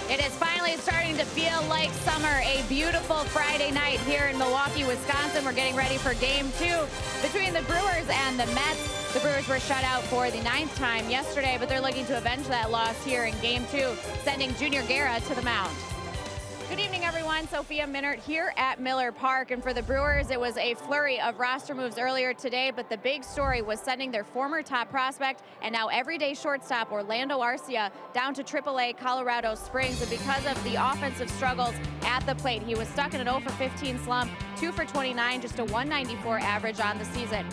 It is finally starting to feel like summer. A beautiful Friday night here in Milwaukee, Wisconsin. We're getting ready for game 2 between the Brewers and the Mets. The Brewers were shut out for the 9th time yesterday, but they're looking to avenge that loss here in game 2, sending Junior Guerra to the mound. Good evening, everyone. Sophia Minert here at Miller Park. And for the Brewers, it was a flurry of roster moves earlier today, but the big story was sending their former top prospect and now everyday shortstop Orlando Arcia down to AAA Colorado Springs. And because of the offensive struggles at the plate, he was stuck in an 0 for 15 slump, 2 for 29, just a 194 average on the season.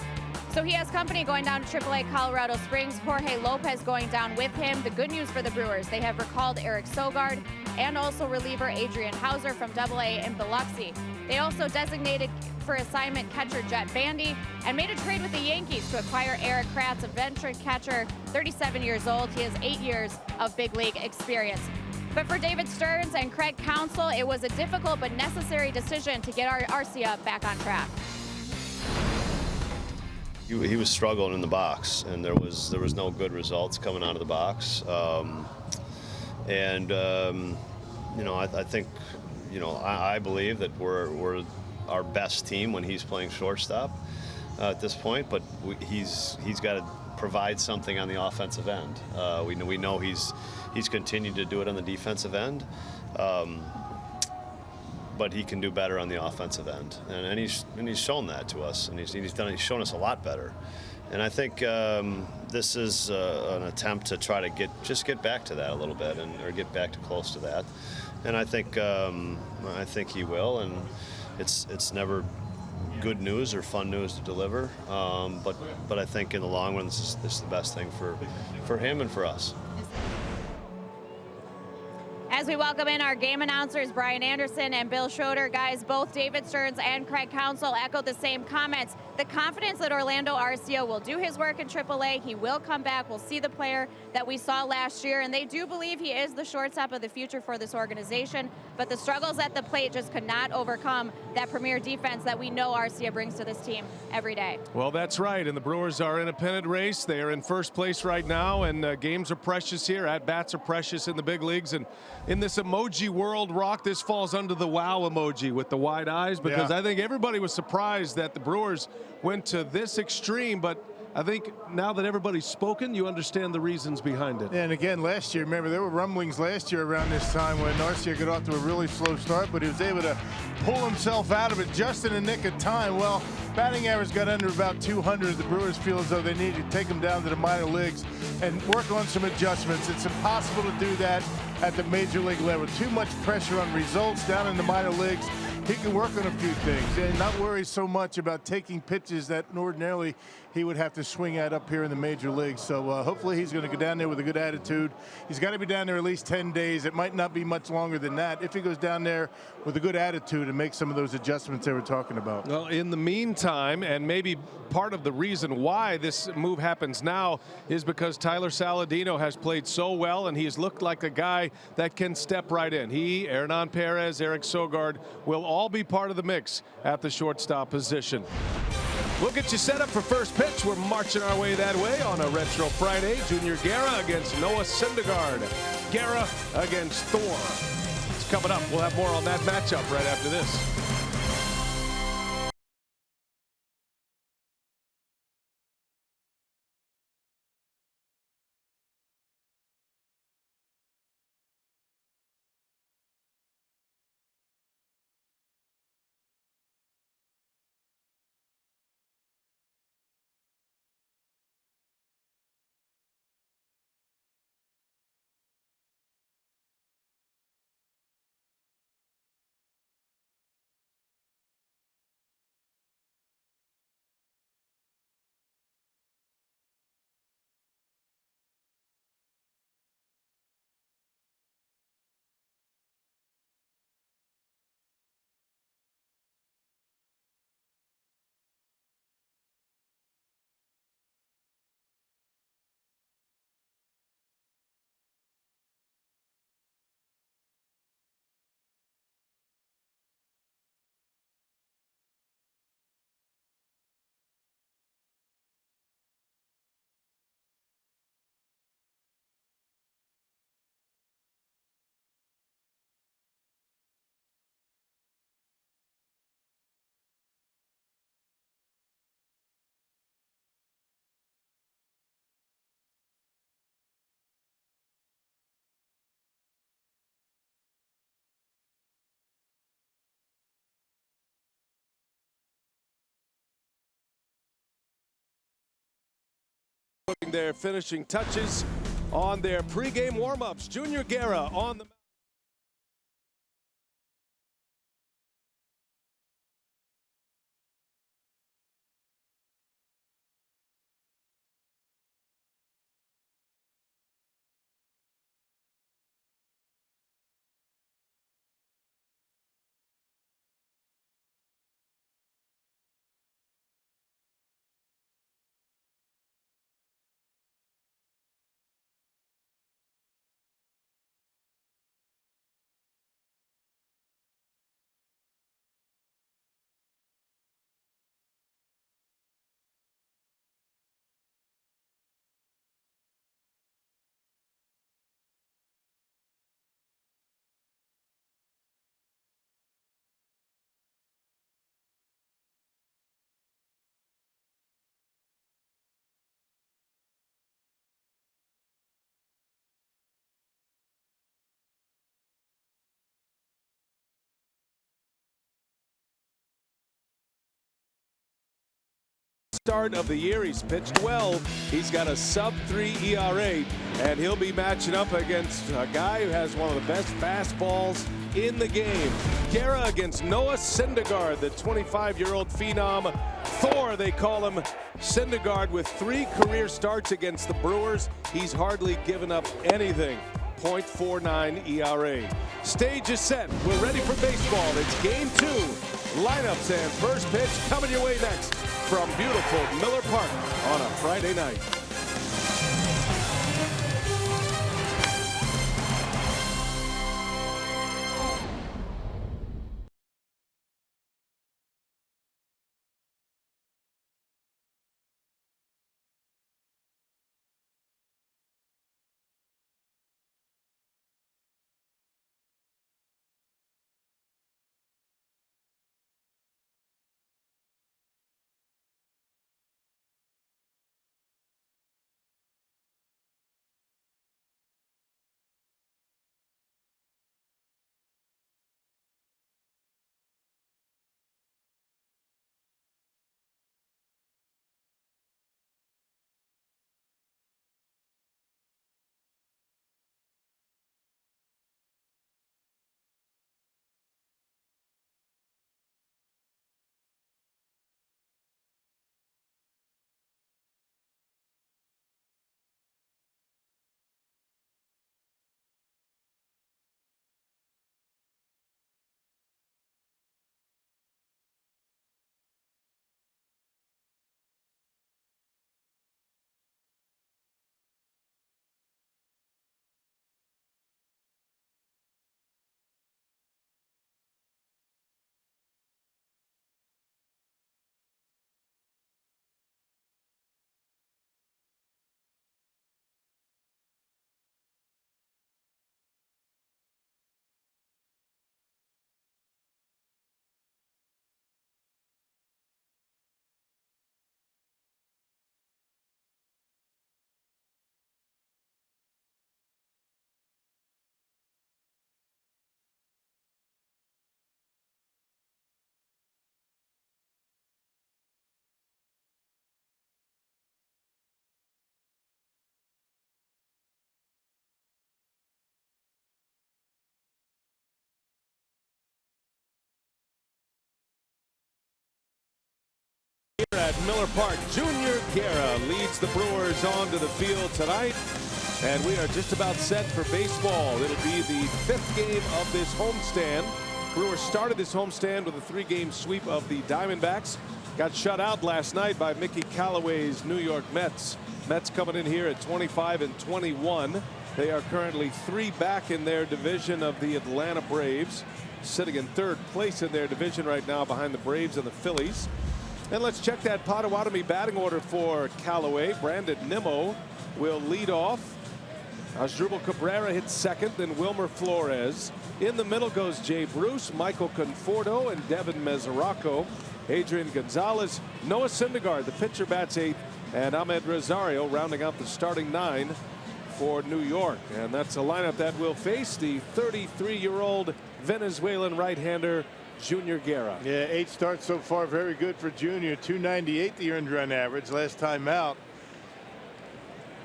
So he has company going down to AAA Colorado Springs. Jorge Lopez going down with him. The good news for the Brewers, they have recalled Eric Sogard and also reliever Adrian Hauser from AA in Biloxi. They also designated for assignment catcher Jet Bandy and made a trade with the Yankees to acquire Eric Kratz, a veteran catcher, 37 years old. He has 8 years of big league experience. But for David Stearns and Craig Counsell, it was a difficult but necessary decision to get Arcia back on track. He was struggling in the box, and there was no good results coming out of the box. I think, I believe that we're our best team when he's playing shortstop at this point. But he's got to provide something on the offensive end. We know he's continued to do it on the defensive end. But he can do better on the offensive end, and he's shown that to us, and he's shown us a lot better. And I think this is an attempt to try to get back to that a little bit, or get back to close to that. And I think he will. And it's never good news or fun news to deliver, but I think in the long run this is the best thing for him and for us. As we welcome in our game announcers, Brian Anderson and Bill Schroeder, guys, both David Stearns and Craig Counsell echoed the same comments. The confidence that Orlando Arcia will do his work in AAA. He will come back. We'll see the player that we saw last year, and they do believe he is the shortstop of the future for this organization. But the struggles at the plate just could not overcome that premier defense that we know Arcia brings to this team every day. Well, that's right, and the Brewers are in a pennant race. They are in first place right now, and games are precious here. At-bats are precious in the big leagues, and in this emoji world, Rock, this falls under the wow emoji with the wide eyes, because I think everybody was surprised that the Brewers went to this extreme, but I think now that everybody's spoken, you understand the reasons behind it. And again, last year, remember, there were rumblings last year around this time when Arcia got off to a really slow start, but he was able to pull himself out of it just in the nick of time. Well, batting average got under about 200. The Brewers feel as though they need to take him down to the minor leagues and work on some adjustments. It's impossible to do that at the major league level. Too much pressure on results down in the minor leagues. He can work on a few things and not worry so much about taking pitches that ordinarily he would have to swing at up here in the major leagues. So hopefully he's going to go down there with a good attitude. He's got to be down there at least 10 days. It might not be much longer than that if he goes down there with a good attitude and makes some of those adjustments they were talking about. Well, in the meantime, and maybe part of the reason why this move happens now is because Tyler Saladino has played so well, and he has looked like a guy that can step right in. He, Hernan Perez, Eric Sogard will all be part of the mix at the shortstop position. We'll get you set up for first pitch. We're marching our way that way on a Retro Friday. Junior Guerra against Noah Syndergaard. Guerra against Thor. It's coming up. We'll have more on that matchup right after this. their finishing touches on their pregame warm-ups. Junior Guerra on the start of the year. He's pitched well. He's got a sub-3 ERA, and he'll be matching up against a guy who has one of the best fastballs in the game. Guerra against Noah Syndergaard, the 25-year-old phenom. Thor, they call him. Syndergaard with 3 career starts against the Brewers. He's hardly given up anything. .49 ERA. Stage is set. We're ready for baseball. It's game 2. Lineups and first pitch coming your way next from beautiful Miller Park on a Friday night. Here at Miller Park, Junior Guerra leads the Brewers onto the field tonight, and we are just about set for baseball. It'll be the 5th game of this homestand. Brewers started this homestand with a 3-game sweep of the Diamondbacks. Got shut out last night by Mickey Callaway's New York Mets. Mets coming in here at 25-21. They are currently 3 back in their division of the Atlanta Braves, sitting in 3rd place in their division right now behind the Braves and the Phillies. And let's check that Potawatomi batting order for Callaway. Brandon Nimmo will lead off. Asdrubal Cabrera hits 2nd, then Wilmer Flores. In the middle goes Jay Bruce, Michael Conforto, and Devin Mesoraco. Adrian Gonzalez, Noah Syndergaard, the pitcher, bats 8th, and Ahmed Rosario rounding out the starting 9 for New York. And that's a lineup that will face the 33-year-old Venezuelan right-hander Junior Guerra. Yeah, 8 starts so far, very good for Junior. 298 the earned run average last time out.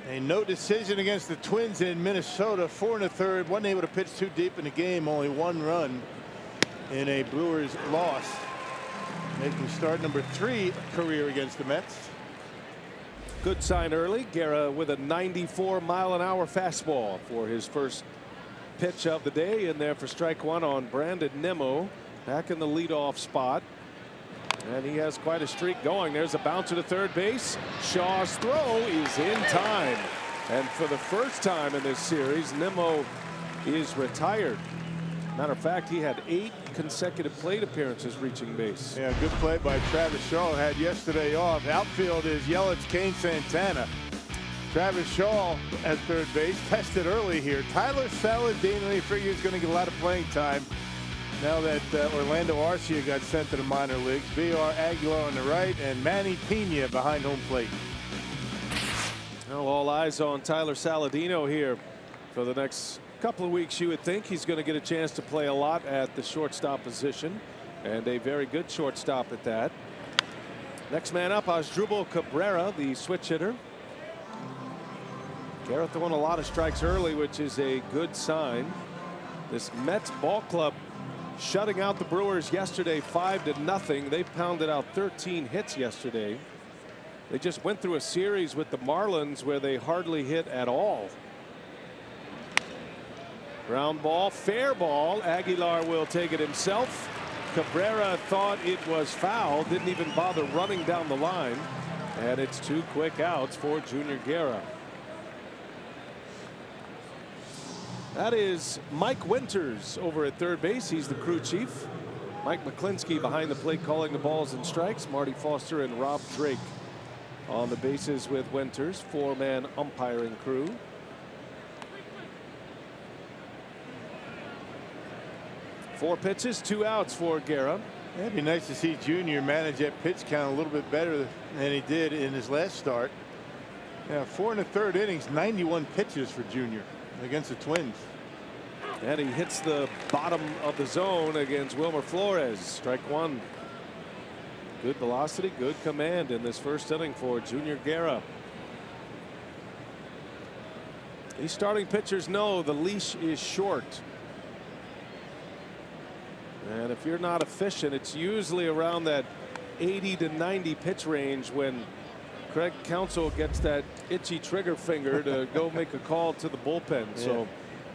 A no decision against the Twins in Minnesota. 4 1/3. Wasn't able to pitch too deep in the game. Only 1 run in a Brewers loss. Making start number 3 career against the Mets. Good sign early. Guerra with a 94-mile-an-hour fastball for his first pitch of the day. In there for strike 1 on Brandon Nimmo. Back in the leadoff spot. And he has quite a streak going. There's a bouncer to third base. Shaw's throw is in time. And for the first time in this series, Nimmo is retired. Matter of fact, he had 8 consecutive plate appearances reaching base. Yeah, good play by Travis Shaw. Had yesterday off. Outfield is Yelich, Kane, Santana. Travis Shaw at third base. Tested early here. Tyler Saladino, he figures going to get a lot of playing time now that Orlando Arcia got sent to the minor leagues. V.R. Aguilar on the right and Manny Pena behind home plate. Well, all eyes on Tyler Saladino here for the next couple of weeks. You would think he's going to get a chance to play a lot at the shortstop position, and a very good shortstop at that. Next man up, Asdrubal Cabrera, the switch hitter. Guerra throwing a lot of strikes early, which is a good sign. This Mets ball club shutting out the Brewers yesterday 5-0. They pounded out 13 hits yesterday. They just went through a series with the Marlins where they hardly hit at all. Ground ball, fair ball. Aguilar will take it himself. Cabrera thought it was foul, didn't even bother running down the line. And it's 2 quick outs for Junior Guerra. That is Mike Winters over at third base. He's the crew chief. Mike McClinsky behind the plate calling the balls and strikes. Marty Foster and Rob Drake on the bases with Winters. 4-man umpiring crew. Four pitches, 2 outs for Guerra. It'd be nice to see Junior manage that pitch count a little bit better than he did in his last start. Yeah, 4 1/3 innings, 91 pitches for Junior against the Twins. And he hits the bottom of the zone against Wilmer Flores. Strike 1. Good velocity, good command in this first inning for Junior Guerra. These starting pitchers know the leash is short. And if you're not efficient, it's usually around that 80 to 90 pitch range when Craig Counsell gets that itchy trigger finger to go make a call to the bullpen. Yeah. So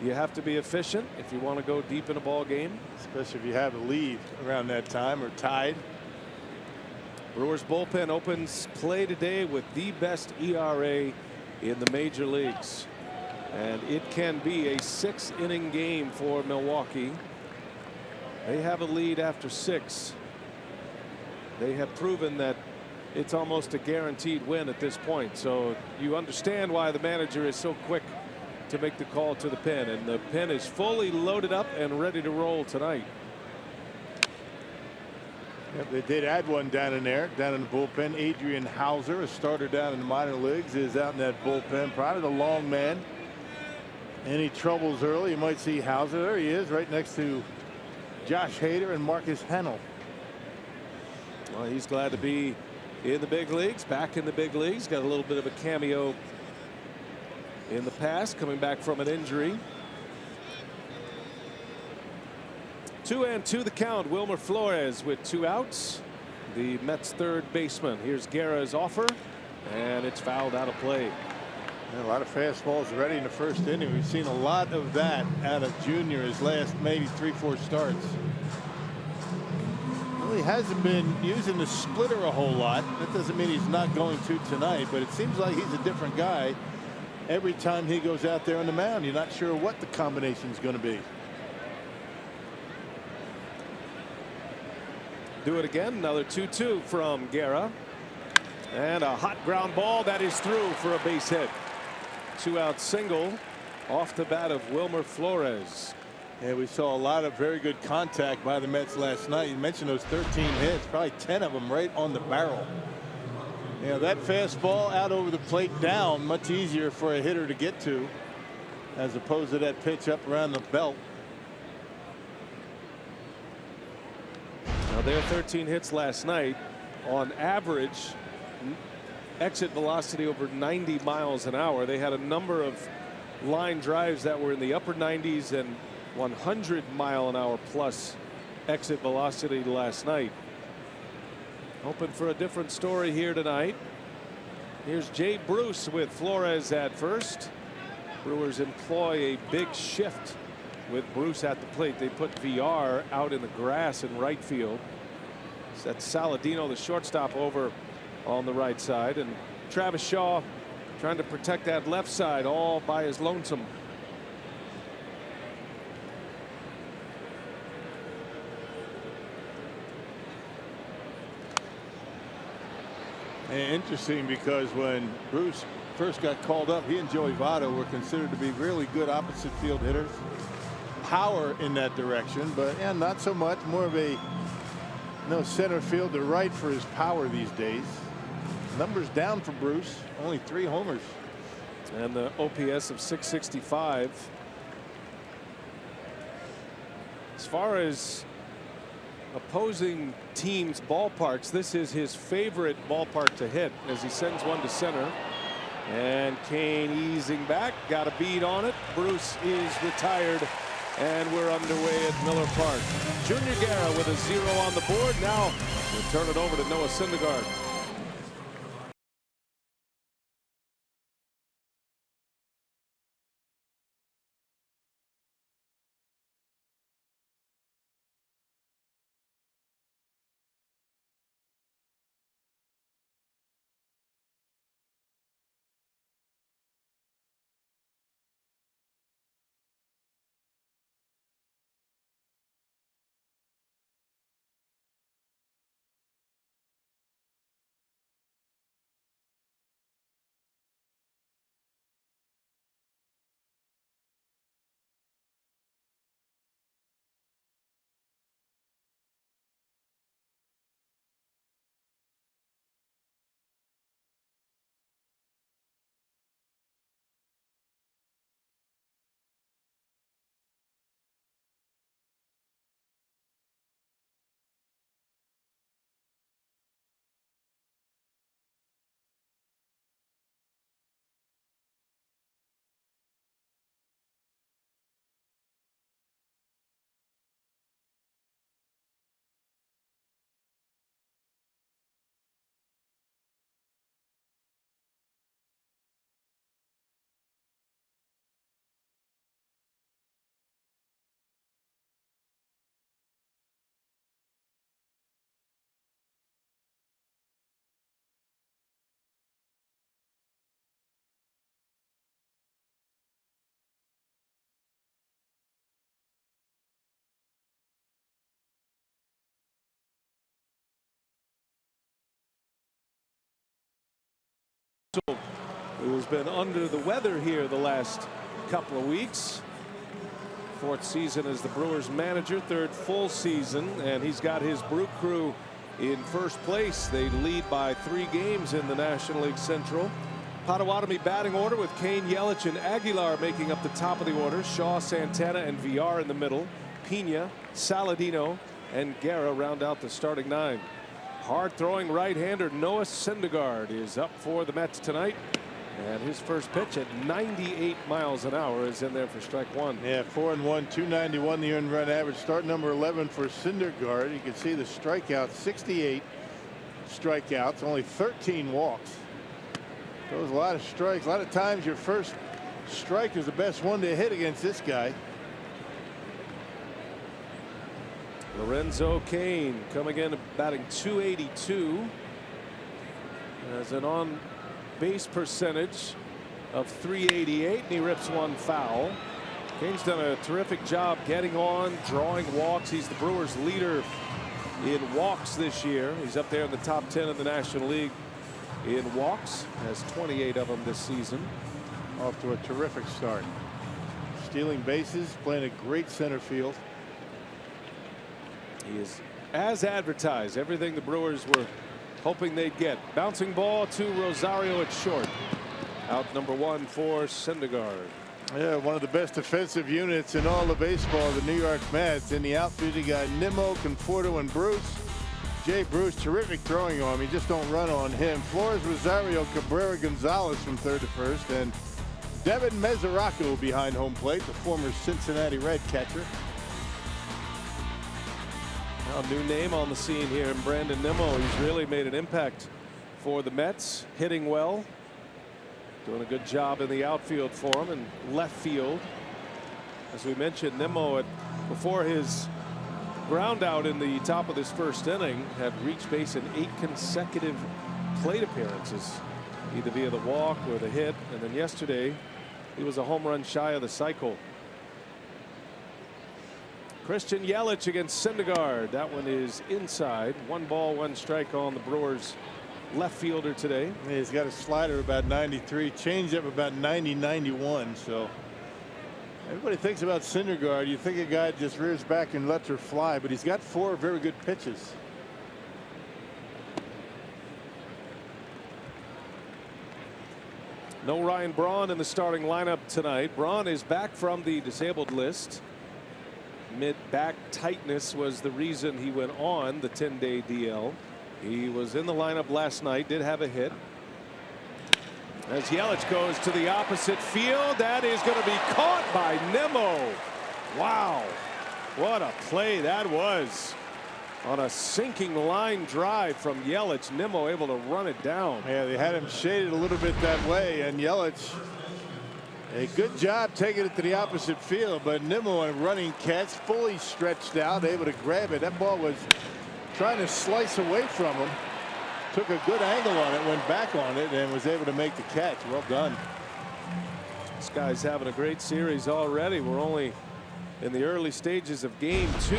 you have to be efficient if you want to go deep in a ball game. Especially if you have a lead around that time or tied. Brewers bullpen opens play today with the best ERA in the major leagues. And it can be a 6-inning game for Milwaukee. They have a lead after 6. They have proven that it's almost a guaranteed win at this point. So you understand why the manager is so quick to make the call to the pen. And the pen is fully loaded up and ready to roll tonight. Yep, they did add one down in there, down in the bullpen. Adrian Hauser, a starter down in the minor leagues, is out in that bullpen. Probably the long man. Any troubles early, you might see Hauser. There he is, right next to Josh Hader and Marcus Hennel. Well, he's glad to be in the big leagues, back in the big leagues. Got a little bit of a cameo in the past, coming back from an injury. 2-2 the count. Wilmer Flores with 2 outs. The Mets third baseman. Here's Guerra's offer, and it's fouled out of play. Yeah, a lot of fastballs already in the first inning. We've seen a lot of that out of Junior his last maybe 3-4 starts. Well, he hasn't been using the splitter a whole lot. That doesn't mean he's not going to tonight, but it seems like he's a different guy every time he goes out there on the mound. You're not sure what the combination is going to be. Do it again. Another 2-2 from Guerra. And a hot ground ball that is through for a base hit. 2-out single off the bat of Wilmer Flores. Yeah, we saw a lot of very good contact by the Mets last night. You mentioned those 13 hits, probably 10 of them right on the barrel. Yeah, that fastball out over the plate down, much easier for a hitter to get to as opposed to that pitch up around the belt. Now, their 13 hits last night, on average, exit velocity over 90 miles an hour. They had a number of line drives that were in the upper 90s and 100-mile-an-hour plus exit velocity last night. Hoping for a different story here tonight. Here's Jay Bruce with Flores at first. Brewers employ a big shift with Bruce at the plate. They put VR out in the grass in right field. Set Saladino, the shortstop, over on the right side, and Travis Shaw trying to protect that left side all by his lonesome. And interesting, because when Bruce first got called up, he and Joey Votto were considered to be really good opposite field hitters. Power in that direction, but yeah, not so much. More of a center field to right for his power these days. Numbers down for Bruce, only 3 homers. And the OPS of 665. As far as opposing teams' ballparks, this is his favorite ballpark to hit as he sends one to center. And Kane easing back, got a beat on it. Bruce is retired, and we're underway at Miller Park. Junior Guerra with a 0 on the board. Now we'll turn it over to Noah Syndergaard. Who's been under the weather here the last couple of weeks. 4th season as the Brewers manager, 3rd full season, and he's got his Brew Crew in first place. They lead by 3 games in the National League Central. Potawatomi batting order with Kane, Yelich, and Aguilar making up the top of the order. Shaw, Santana, and VR in the middle. Pena, Saladino, and Guerra round out the starting 9. Hard-throwing right-hander Noah Syndergaard is up for the Mets tonight. And his first pitch at 98 miles an hour is in there for strike 1. Yeah, 4-1, 291 the earned run average. Start number 11 for Syndergaard. You can see the strikeouts, 68 strikeouts, only 13 walks. Those a lot of strikes. A lot of times your first strike is the best one to hit against this guy. Lorenzo Cain coming in batting .282. Has an on base percentage of .388, and he rips one foul. Cain's done a terrific job getting on, drawing walks. He's the Brewers leader in walks this year. He's up there in the top 10 of the National League in walks, has 28 of them this season. Off to a terrific start. Stealing bases, playing a great center field. He is as advertised, everything the Brewers were hoping they'd get. Bouncing ball to Rosario at short. Out number 1 for Syndergaard. Yeah, one of the best defensive units in all of baseball, the New York Mets. In the outfield, you got Nimmo, Conforto, and Bruce. Jay Bruce, terrific throwing arm. You just don't run on him. Flores, Rosario, Cabrera, Gonzalez from third to first, and Devin Mesoraco behind home plate, the former Cincinnati Red catcher. Now, new name on the scene here in Brandon Nimmo. He's really made an impact for the Mets, hitting well, doing a good job in the outfield for him, and left field. As we mentioned, Nimmo, before his ground out in the top of this first inning, had reached base in 8 consecutive plate appearances, either via the walk or the hit. And then yesterday, he was a home run shy of the cycle. Christian Yelich against Syndergaard. That one is inside. 1 ball, 1 strike on the Brewers left fielder today. He's got a slider about 93, changeup about 90, 91. So everybody thinks about Syndergaard. You think a guy just rears back and lets her fly, but he's got 4 very good pitches. No Ryan Braun in the starting lineup tonight. Braun is back from the disabled list. Mid-back tightness was the reason he went on the 10-day DL. He was in the lineup last night, did have a hit. As Yelich goes to the opposite field, that is going to be caught by Nimmo. Wow, what a play that was. On a sinking line drive from Yelich, Nimmo able to run it down. Yeah, they had him shaded a little bit that way, and Yelich, a good job taking it to the opposite field, but Nimmo on a running catch, fully stretched out, able to grab it. That ball was trying to slice away from him. Took a good angle on it, went back on it, and was able to make the catch. Well done. This guy's having a great series already. We're only in the early stages of game 2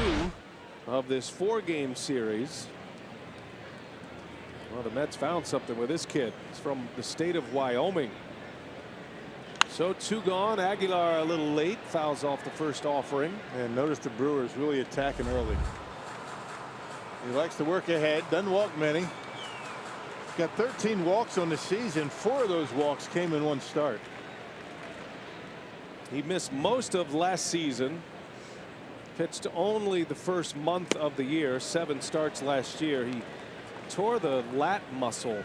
of this 4-game series. Well, the Mets found something with this kid. He's from the state of Wyoming. So 2 gone. Aguilar a little late, fouls off the first offering. And notice the Brewers really attacking early. He likes to work ahead, doesn't walk many. Got 13 walks on the season. 4 of those walks came in 1 start. He missed most of last season. Pitched only the first month of the year. 7 starts last year. He tore the lat muscle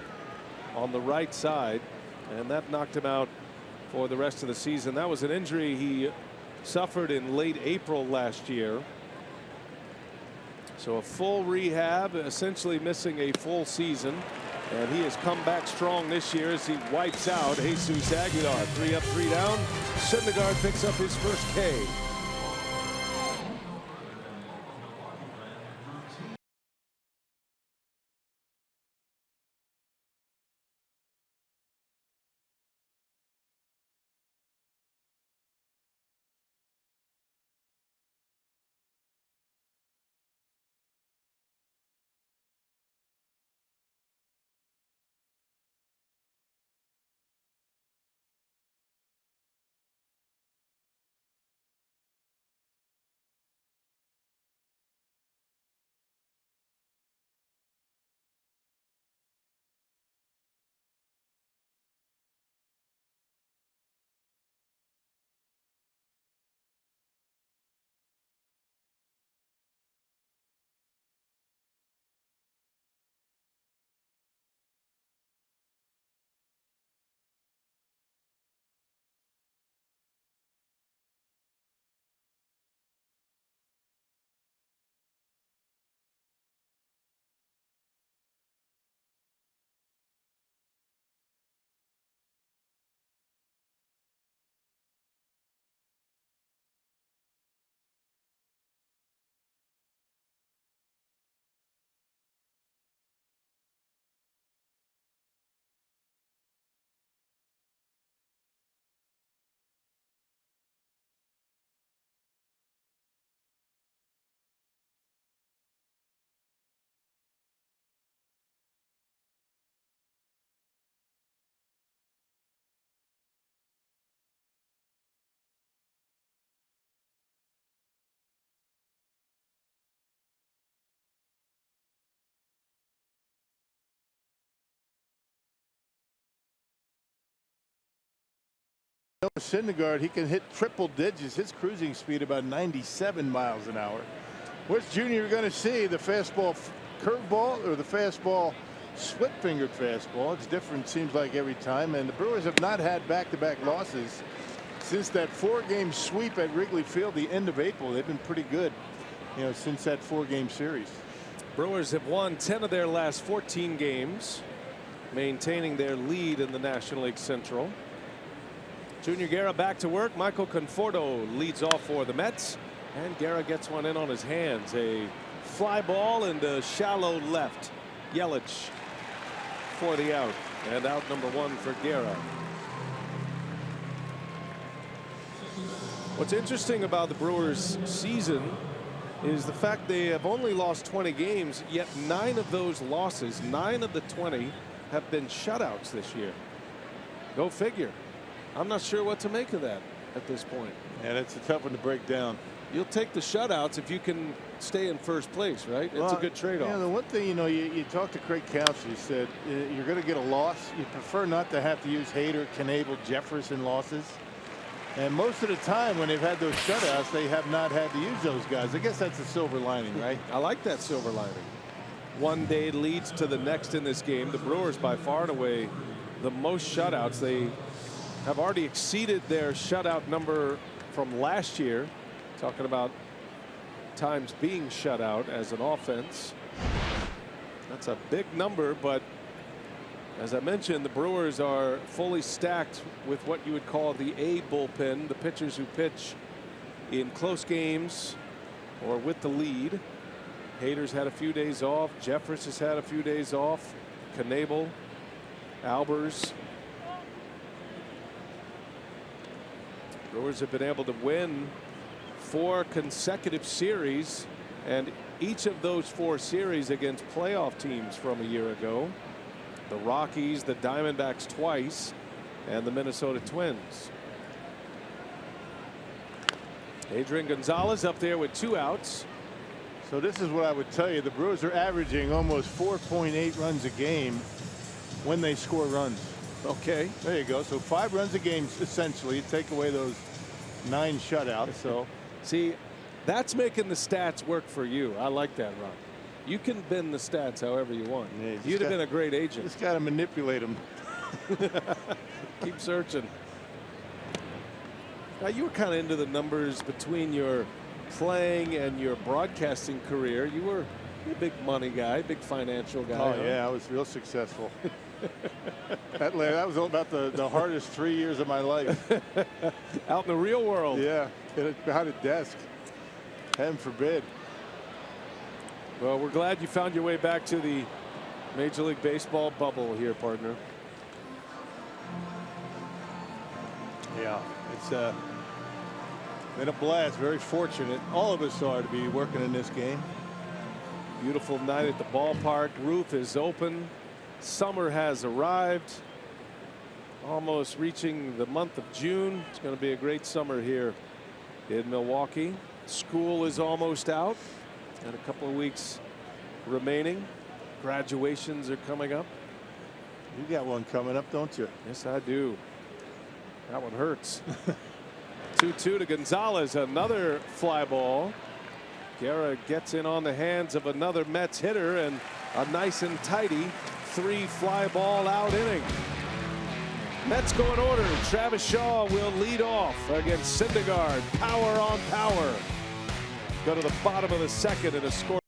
on the right side, and that knocked him out for the rest of the season. That was an injury he suffered in late April last year. So a full rehab, essentially missing a full season. And he has come back strong this year as he wipes out Jesus Aguilar. 3 up, 3 down. Syndergaard picks up his first K. Syndergaard, he can hit triple digits. His cruising speed about 97 miles an hour. What's Junior going to see? The fastball curveball or the fastball, split-fingered fastball. It's different, seems like, every time. And the Brewers have not had back-to-back losses since that 4-game sweep at Wrigley Field the end of April. They've been pretty good, you know, since that 4-game series. Brewers have won 10 of their last 14 games, maintaining their lead in the National League Central. Junior Guerra back to work. Michael Conforto leads off for the Mets, and Guerra gets one in on his hands. A fly ball into shallow left. Yelich for the out, and out number 1 for Guerra. What's interesting about the Brewers season is the fact they have only lost 20 games, yet 9 of those losses, 9 of the 20, have been shutouts this year. Go figure. I'm not sure what to make of that at this point. And it's a tough one to break down. You'll take the shutouts if you can stay in first place, right? It's a good trade-off. Yeah, the one thing, you know, you talked to Craig Counsell. You said you're going to get a loss. You prefer not to have to use Hader, Knebel, Jeffress in losses. And most of the time when they've had those shutouts, they have not had to use those guys. I guess that's a silver lining, right? I like that silver lining. One day leads to the next in this game. The Brewers, by far and away, the most shutouts. They have already exceeded their shutout number from last year. Talking about times being shut out as an offense. That's a big number, but as I mentioned, the Brewers are fully stacked with what you would call the A bullpen, the pitchers who pitch in close games or with the lead. Hader's had a few days off. Jeffress has had a few days off. Knebel, Albers. Brewers have been able to win 4 consecutive series, and each of those 4 series against playoff teams from a year ago. The Rockies, the Diamondbacks twice, and the Minnesota Twins. Adrian Gonzalez up there with 2 outs. So this is what I would tell you. The Brewers are averaging almost 4.8 runs a game when they score runs. Okay. There you go. So 5 runs a game, essentially. Take away those 9 shutouts. So see, that's making the stats work for you. I like that, Ron. You can bend the stats however you want. Yeah, you'd have been a great agent. Just got to manipulate them. Keep searching. Now, you were kind of into the numbers between your playing and your broadcasting career. You were a big money guy, big financial guy. Oh, yeah, I was real successful. that was about the hardest 3 years of my life. Out in the real world. Yeah, behind a desk. Heaven forbid. Well, we're glad you found your way back to the Major League Baseball bubble here, partner. Yeah, it's been a blast. Very fortunate. All of us are to be working in this game. Beautiful night at the ballpark. Roof is open. Summer has arrived. Almost reaching the month of June. It's going to be a great summer here in Milwaukee. School is almost out. And a couple of weeks remaining. Graduations are coming up. You got one coming up, don't you? Yes, I do. That one hurts. 2-2 to Gonzalez. Another fly ball. Guerra gets in on the hands of another Mets hitter, and a nice and tidy 3 fly ball out inning. Mets go in order. Travis Shaw will lead off against Syndergaard. Power on power. Go to the bottom of the second in a score.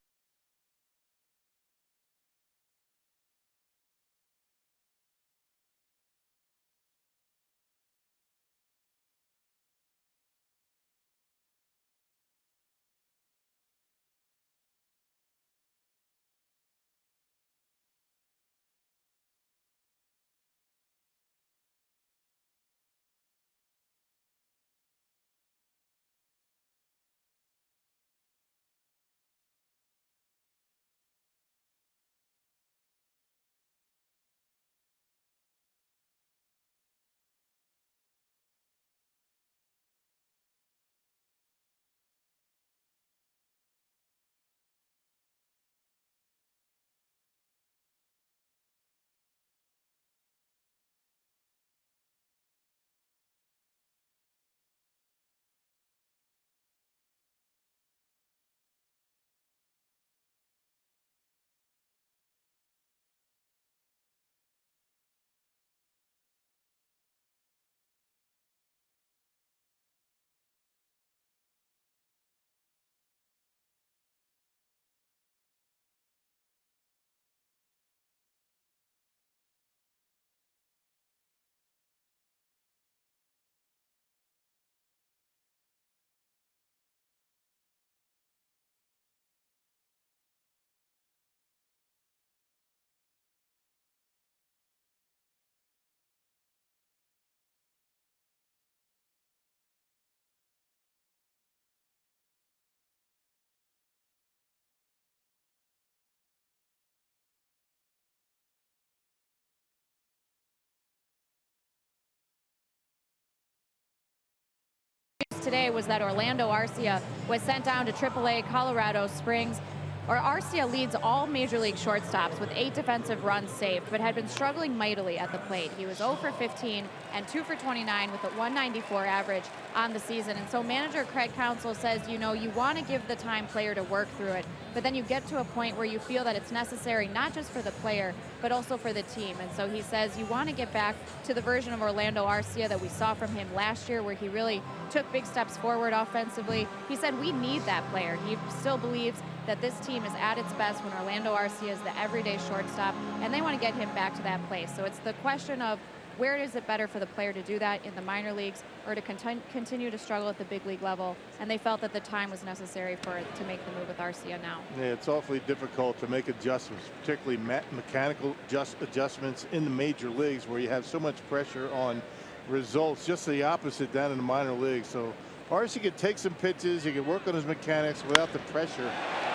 today was that Orlando Arcia was sent down to AAA Colorado Springs. Arcia leads all Major League shortstops with 8 defensive runs saved, but had been struggling mightily at the plate. He was 0 for 15 and 2 for 29 with a 194 average on the season. And so manager Craig Counsell says, you know, you want to give the time player to work through it, but then you get to a point where you feel that it's necessary not just for the player, but also for the team. And so he says you want to get back to the version of Orlando Arcia that we saw from him last year, where he really took big steps forward offensively. He said we need that player. He still believes that this team is at its best when Orlando Arcia is the everyday shortstop, and they want to get him back to that place. So it's the question of where is it better for the player to do that, in the minor leagues or to continue to struggle at the big league level? And they felt that the time was necessary for it to make the move with Arcia now. Yeah, it's awfully difficult to make adjustments, particularly mechanical adjustments in the major leagues where you have so much pressure on results. Just the opposite down in the minor leagues. So Arcia could take some pitches, he could work on his mechanics without the pressure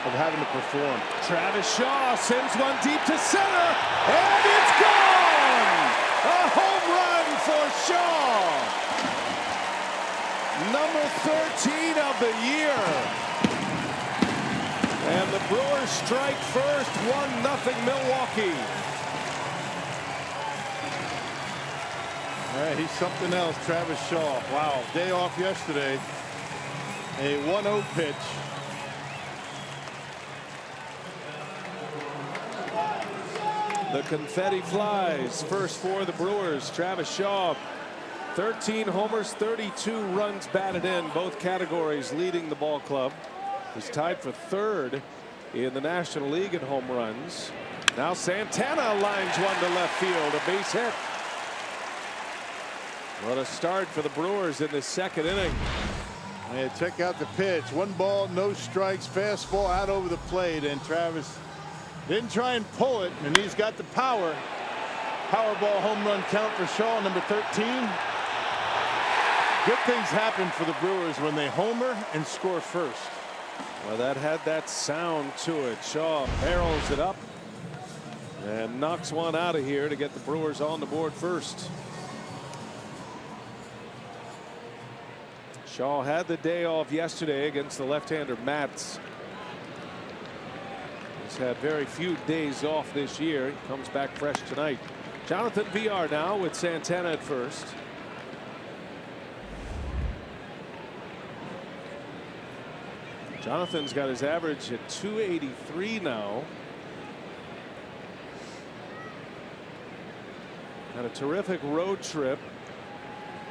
of having to perform. Travis Shaw sends one deep to center, and it's gone! A home run for Shaw! Number 13 of the year. And the Brewers strike first, 1-0 Milwaukee. All right, he's something else, Travis Shaw. Wow, day off yesterday. A 1-0 pitch. The confetti flies. First for the Brewers. Travis Shaw, 13 homers, 32 runs batted in, both categories, leading the ball club. He's tied for 3rd in the National League in home runs. Now Santana lines one to left field, a base hit. What a start for the Brewers in the 2nd inning. And check out the pitch. 1 ball, no strikes, fastball out over the plate, and Travis didn't try and pull it, and he's got the power. Powerball home run count for Shaw, number 13. Good things happen for the Brewers when they homer and score first. Well, that had that sound to it. Shaw barrels it up and knocks one out of here to get the Brewers on the board first. Shaw had the day off yesterday against the left-hander Matz. He's had very few days off this year. He comes back fresh tonight. Jonathan VR now with Santana at first. Jonathan's got his average at 283 now. Had a terrific road trip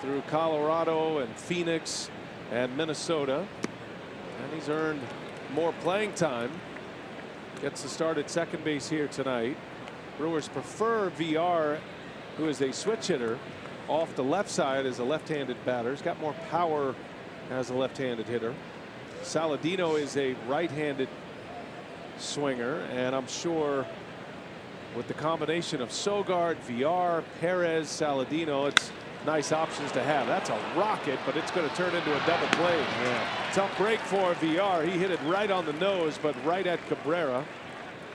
through Colorado and Phoenix and Minnesota, and he's earned more playing time. Gets the start at second base here tonight. Brewers prefer VR, who is a switch hitter, off the left side as a left-handed batter. He's got more power as a left-handed hitter. Saladino is a right-handed swinger, and I'm sure with the combination of Sogard, VR, Perez, Saladino, it's nice options to have. That's a rocket, but it's going to turn into a double play. Yeah. Tough break for VR. He hit it right on the nose, but right at Cabrera.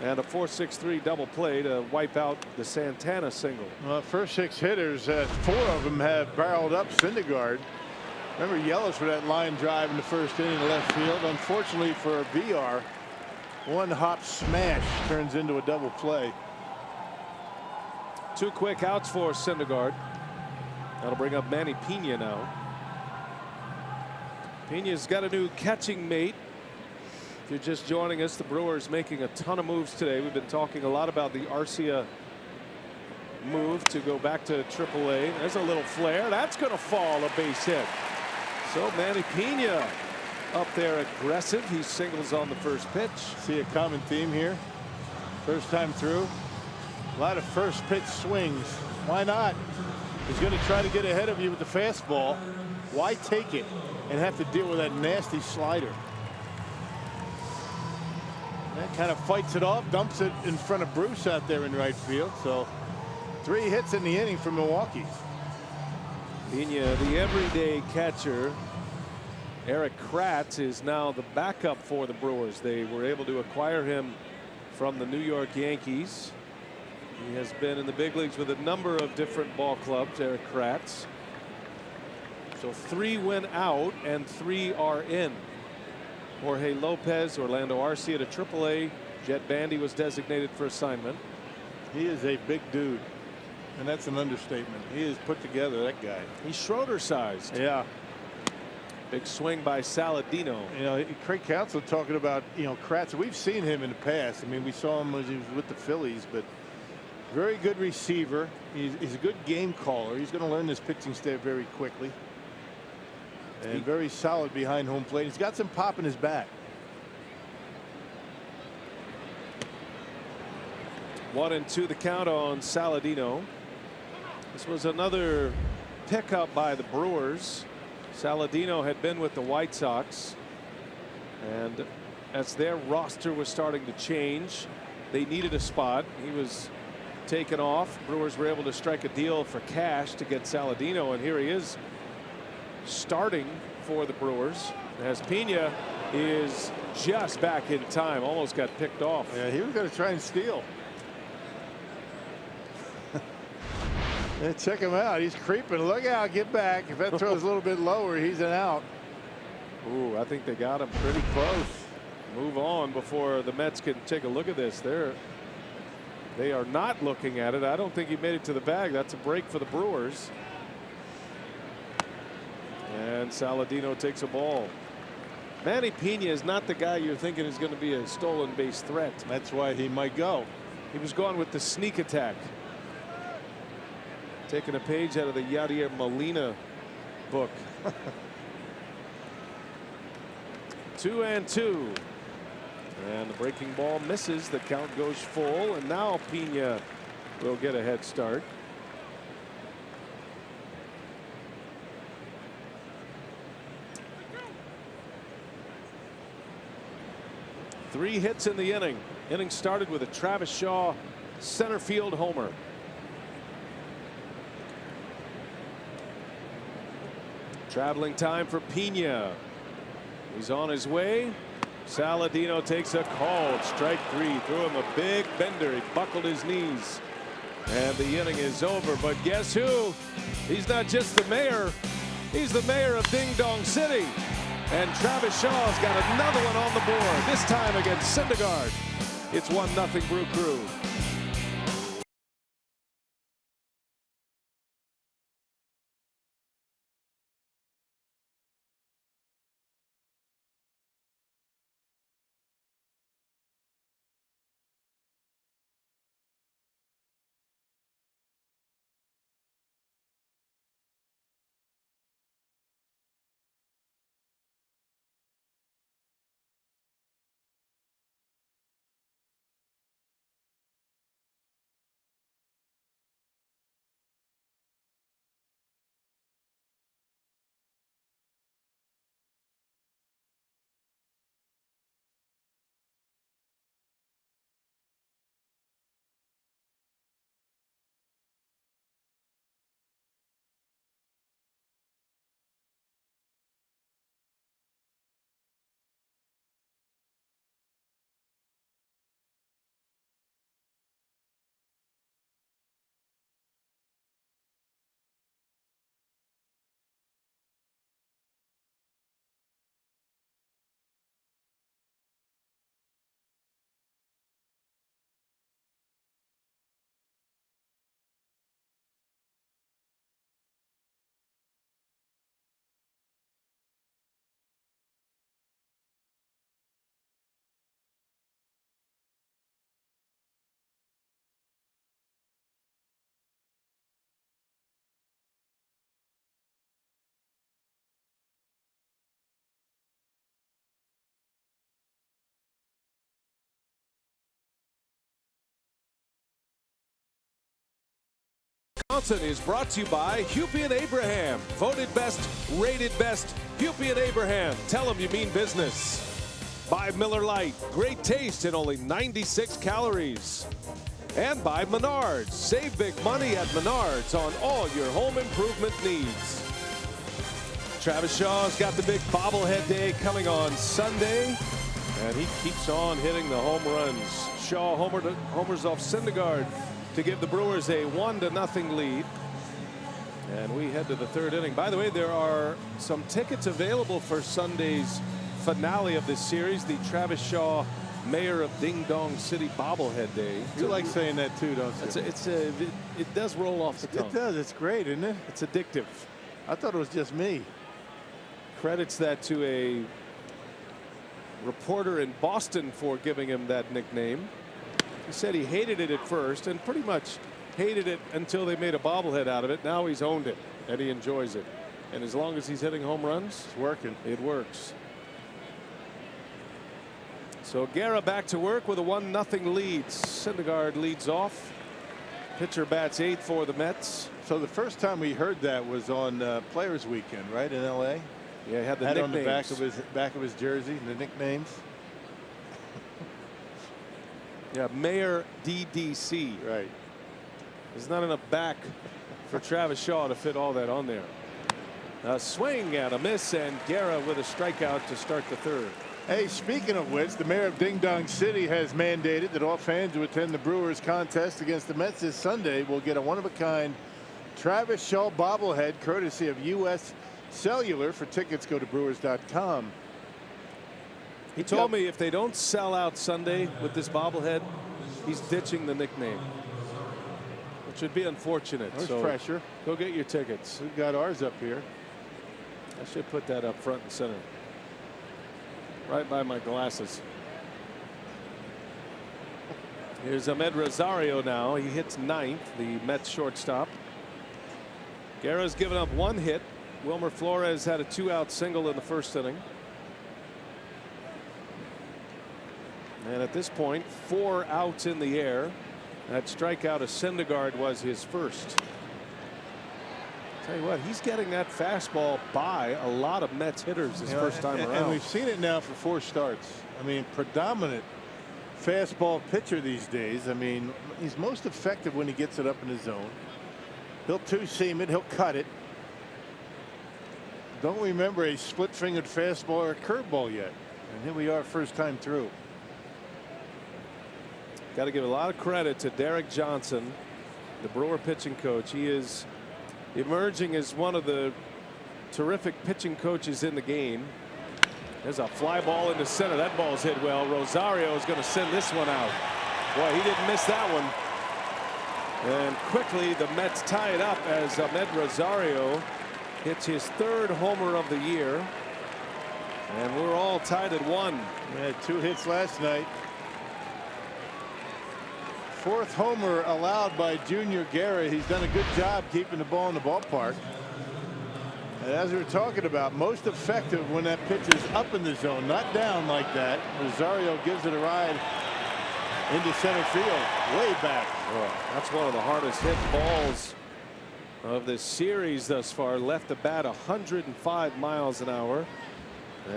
And a 4-6-3 double play to wipe out the Santana single. Well, first 6 hitters, 4 of them have barreled up Syndergaard. Remember Yelich with that line drive in the first inning to left field. Unfortunately for VR, one hop smash turns into a double play. 2 quick outs for Syndergaard. That'll bring up Manny Pena now. Pena's got a new catching mate. If you're just joining us, the Brewers making a ton of moves today. We've been talking a lot about the Arcia move to go back to AAA. There's a little flare. That's going to fall, a base hit. So Manny Pena up there aggressive. He singles on the first pitch. See a common theme here. First time through. A lot of first pitch swings. Why not? He's going to try to get ahead of you with the fastball. Why take it and have to deal with that nasty slider? That kind of fights it off, dumps it in front of Bruce out there in right field. So 3 hits in the inning for Milwaukee. Pena, the everyday catcher. Eric Kratz is now the backup for the Brewers. They were able to acquire him from the New York Yankees. He has been in the big leagues with a number of different ball clubs, Eric Kratz. So 3 went out and 3 are in. Jorge Lopez, Orlando Arcia to AAA. Jet Bandy was designated for assignment. He is a big dude, and that's an understatement. He is put together, that guy. He's Schroeder sized. Yeah. Big swing by Saladino. You know, Craig Counsell talking about, you know, Kratz. We've seen him in the past. I mean, we saw him as he was with the Phillies, but very good receiver. He's a good game caller. He's going to learn this pitching staff very quickly. And very solid behind home plate. He's got some pop in his bat. 1-2 the count on Saladino. This was another pickup by the Brewers. Saladino had been with the White Sox, and as their roster was starting to change, they needed a spot. He was taken off. Brewers were able to strike a deal for cash to get Saladino, and here he is starting for the Brewers, as Pena is just back in time. Almost got picked off. Yeah, he was going to try and steal. And check him out. He's creeping. Look out. Get back. If that throws a little bit lower, he's an out. Ooh, I think they got him pretty close. Move on before the Mets can take a look at this. They are not looking at it. I don't think he made it to the bag. That's a break for the Brewers. And Saladino takes a ball. Manny Pena is not the guy you're thinking is going to be a stolen base threat. That's why he might go. He was going with the sneak attack. Taking a page out of the Yadier Molina book. 2-2. And the breaking ball misses. The count goes full. And now Pena will get a head start. Three hits in the inning. Inning started with a Travis Shaw center field homer. Traveling time for Pena. He's on his way. Saladino takes a called strike 3. Threw him a big bender. He buckled his knees. And the inning is over. But guess who? He's not just the mayor. He's the mayor of Ding Dong City. And Travis Shaw's got another one on the board. This time against Syndergaard. It's 1-0 Brew Crew. Wisconsin is brought to you by Hupy and Abraham. Voted best, rated best, Hupy and Abraham. Tell them you mean business. By Miller Lite. Great taste and only 96 calories. And by Menards. Save big money at Menards on all your home improvement needs. Travis Shaw's got the big bobblehead day coming on Sunday. And he keeps on hitting the home runs. Shaw homers off Syndergaard to give the Brewers a 1-0 lead. And we head to the third inning. By the way, there are some tickets available for Sunday's finale of this series, the Travis Shaw Mayor of Ding Dong City bobblehead day. You like saying that too, don't you? It does roll off the tongue. It does. It's great, isn't it? It's addictive. I thought it was just me. Credits that to a reporter in Boston for giving him that nickname. He said he hated it at first and pretty much hated it until they made a bobblehead out of it. Now he's owned it and he enjoys it. And as long as he's hitting home runs, it's working. It works. So Guerra back to work with a 1-0 lead. Syndergaard leads off. Pitcher bats 8th for the Mets. So the first time we heard that was on Players Weekend, right, in L.A. Yeah, he had the nicknames nicknames on the back of his jersey, the nicknames. Yeah, Mayor DDC. Right. There's not enough back for Travis Shaw to fit all that on there. A swing and a miss, and Guerra with a strikeout to start the third. Hey, speaking of which, the mayor of Ding Dong City has mandated that all fans who attend the Brewers contest against the Mets this Sunday will get a one-of-a-kind Travis Shaw bobblehead courtesy of U.S. Cellular. For tickets, go to Brewers.com. He told me if they don't sell out Sunday with this bobblehead, he's ditching the nickname, which would be unfortunate. There's so pressure. Go get your tickets. We've got ours up here. I should put that up front and center. Right by my glasses. Here's Ahmed Rosario now. He hits 9th, the Mets shortstop. Guerra's given up 1 hit. Wilmer Flores had a 2-out single in the first inning. And at this point, 4 outs in the air. That strikeout of Syndergaard was his first. Tell you what, he's getting that fastball by a lot of Mets hitters his first time around. And we've seen it now for 4 starts. I mean, predominant fastball pitcher these days. I mean, he's most effective when he gets it up in the zone. He'll two-seam it. He'll cut it. Don't remember a split-fingered fastball or a curveball yet. And here we are, first time through. Got to give a lot of credit to Derek Johnson, the Brewer pitching coach. He is emerging as one of the terrific pitching coaches in the game. There's a fly ball into center. That ball's hit well. Rosario is going to send this one out. Boy, he didn't miss that one. And quickly the Mets tie it up as Ahmed Rosario hits his 3rd homer of the year. And we're all tied at 1. He had 2 hits last night. 4th homer allowed by Junior Guerra. He's done a good job keeping the ball in the ballpark. And as we were talking about, most effective when that pitch is up in the zone, not down like that. Rosario gives it a ride into center field, way back. Oh, that's one of the hardest hit balls of this series thus far. Left the bat 105 miles an hour.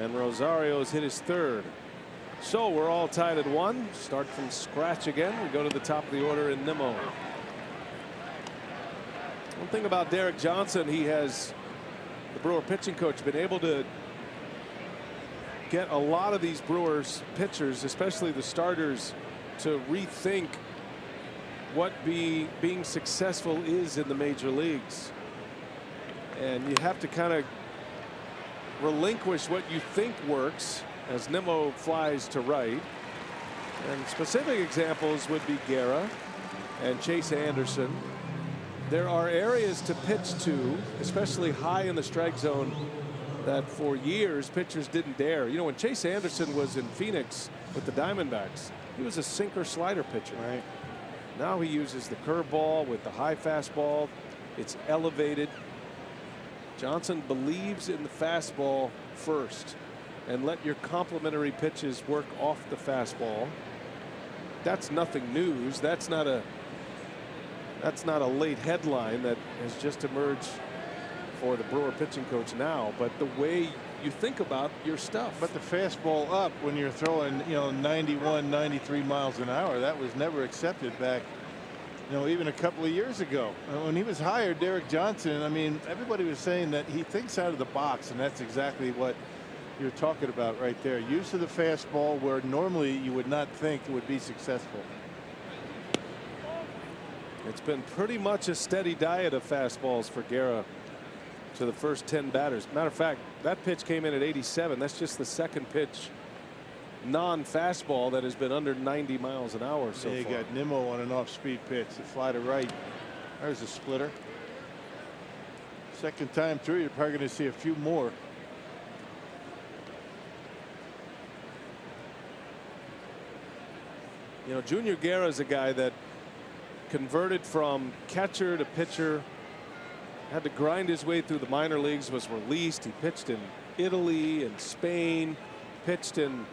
And Rosario's hit his 3rd. So we're all tied at 1. Start from scratch again. We go to the top of the order in Nimmo. One thing about Derek Johnson, he has, the Brewer pitching coach, been able to get a lot of these Brewers pitchers, especially the starters, to rethink what being successful is in the major leagues. And you have to kind of relinquish what you think works as Nimmo flies to right. And specific examples would be Guerra and Chase Anderson. There are areas to pitch to, especially high in the strike zone, that for years pitchers didn't dare. You know, when Chase Anderson was in Phoenix with the Diamondbacks, he was a sinker slider pitcher. Right. Now he uses the curveball with the high fastball. It's elevated. Johnson believes in the fastball first and let your complementary pitches work off the fastball. That's nothing news. That's not a late headline that has just emerged for the Brewer pitching coach now, but the way you think about your stuff. But the fastball up when you're throwing, 91, 93 miles an hour, that was never accepted back, even a couple of years ago. When he was hired, Derek Johnson, I mean, everybody was saying that he thinks out of the box, and that's exactly what you're talking about right there. Use of the fastball where normally you would not think it would be successful. It's been pretty much a steady diet of fastballs for Guerra to the first 10 batters. Matter of fact, that pitch came in at 87. That's just the second pitch non-fastball that has been under 90 miles an hour so far. You got Nimmo on an off-speed pitch. The fly to right. There's a splitter. Second time through, you're probably going to see a few more. You know, Junior Guerra is a guy that converted from catcher to pitcher, had to grind his way through the minor leagues, was released. He pitched in Italy and Spain, pitched in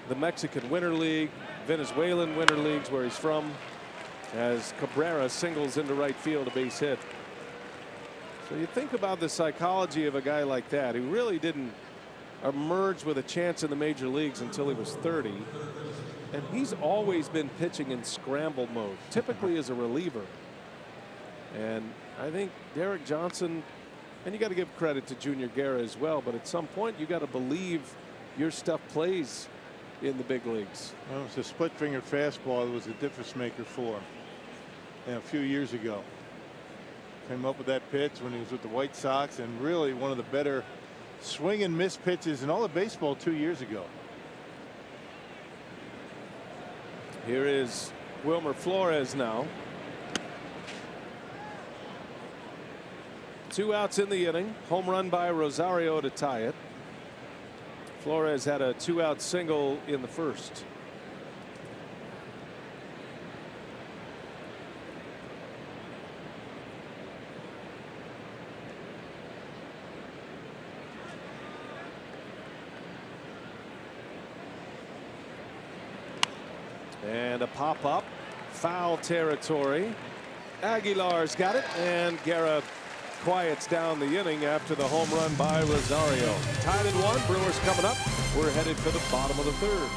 the Mexican Winter League, Venezuelan Winter Leagues where he's from, as Cabrera singles into right field, a base hit. So you think about the psychology of a guy like that who really didn't emerge with a chance in the major leagues until he was 30. And he's always been pitching in scramble mode, typically as a reliever. And I think Derek Johnson, and you got to give credit to Junior Guerra as well, but at some point you got to believe your stuff plays in the big leagues. Well, it was a split finger fastball that was a difference maker for him a few years ago. Came up with that pitch when he was with the White Sox, and really one of the better swing and miss pitches in all of baseball 2 years ago. Here is Wilmer Flores now. 2 outs in the inning. Home run by Rosario to tie it. Flores had a 2-out single in the first. And a pop-up, foul territory. Aguilar's got it, and Guerra quiets down the inning after the home run by Rosario. Tied at 1. Brewers coming up. We're headed for the bottom of the third.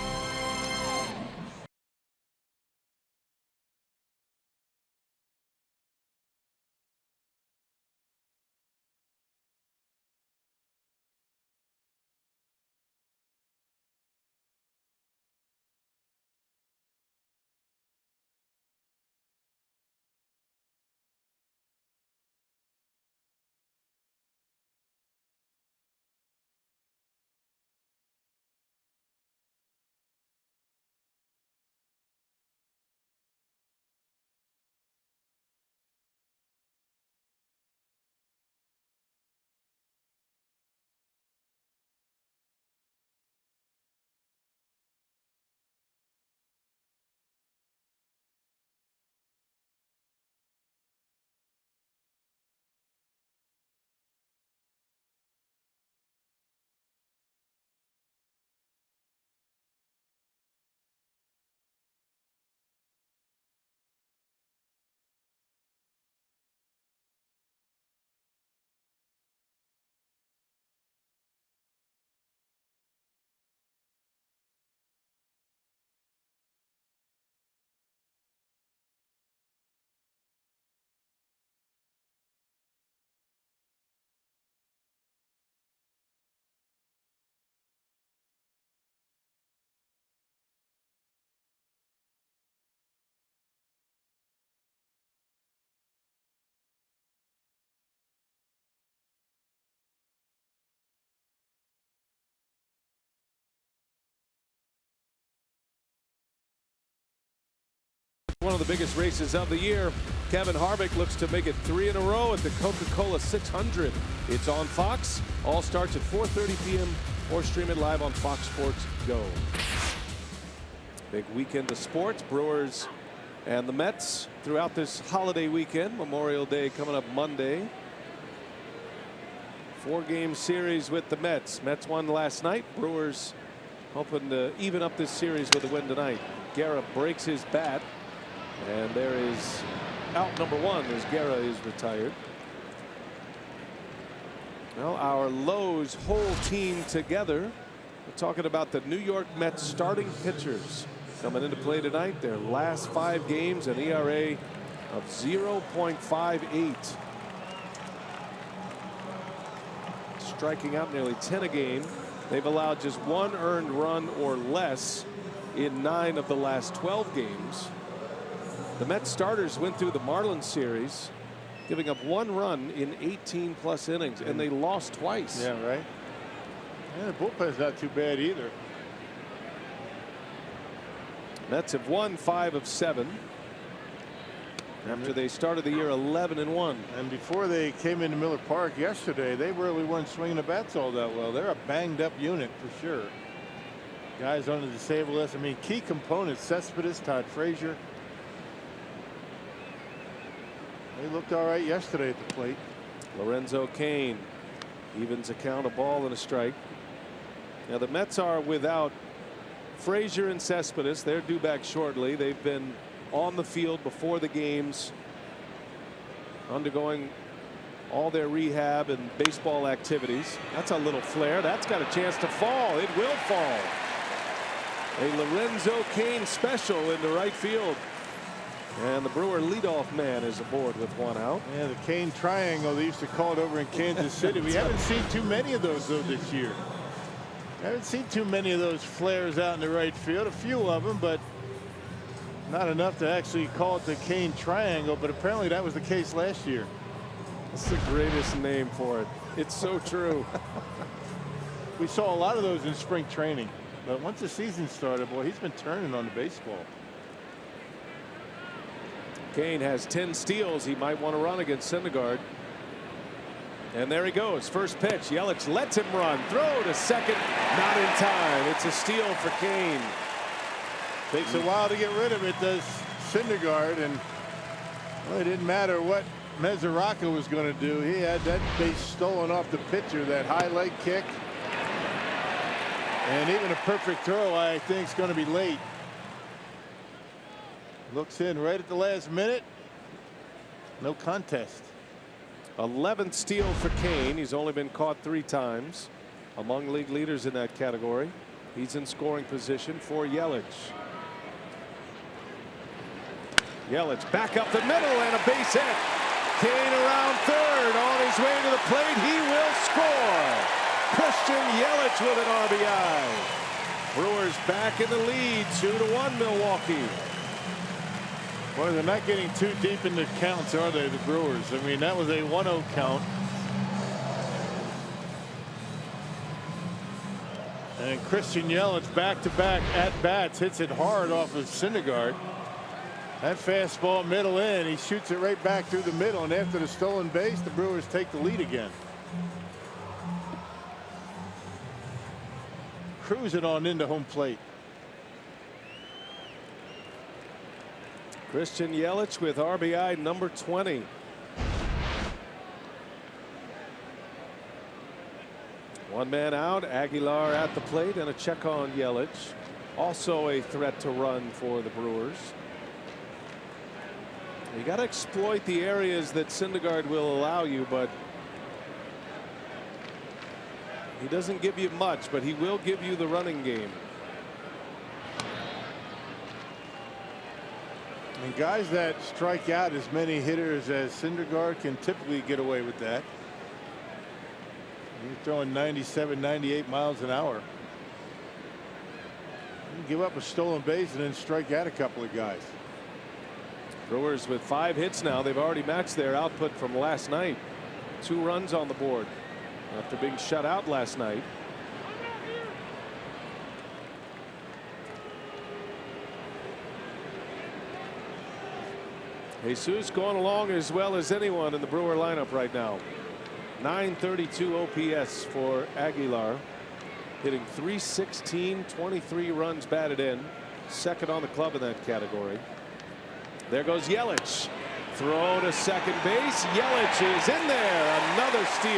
One of the biggest races of the year. Kevin Harvick looks to make it 3 in a row at the Coca-Cola 600. It's on Fox. All starts at 4:30 p.m. or stream it live on Fox Sports Go. Big weekend of sports. Brewers and the Mets throughout this holiday weekend. Memorial Day coming up Monday. 4-game series with the Mets. Mets won last night. Brewers hoping to even up this series with a win tonight. Guerra breaks his bat. And there is out number 1 as Guerra is retired. Well, our Lowe's whole team together. We're talking about the New York Mets starting pitchers coming into play tonight. Their last 5 games, an ERA of 0.58. Striking out nearly 10 a game. They've allowed just 1 earned run or less in 9 of the last 12 games. The Mets starters went through the Marlins series, giving up 1 run in 18+ innings, and they lost twice. Yeah, right. Yeah, the bullpen's not too bad either. Mets have won 5 of 7 after they started the year 11-1. And before they came into Miller Park yesterday, they really weren't swinging the bats all that well. They're a banged up unit for sure. Guys on the disabled list. I mean, key components: Cespedes, Todd Frazier. They looked all right yesterday at the plate. Lorenzo Cain evens a count, a ball and a strike. Now the Mets are without Frazier and Cespedes. They're due back shortly. They've been on the field before the games, undergoing all their rehab and baseball activities. That's a little flare. That's got a chance to fall. It will fall. A Lorenzo Cain special into right field. And the Brewer leadoff man is aboard with 1 out. Yeah, the Cain triangle, they used to call it over in Kansas City. We haven't seen too many of those though this year. Haven't seen too many of those flares out in the right field. A few of them, but not enough to actually call it the Cain triangle. But apparently that was the case last year. That's the greatest name for it. It's so true. We saw a lot of those in spring training, but once the season started, boy, he's been turning on the baseball. Cain has 10 steals. He might want to run against Syndergaard. And there he goes. First pitch. Yelich lets him run. Throw to second. Not in time. It's a steal for Cain. Takes a while to get rid of it, does Syndergaard, and well, it didn't matter what Mesoraco was going to do. He had that base stolen off the pitcher, that high leg kick. And even a perfect throw, I think, is going to be late. Looks in right at the last minute. No contest. 11th steal for Cain. He's only been caught 3 times, among league leaders in that category. He's in scoring position for Yelich. Yelich back up the middle and a base hit. Cain around third, on his way to the plate. He will score. Christian Yelich with an RBI. Brewers back in the lead, 2-1 Milwaukee. Boy, they're not getting too deep in the counts, are they, the Brewers? I mean, that was a 1-0 count. And Christian Yelich back-to-back at-bats, hits it hard off of Syndergaard. That fastball middle in, he shoots it right back through the middle, and after the stolen base, the Brewers take the lead again. Cruising on into home plate. Christian Yelich with RBI number 20. One man out. Aguilar at the plate, and a check on Yelich. Also a threat to run for the Brewers. You got to exploit the areas that Syndergaard will allow you, but he doesn't give you much, but he will give you the running game. And guys that strike out as many hitters as Syndergaard can typically get away with that. You're throwing 97, 98 miles an hour. You give up a stolen base and then strike out a couple of guys. Brewers with 5 hits now. They've already matched their output from last night. 2 runs on the board after being shut out last night. Jesus going along as well as anyone in the Brewer lineup right now. 932 OPS for Aguilar, hitting .316, 23 runs batted in, second on the club in that category. There goes Yelich. Throw to second base. Yelich is in there. Another steal.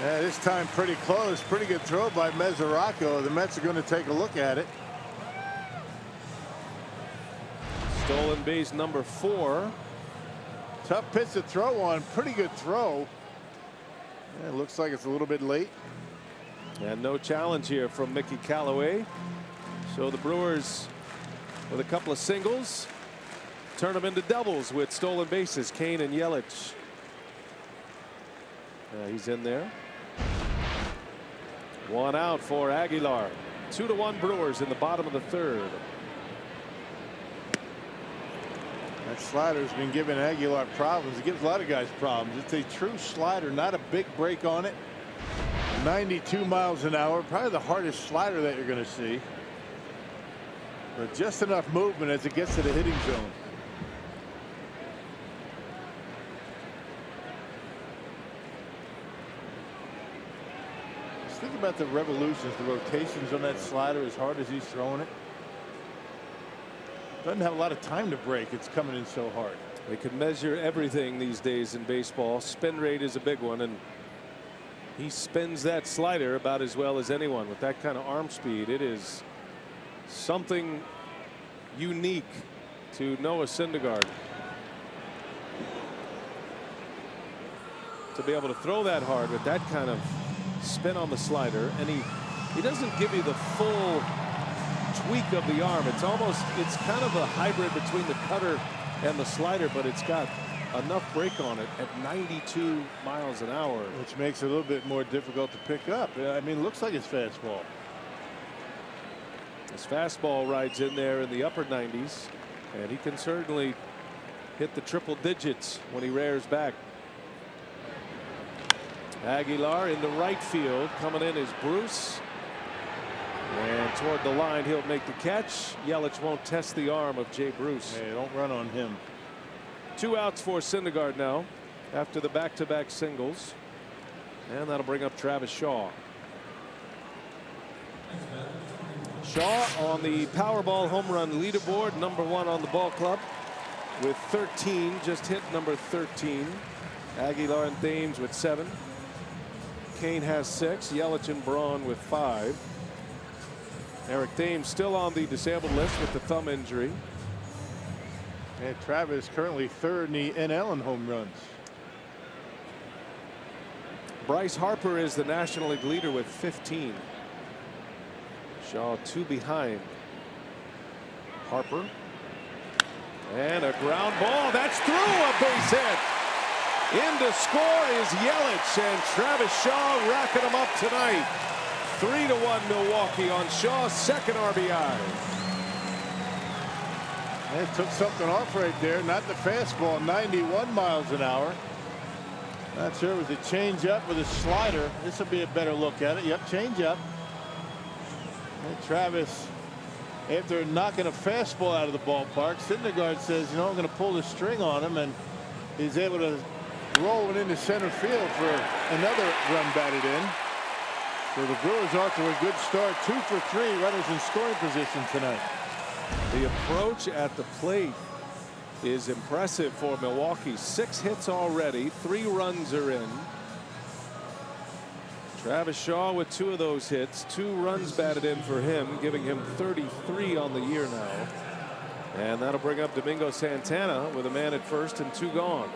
Yeah, this time pretty close. Pretty good throw by Mesoraco. The Mets are going to take a look at it. Stolen base number 4. Tough pitch to throw on. Pretty good throw. Yeah, it looks like it's a little bit late. And no challenge here from Mickey Callaway. So the Brewers, with a couple of singles, turn them into doubles with stolen bases. Cain and Yelich. He's in there. 1 out for Aguilar. 2-1 Brewers in the bottom of the 3rd. That slider's been giving Aguilar problems. It gives a lot of guys problems. It's a true slider, not a big break on it. 92 miles an hour, probably the hardest slider that you're going to see. But just enough movement as it gets to the hitting zone. Just think about the revolutions, the rotations on that slider as hard as he's throwing it. Doesn't have a lot of time to break. It's coming in so hard. They can measure everything these days in baseball. Spin rate is a big one, and he spins that slider about as well as anyone with that kind of arm speed. It is something unique to Noah Syndergaard to be able to throw that hard with that kind of spin on the slider, and he doesn't give you the full tweak of the arm. It's kind of a hybrid between the cutter and the slider, but it's got enough break on it at 92 miles an hour, which makes it a little bit more difficult to pick up. I mean, it looks like his fastball. His fastball rides in there in the upper 90s, and he can certainly hit the triple digits when he rears back. Aguilar into right field. Coming in is Bruce. And toward the line, he'll make the catch. Yelich won't test the arm of Jay Bruce. Hey, don't run on him. 2 outs for Syndergaard now after the back-to-back singles. And that'll bring up Travis Shaw. Shaw on the Powerball home run leaderboard, #1 on the ball club with 13, just hit number 13. Aguilar and Thames with 7. Kane has 6. Yelich and Braun with 5. Eric Thames still on the disabled list with the thumb injury. And Travis currently 3rd in the NL in home runs. Bryce Harper is the National League leader with 15. Shaw 2 behind Harper. And a ground ball that's through a base hit. In to score is Yelich, and Travis Shaw racking them up tonight. 3-1 Milwaukee on Shaw's 2nd RBI. It took something off right there. Not the fastball. 91 miles an hour. Not sure it was a changeup with a slider. This will be a better look at it. Yep, changeup. And Travis, after knocking a fastball out of the ballpark, Syndergaard says, you know, I'm going to pull the string on him, and he's able to roll it into center field for another run batted in. So the Brewers off to a good start. 2 for 3 runners in scoring position tonight. The approach at the plate is impressive for Milwaukee. 6 hits already. 3 runs are in. Travis Shaw with 2 of those hits. 2 runs batted in for him, giving him 33 on the year now. And that'll bring up Domingo Santana with a man at first and 2 gone.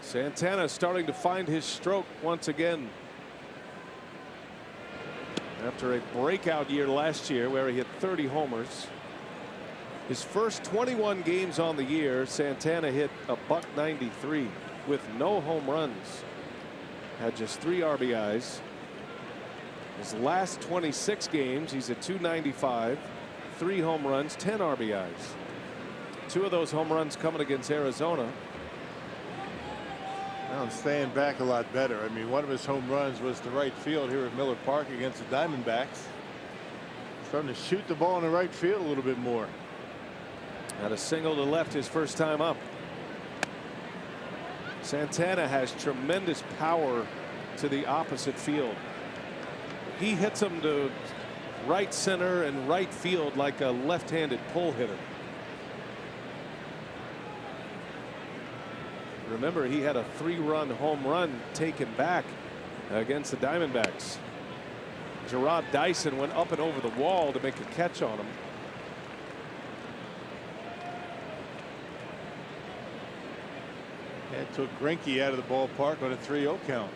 Santana starting to find his stroke once again. After a breakout year last year where he hit 30 homers. His first 21 games on the year, Santana hit a .193 with no home runs. Had just 3 RBIs. His last 26 games, he's at .295, 3 home runs, 10 RBIs. 2 of those home runs coming against Arizona. Now I'm staying back a lot better. I mean, one of his home runs was to right field here at Miller Park against the Diamondbacks. Starting to shoot the ball in the right field a little bit more. Had a single to left his first time up. Santana has tremendous power to the opposite field. He hits them to right center and right field like a left-handed pull hitter. Remember, he had a 3-run home run taken back against the Diamondbacks. Gerard Dyson went up and over the wall to make a catch on him. It took Greinke out of the ballpark on a 3-0 count.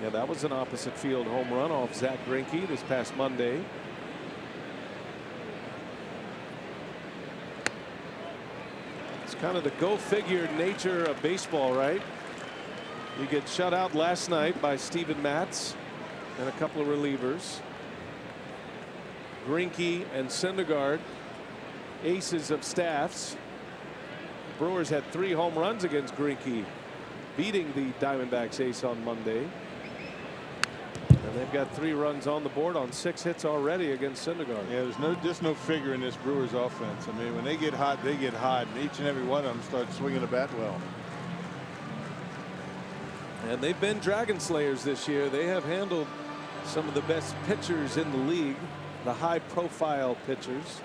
Yeah, that was an opposite field home run off Zach Greinke this past Monday. It's kind of the go figure nature of baseball, right? You get shut out last night by Steven Matz and a couple of relievers. Greinke and Syndergaard, aces of staffs. Brewers had 3 home runs against Greinke, beating the Diamondbacks ace on Monday. And they've got 3 runs on the board on 6 hits already against Syndergaard. Yeah, there's just no figure in this Brewers offense. I mean, when they get hot, they get hot, and each and every one of them starts swinging the bat well. And they've been Dragon Slayers this year. They have handled some of the best pitchers in the league, the high-profile pitchers.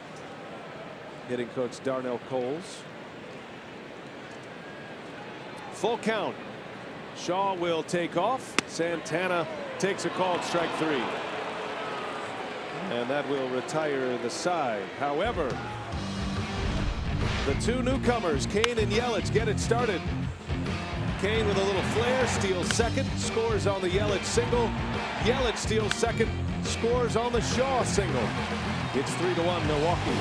Hitting coach Darnell Coles. Full count. Shaw will take off. Santana takes a called strike 3. And that will retire the side. However, the 2 newcomers, Kane and Yelich, get it started. Kane with a little flair, steals second, scores on the Yelich single. Yelich steals second, scores on the Shaw single. It's 3-1 Milwaukee.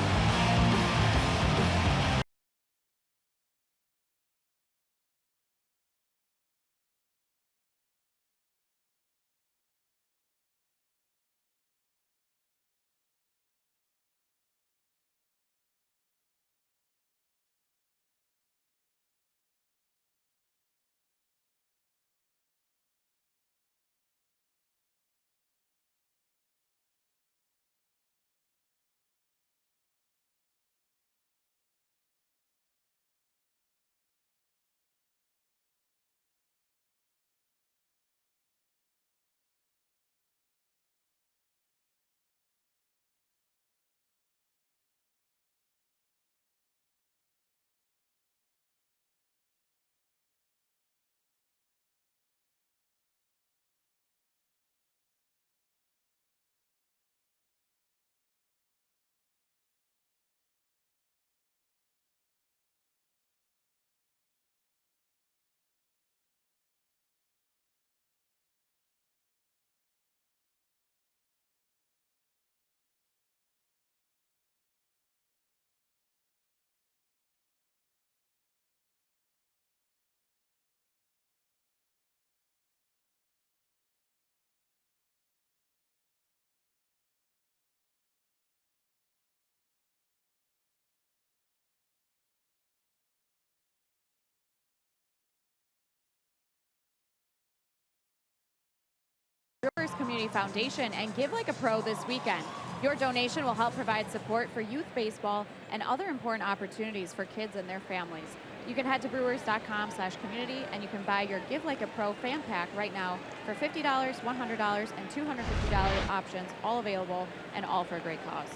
Brewers Community Foundation and Give Like a Pro this weekend. Your donation will help provide support for youth baseball and other important opportunities for kids and their families. You can head to brewers.com/community and you can buy your Give Like a Pro fan pack right now for $50, $100, and $250 options, all available and all for a great cause.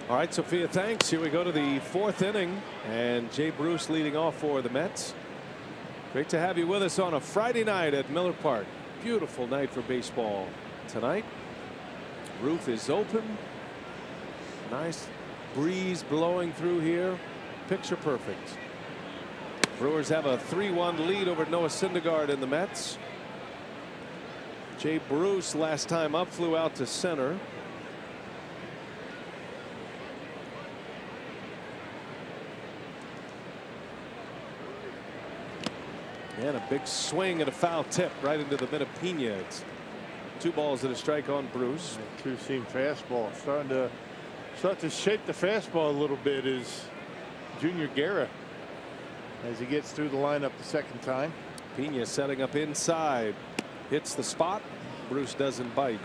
All right, Sophia, thanks. Here we go to the 4th inning, and Jay Bruce leading off for the Mets. Great to have you with us on a Friday night at Miller Park. Beautiful night for baseball tonight. Roof is open. Nice breeze blowing through here. Picture perfect. Brewers have a 3-1 lead over Noah Syndergaard and the Mets. Jay Bruce, last time up, flew out to center. And a big swing and a foul tip right into the mid of Pena. It's 2 balls and a strike on Bruce. Two-seam fastball starting to shape the fastball a little bit is Junior Guerra as he gets through the lineup the 2nd time. Pena setting up inside, hits the spot. Bruce doesn't bite.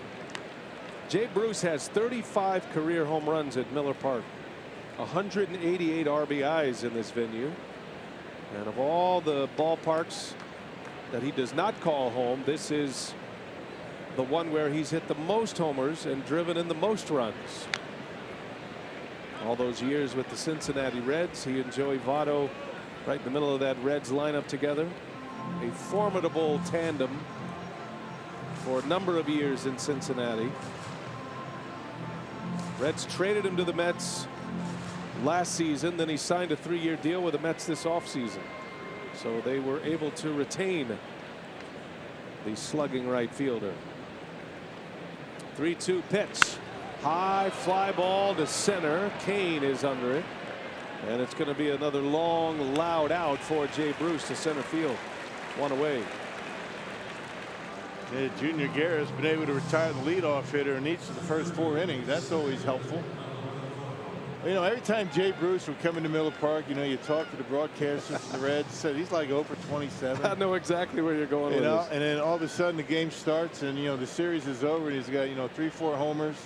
Jay Bruce has 35 career home runs at Miller Park, 188 RBIs in this venue. And of all the ballparks that he does not call home, this is the one where he's hit the most homers and driven in the most runs. All those years with the Cincinnati Reds, he and Joey Votto right in the middle of that Reds lineup together. A formidable tandem for a number of years in Cincinnati. Reds traded him to the Mets last season, then he signed a 3-year deal with the Mets this offseason. So they were able to retain the slugging right fielder. 3-2 pitch. High fly ball to center. Kane is under it. And it's going to be another long, loud out for Jay Bruce to center field. 1 away. Yeah, Junior Guerra has been able to retire the leadoff hitter in each of the first 4 innings. That's always helpful. You know, every time Jay Bruce would come into Miller Park, you know, you talk to the broadcasters and the Reds, said he's like 0 for 27. I know exactly where you're going with this. And then all of a sudden the game starts and, you know, the series is over and he's got, you know, 3-4 homers,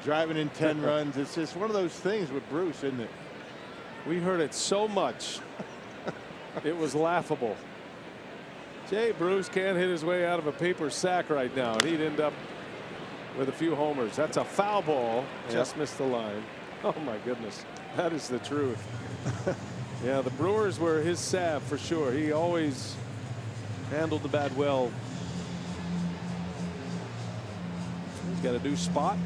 driving in 10 runs. It's just one of those things with Bruce, isn't it? We heard it so much. It was laughable. Jay Bruce can't hit his way out of a paper sack right now, and he'd end up with a few homers. That's a foul ball. Just missed the line. Oh my goodness, that is the truth. Yeah, the Brewers were his salve for sure. He always handled the bat well. He's got a new spot.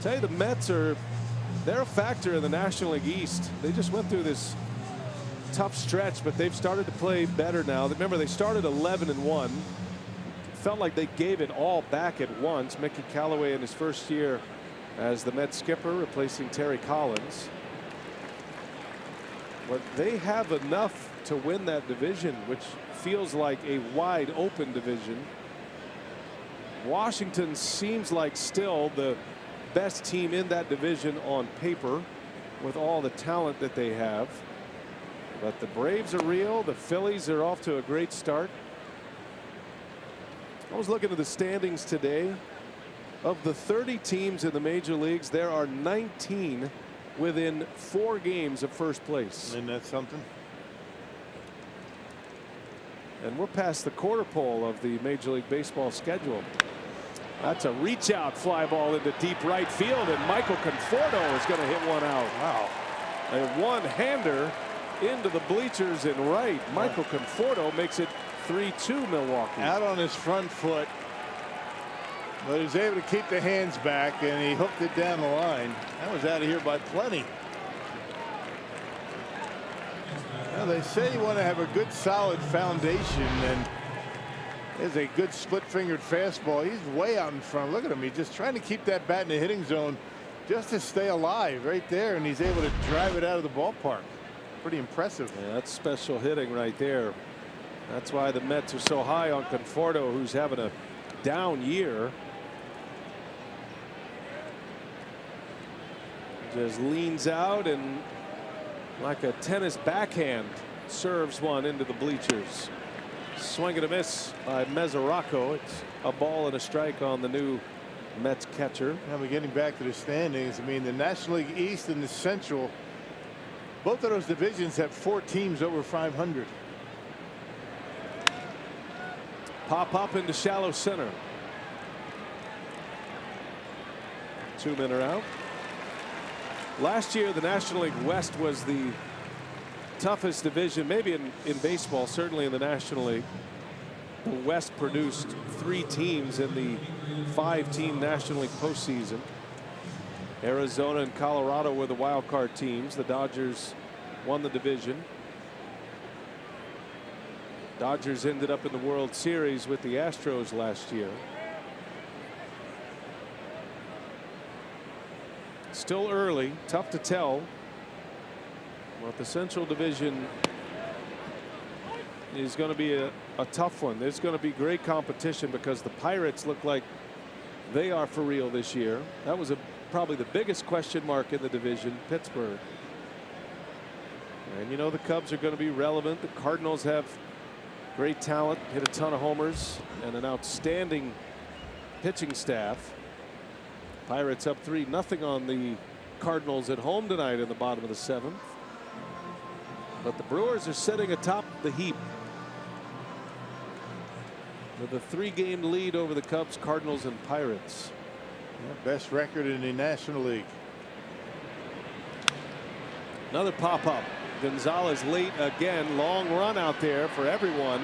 Tell you, the Mets they're a factor in the National League East. They just went through this tough stretch, but they've started to play better now. Remember, they started 11-1. Felt like they gave it all back at once. Mickey Callaway in his first year as the Mets skipper, replacing Terry Collins. But they have enough to win that division, which feels like a wide open division. Washington seems like still the best team in that division on paper with all the talent that they have. But the Braves are real. The Phillies are off to a great start. I was looking at the standings today. Of the 30 teams in the major leagues, there are 19 within 4 games of first place. Isn't that something? And we're past the quarter pole of the Major League Baseball schedule. That's a reach out fly ball into deep right field, and Michael Conforto is going to hit one out. Wow. A one-hander into the bleachers in right. Michael Conforto makes it 3-2 Milwaukee. Out on his front foot, but he was able to keep the hands back, and he hooked it down the line. That was out of here by plenty. Now, they say you want to have a good solid foundation, and there's a good split-fingered fastball. He's way out in front. Look at him. He's just trying to keep that bat in the hitting zone just to stay alive right there, and he's able to drive it out of the ballpark. Pretty impressive. Yeah, that's special hitting right there. That's why the Mets are so high on Conforto, who's having a down year. Just leans out and, like a tennis backhand, serves one into the bleachers. Swing and a miss by Mesoraco. It's a ball and a strike on the new Mets catcher. Now we're getting back to the standings. I mean, the National League East and the Central, both of those divisions have 4 teams over 500. Pop up into shallow center. 2 men are out. Last year, the National League West was the toughest division, maybe in baseball, certainly in the National League. The West produced 3 teams in the 5-team National League postseason. Arizona and Colorado were the wild card teams. The Dodgers won the division. Dodgers ended up in the World Series with the Astros last year. Still early, tough to tell. But the Central Division is going to be a tough one. There's going to be great competition because the Pirates look like they are for real this year. That was probably the biggest question mark in the division, Pittsburgh. And you know the Cubs are going to be relevant. The Cardinals have great talent, hit a ton of homers, and an outstanding pitching staff. Pirates up 3-0 on the Cardinals at home tonight in the bottom of the 7th. But the Brewers are sitting atop the heap with a 3-game lead over the Cubs, Cardinals, and Pirates. Yeah, best record in the National League. Another pop-up. Gonzalez late again. Long run out there for everyone,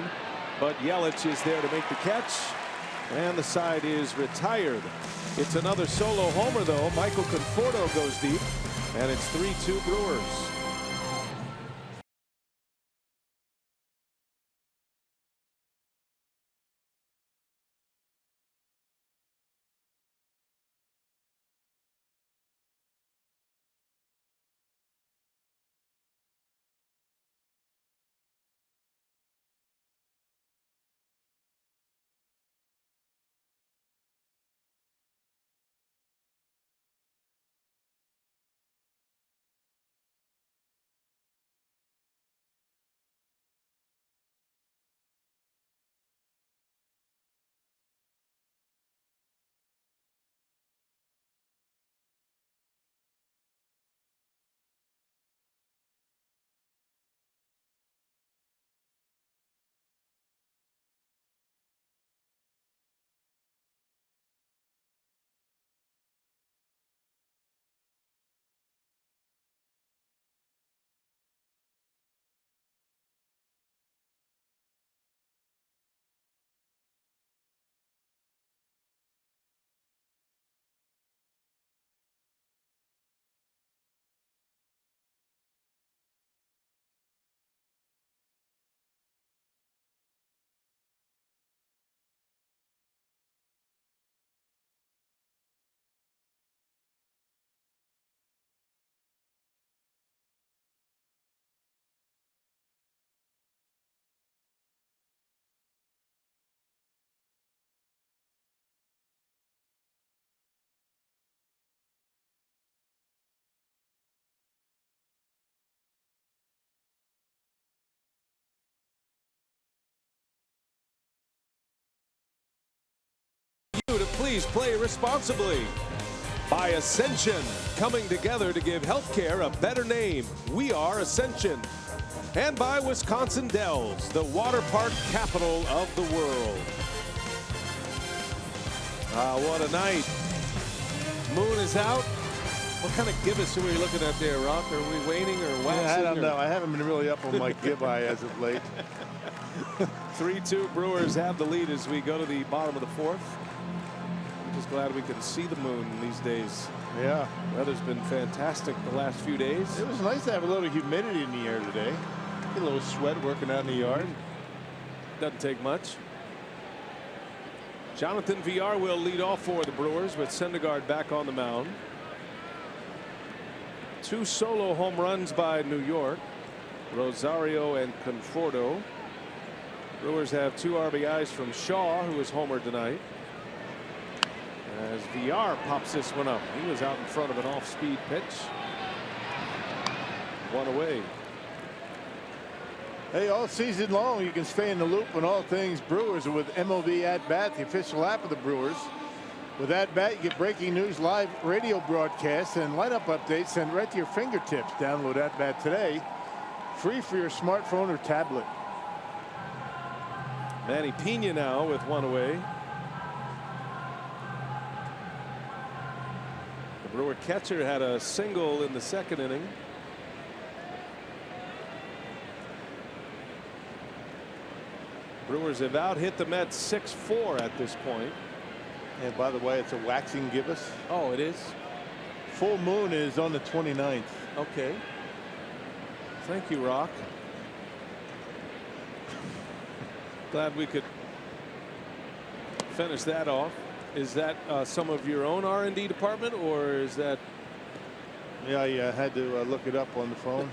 but Yelich is there to make the catch, and the side is retired. It's another solo homer, though. Michael Conforto goes deep, and it's 3-2 Brewers. please play responsibly. By Ascension, coming together to give healthcare a better name. We are Ascension. And by Wisconsin Dells, the water park capital of the world. What a night. Moon is out. What kind of gibbous are we looking at there, Rock? Are we waning or waxing? Yeah, I don't know. I haven't been really up on my gib-eye as of late. 3-2 Brewers have the lead as we go to the bottom of the fourth. I'm just glad we can see the moon these days. Yeah. Weather's been fantastic the last few days. It was nice to have a little humidity in the air today. Get a little sweat working out in the yard. Doesn't take much. Jonathan VR will lead off for the Brewers with Syndergaard back on the mound. 2 solo home runs by New York. Rosario and Conforto. Brewers have 2 RBIs from Shaw, who was homered tonight. As VR pops this one up. He was out in front of an off-speed pitch. 1 away. Hey, all season long, you can stay in the loop on all things Brewers with MLB At Bat, the official app of the Brewers. With At Bat, you get breaking news, live radio broadcasts, and lineup updates sent right to your fingertips. Download At Bat today, free for your smartphone or tablet. Manny Pena now with 1 away. The Brewer catcher had a single in the 2nd inning. Brewers have out hit the Mets 6-4 at this point. And by the way, it's a waxing gibbous. Oh, it is. Full moon is on the 29th. Okay. Thank you, Rock. Glad we could finish that off. Is that some of your own R&D department, or is that? Yeah, I had to look it up on the phone.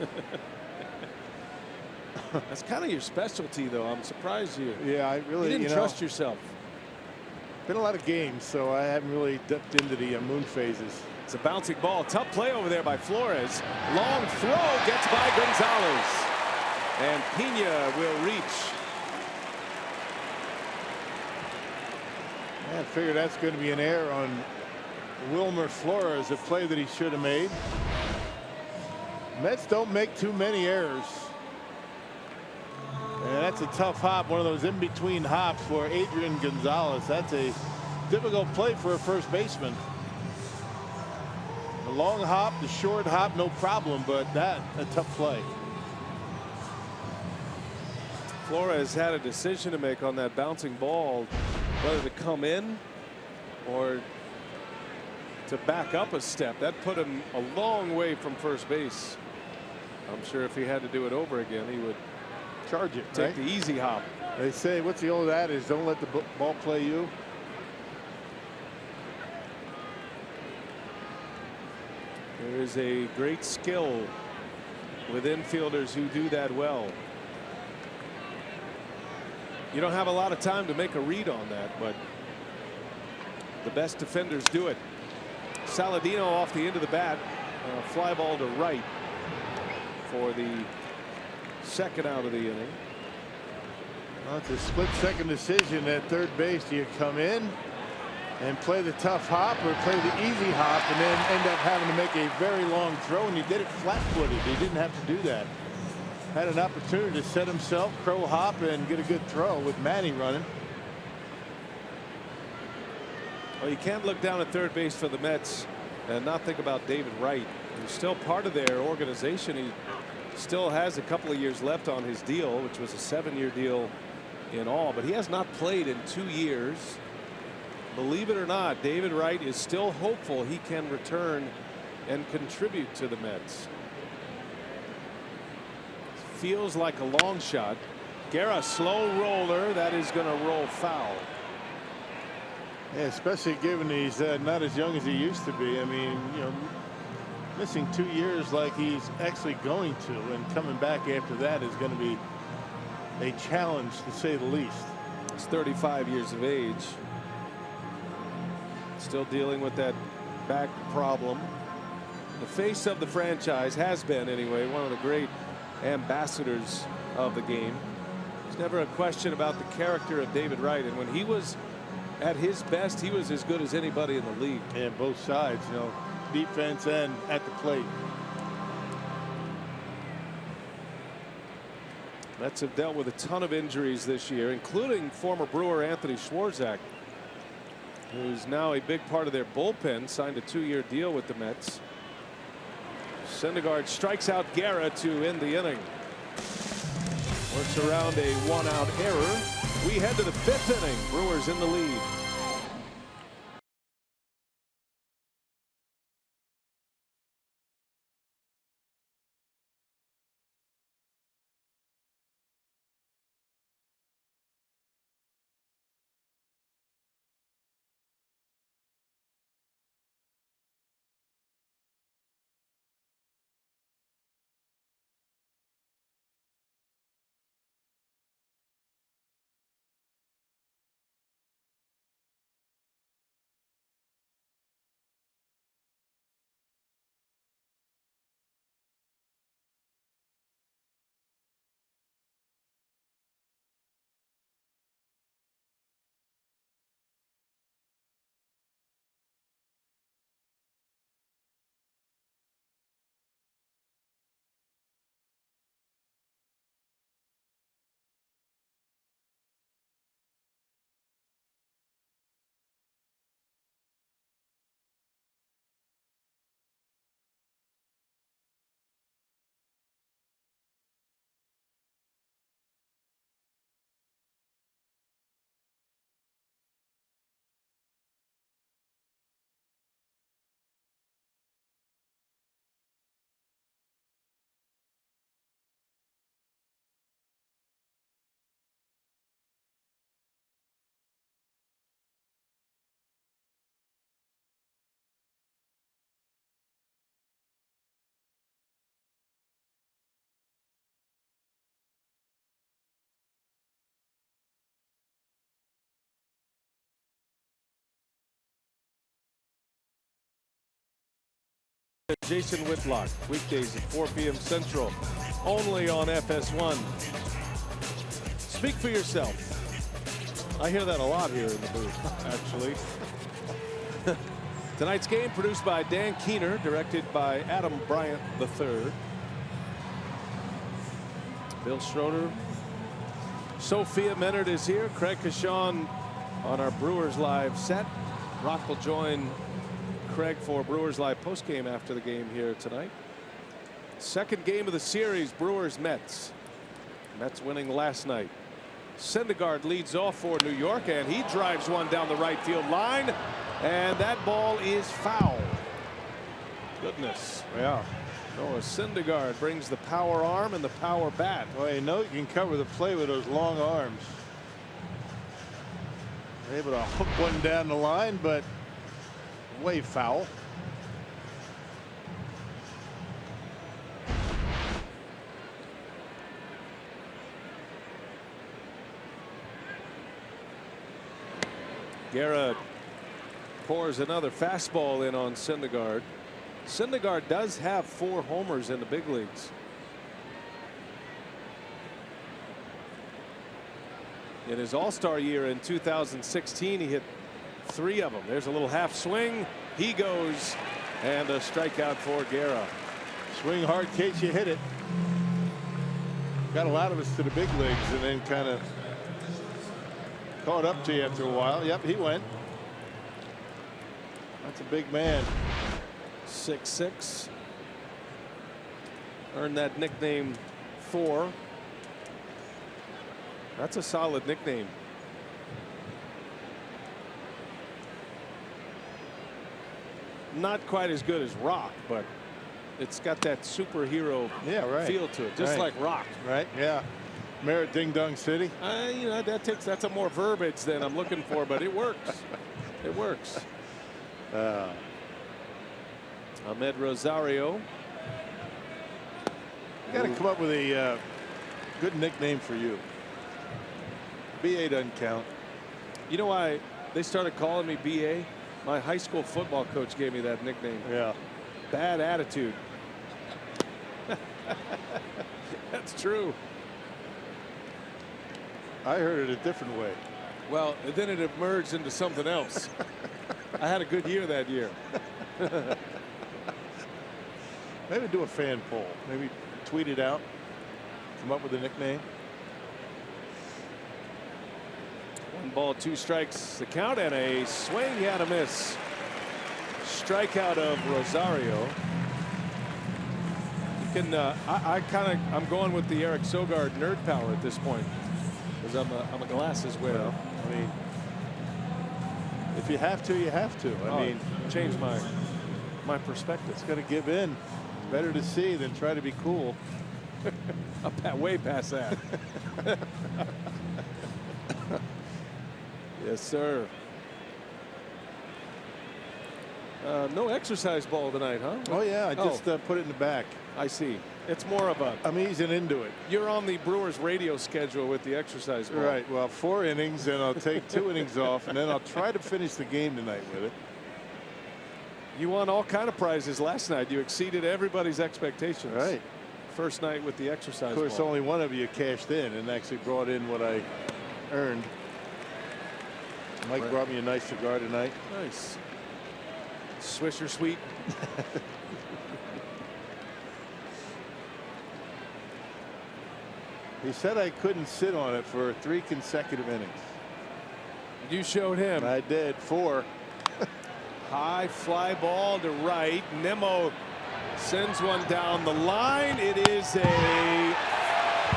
That's kind of your specialty, though. I'm surprised you. Yeah, I really you didn't trust yourself. Been a lot of games, so I haven't really dipped into the moon phases. It's a bouncing ball. Tough play over there by Flores. Long throw gets by Gonzalez. And Pena will reach. I figure that's going to be an error on Wilmer Flores, a play that he should have made. Mets don't make too many errors. And that's a tough hop, one of those in-between hops for Adrian Gonzalez. That's a difficult play for a first baseman. The long hop, the short hop, no problem, but that a tough play. Flores had a decision to make on that bouncing ball, whether to come in or to back up a step. That put him a long way from first base. I'm sure if he had to do it over again, he would charge it, take the easy hop. They say, what's the old adage? Don't let the ball play you. There is a great skill with infielders who do that well. You don't have a lot of time to make a read on that, but the best defenders do it. Saladino off the end of the bat, fly ball to right for the 2nd out of the inning. Well, it's a split-second decision at third base. Do you come in and play the tough hop, or play the easy hop and then end up having to make a very long throw? And he did it flat-footed. He didn't have to do that. Had an opportunity to set himself, crow hop, and get a good throw with Manny running. Well, you can't look down at third base for the Mets and not think about David Wright. He's still part of their organization. He still has a couple of years left on his deal, which was a 7-year deal in all, but he has not played in 2 years. Believe it or not, David Wright is still hopeful he can return and contribute to the Mets. Feels like a long shot. Guerra, slow roller, that is going to roll foul. Yeah, especially given he's not as young as he used to be. I mean, you know, missing 2 years like he's actually going to, and coming back after that is going to be a challenge, to say the least. He's 35 years of age. Still dealing with that back problem. The face of the franchise has been, anyway, one of the great ambassadors of the game. There's never a question about the character of David Wright, and when he was at his best, he was as good as anybody in the league. And both sides, you know, defense and at the plate. Mets have dealt with a ton of injuries this year, including former Brewer Anthony Swarzak, who's now a big part of their bullpen, signed a 2-year deal with the Mets. Syndergaard strikes out Guerra to end the inning. Works around a 1-out error. We head to the 5th inning. Brewers in the lead. Jason Whitlock, weekdays at 4 p.m. Central, only on FS1. Speak for yourself. I hear that a lot here in the booth, actually. Tonight's game produced by Dan Keener, directed by Adam Bryant III. Bill Schroeder. Sophia Menard is here. Craig Cashon on our Brewers Live set. Rock will join Craig for Brewers Live postgame after the game here tonight. Second game of the series, Brewers Mets. Mets winning last night. Syndergaard leads off for New York, and he drives one down the right field line, and that ball is foul. Goodness. Yeah. Noah Syndergaard brings the power arm and the power bat. Well, you know you can cover the play with those long arms. Able to hook one down the line, but way foul. Guerra pours another fastball in on Syndergaard. Syndergaard does have 4 homers in the big leagues. In his All-Star year in 2016, he hit 3 of them. There's a little half swing. He goes, and a strikeout for Guerra. Swing hard in case you hit it. Got a lot of us to the big leagues and then kind of caught up to you after a while. Yep, he went. That's a big man. 6'6". Earned that nickname Thor. That's a solid nickname. Not quite as good as Rock, but it's got that superhero feel to it, just like Rock. Right, yeah. Merritt Ding Dong City. You know, that's a more verbiage than I'm looking for, but it works. It works. Ahmed Rosario. Got to come up with a good nickname for you. BA doesn't count. You know why they started calling me BA? My high school football coach gave me that nickname. Yeah. Bad attitude. That's true. I heard it a different way. Well, then it emerged into something else. I had a good year that year. Maybe do a fan poll. Maybe tweet it out. Come up with a nickname. 1 ball, 2 strikes, the count, and a swing and a miss. Strikeout of Rosario. You can, I'm going with the Eric Sogard nerd power at this point, because I'm a glasses wearer. Well, I mean, if you have to, you have to. I mean, change my perspective. It's going to give in. It's better to see than try to be cool. Way past that. Yes, sir. No exercise ball tonight, huh? Oh yeah, I just put it in the back. I see. It's more of a. I'm easing into it. You're on the Brewers radio schedule with the exercise ball. Right. Well, 4 innings, and I'll take 2 innings off, and then I'll try to finish the game tonight with it. You won all kind of prizes last night. You exceeded everybody's expectations. Right. First night with the exercise ball. Of course, ball. only one of you cashed in and actually brought in what I earned. Mike brought me a nice cigar tonight. Nice. Swisher Sweet. He said I couldn't sit on it for 3 consecutive innings. You showed him. I did. 4. High fly ball to right. Nemo sends one down the line. It is a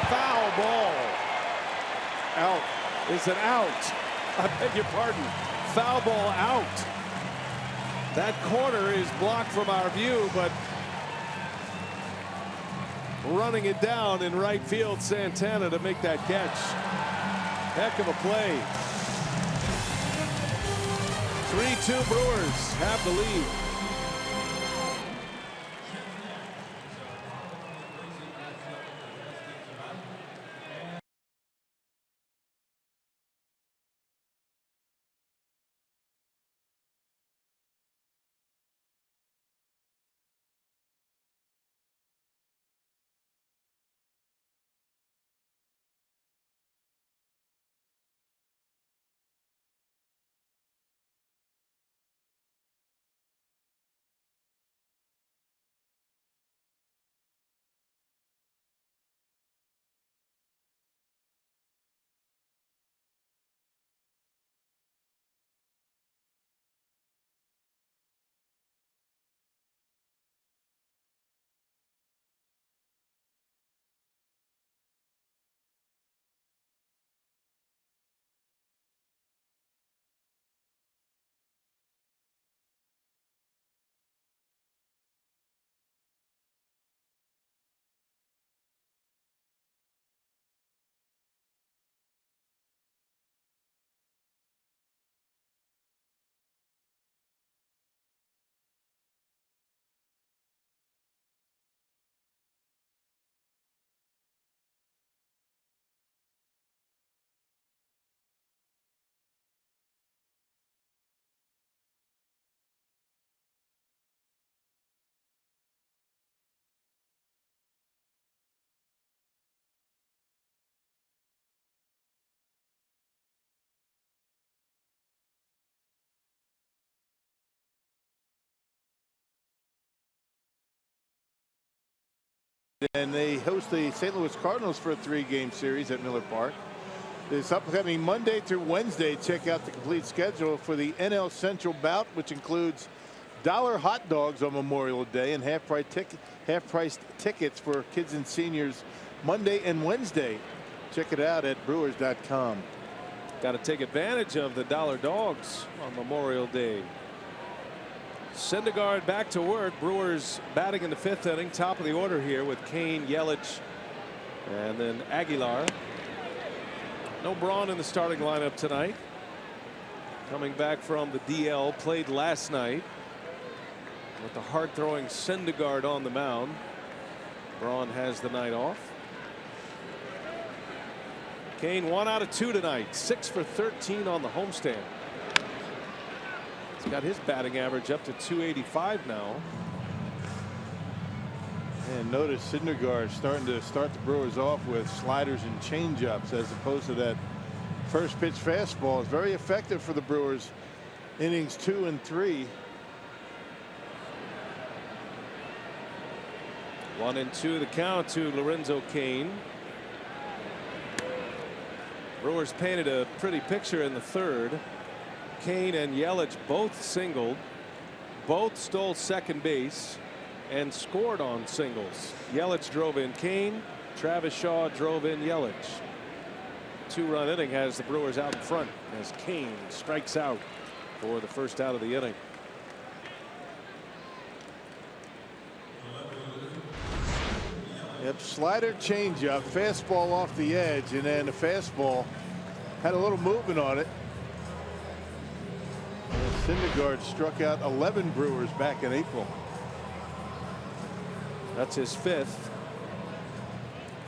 foul ball. Out. It's an out. I beg your pardon. Foul ball out. That corner is blocked from our view, but running it down in right field, Santana to make that catch. Heck of a play. 3-2 Brewers have the lead. And they host the St. Louis Cardinals for a 3-game series at Miller Park. This upcoming Monday through Wednesday. Check out the complete schedule for the NL Central bout, which includes $1 hot dogs on Memorial Day and half-price tickets for kids and seniors Monday and Wednesday. Check it out at Brewers.com. Got to take advantage of the $1 dogs on Memorial Day. Syndergaard back to work. Brewers batting in the 5th inning, top of the order here with Kane, Yelich, and then Aguilar. No Braun in the starting lineup tonight. Coming back from the DL, played last night with the hard-throwing Syndergaard on the mound. Braun has the night off. Kane 1 out of 2 tonight, 6 for 13 on the homestand. He's got his batting average up to 285 now. And notice Syndergaard starting to start the Brewers off with sliders and changeups as opposed to that first pitch fastball is very effective for the Brewers. Innings 2 and 3. 1-2 the count to Lorenzo Cain. Brewers painted a pretty picture in the third. Cain and Yelich both singled, both stole second base and scored on singles. Yelich drove in Cain, Travis Shaw drove in Yelich. 2-run inning has the Brewers out in front as Cain strikes out for the first out of the inning. Yep, slider, changeup, fastball off the edge, and then the fastball had a little movement on it. And Syndergaard struck out 11 Brewers back in April. That's his 5th.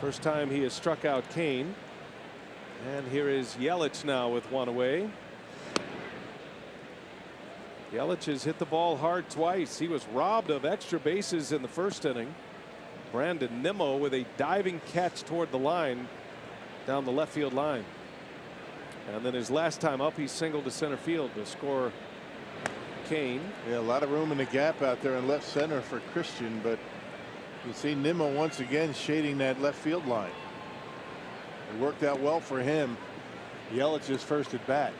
First time he has struck out Cain. And here is Yelich now with one away. Yelich has hit the ball hard twice. He was robbed of extra bases in the first inning. Brandon Nimmo with a diving catch toward the line down the left field line. And then his last time up, he singled to center field to score Cain. Yeah, a lot of room in the gap out there in left center for Christian, but you see Nimmo once again shading that left field line. It worked out well for him. Yelich's first at bat.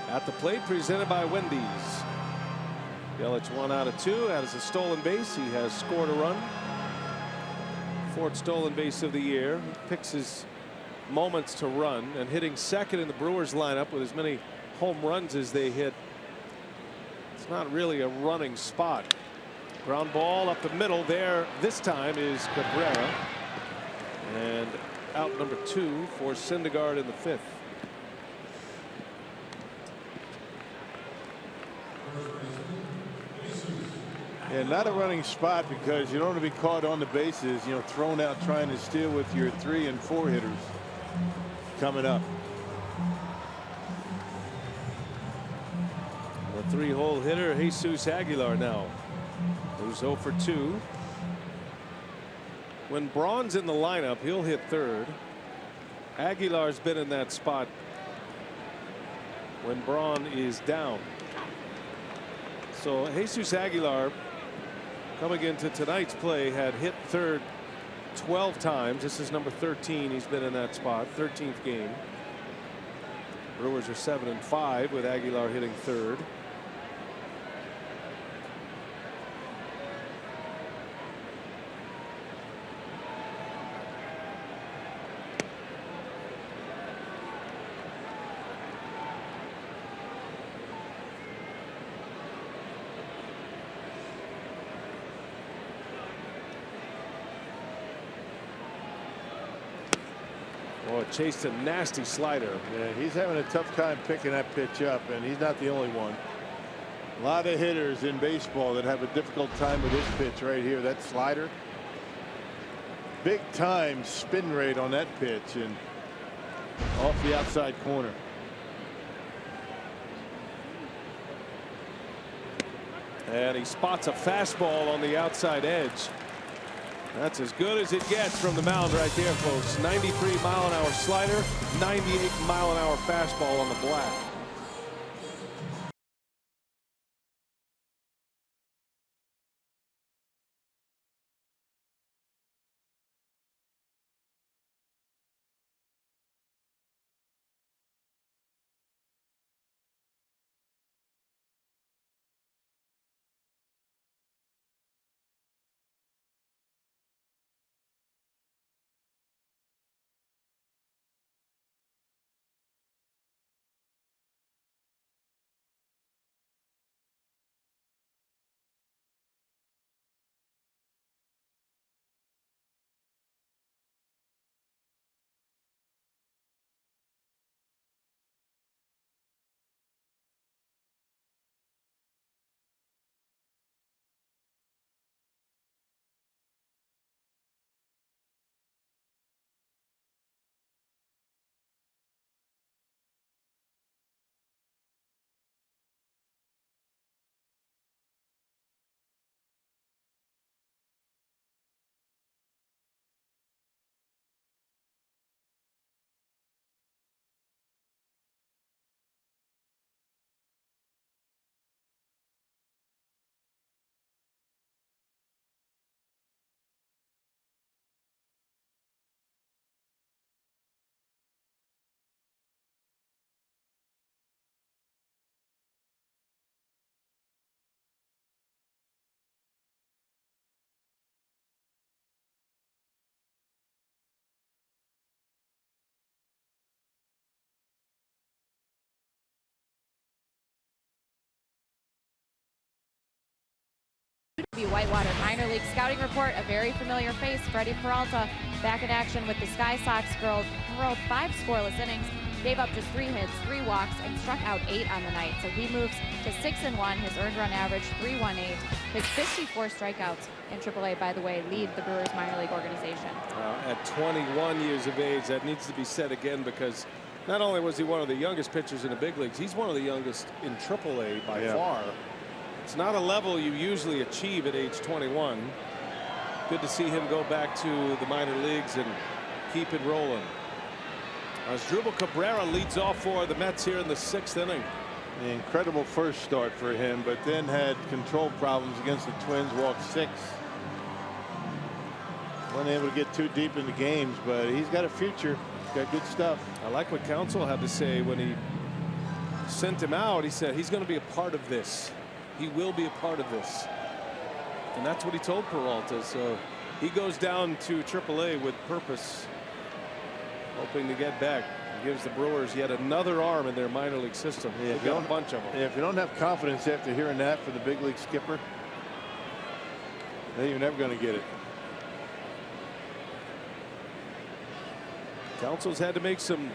At the plate, presented by Wendy's. Yelich 1 out of 2, has a stolen base. He has scored a run. 4th stolen base of the year. He picks his moments to run, and hitting second in the Brewers lineup with as many home runs as they hit. It's not really a running spot. Ground ball up the middle there. This time is Guerra, and out number 2 for Syndergaard in the 5th. Yeah, not a running spot because you don't want to be caught on the bases, you know, thrown out trying to steal with your 3 and 4 hitters coming up. The 3-hole hitter Jesus Aguilar now, who's 0 for 2. When Braun's in the lineup, he'll hit third. Aguilar's been in that spot when Braun is down. So Jesus Aguilar, coming into tonight's play, had hit third 12 times. This is number 13. He's been in that spot, 13th game. Brewers are 7-5 with Aguilar hitting third. Oh, chased a nasty slider. Yeah, he's having a tough time picking that pitch up, and he's not the only one. A lot of hitters in baseball that have a difficult time with this pitch right here. That slider. Big time spin rate on that pitch and off the outside corner. And he spots a fastball on the outside edge. That's as good as it gets from the mound right there, folks. 93-mile-an-hour slider, 98-mile-an-hour fastball on the black. UB Whitewater minor league scouting report. A very familiar face, Freddie Peralta, back in action with the Sky Sox, hurled 5 scoreless innings, gave up just 3 hits, 3 walks, and struck out 8 on the night. So he moves to 6-1. His earned run average 3.18. His 54 strikeouts in AAA, by the way, lead the Brewers minor league organization. At 21 years of age, that needs to be said again, because not only was he one of the youngest pitchers in the big leagues, he's one of the youngest in AAA by far. It's not a level you usually achieve at age 21. Good to see him go back to the minor leagues and keep it rolling. Asdrubal Cabrera leads off for the Mets here in the 6th inning. An incredible first start for him, but then had control problems against the Twins. Walked 6. Wasn't able to get too deep into games, but he's got a future. He's got good stuff. I like what Counsell had to say when he sent him out. He said he's going to be a part of this. He will be a part of this. And that's what he told Peralta. So he goes down to AAA with purpose, hoping to get back. He gives the Brewers yet another arm in their minor league system. Yeah, They've got a bunch of them. Yeah, if you don't have confidence after hearing that for the big league skipper, then you're never going to get it. Counsell's had to make some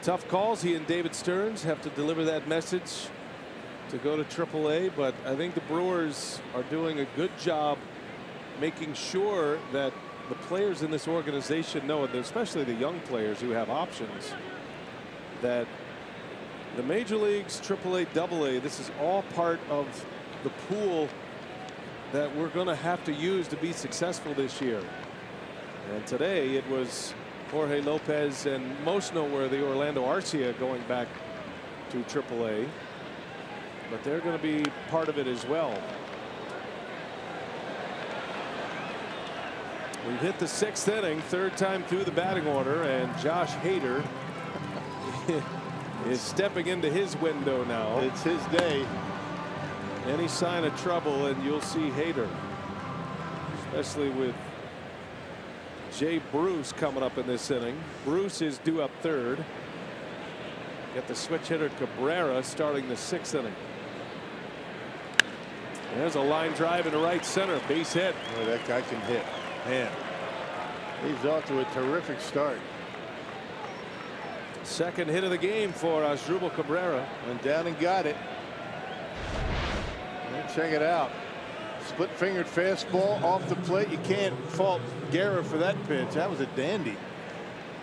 tough calls. He and David Stearns have to deliver that message to go to AAA, but I think the Brewers are doing a good job making sure that the players in this organization know, especially the young players who have options, that the major leagues, AAA, AA, this is all part of the pool that we're going to have to use to be successful this year. And today it was Jorge Lopez and most noteworthy Orlando Arcia going back to AAA. But they're going to be part of it as well. We've hit the 6th inning, 3rd time through the batting order, and Josh Hader is stepping into his window now. It's his day. Any sign of trouble and you'll see Hader, especially with Jay Bruce coming up in this inning. Bruce is due up 3rd. Get the switch hitter Cabrera starting the 6th inning. There's a line drive into right center, base hit. Boy, that guy can hit. Man, he's off to a terrific start. 2nd hit of the game for Asdrubal Cabrera. Went down and got it. And check it out. Split fingered fastball off the plate. You can't fault Guerra for that pitch. That was a dandy.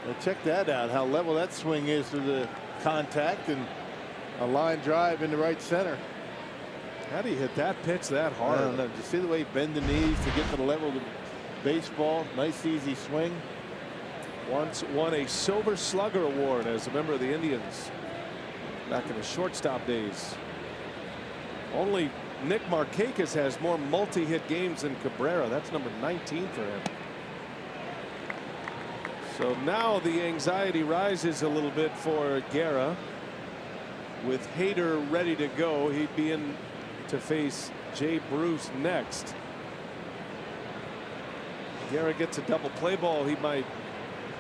Now check that out, how level that swing is to the contact, and a line drive into right center. How do you hit that pitch that hard? I don't know. Did you see the way he bend the knees to get to the level of the baseball? Nice easy swing. Once won a Silver Slugger Award as a member of the Indians back in the shortstop days. Only Nick Markakis has more multi-hit games than Cabrera. That's number 19 for him. So now the anxiety rises a little bit for Guerra. With Hader ready to go, he'd be in to face Jay Bruce next. Guerra gets a double play ball, he might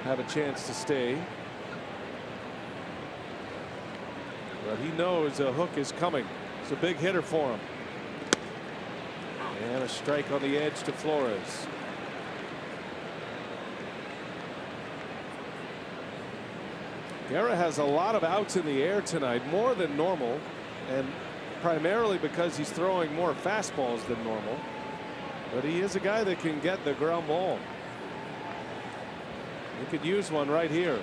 have a chance to stay. But he knows a hook is coming. It's a big hitter for him. And a strike on the edge to Flores. Guerra has a lot of outs in the air tonight, more than normal, and primarily because he's throwing more fastballs than normal. But he is a guy that can get the ground ball. He could use one right here.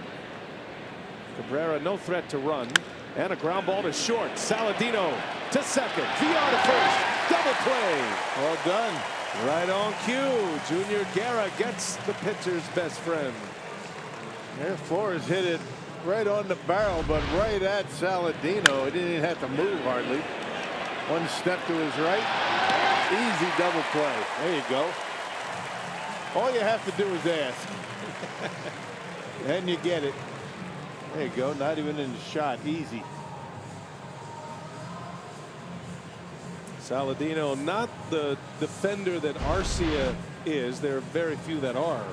Cabrera no threat to run, and a ground ball to short. Saladino to second. VR to first. Double play. Well done. Right on cue. Junior Guerra gets the pitcher's best friend. There, Flores hit it right on the barrel, but right at Saladino. He didn't even have to move hardly. One step to his right. Easy double play. There you go. All you have to do is ask. And you get it. There you go. Not even in the shot. Easy. Saladino, not the defender that Arcia is. There are very few that are.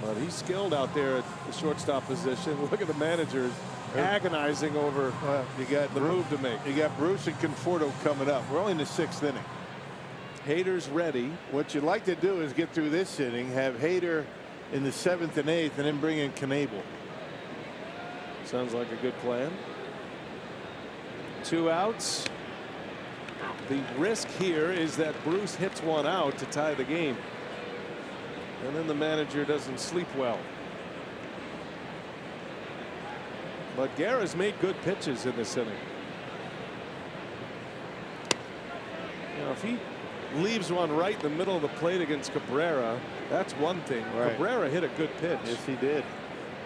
But he's skilled out there at the shortstop position. Look at the managers agonizing over you got the move to make. You got Bruce and Conforto coming up. We're only in the 6th inning. Hader's ready. What you'd like to do is get through this inning, have Hader in the 7th and 8th, and then bring in Knable. Sounds like a good plan. 2 outs. The risk here is that Bruce hits one out to tie the game, and then the manager doesn't sleep well. But Guerra's made good pitches in this inning. You know, if he leaves one right in the middle of the plate against Cabrera, that's one thing. Right. Cabrera hit a good pitch. Yes, he did.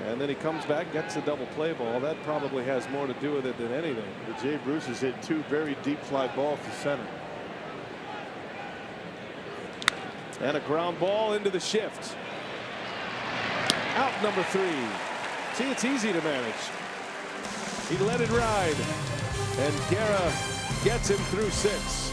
And then he comes back, gets a double play ball. That probably has more to do with it than anything. But Jay Bruce has hit 2 very deep fly balls to center. And a ground ball into the shift. Out number 3. See, it's easy to manage. He let it ride, and Guerra gets him through 6.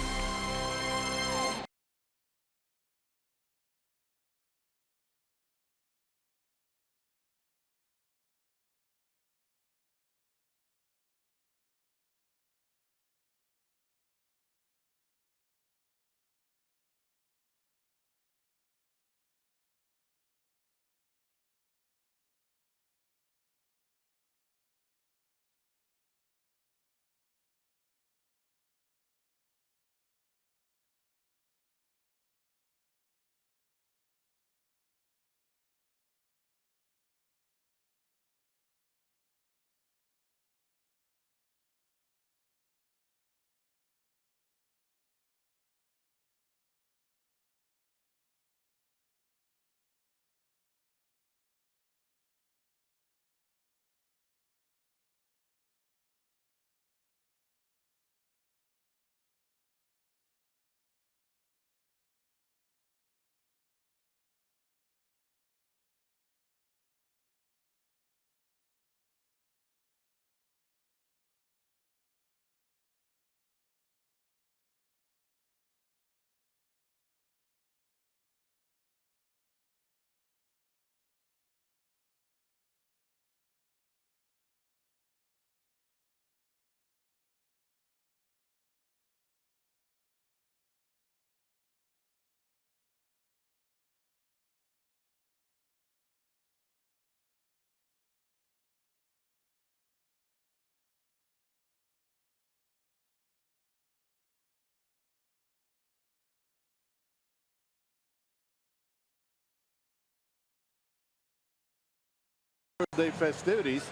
Day festivities,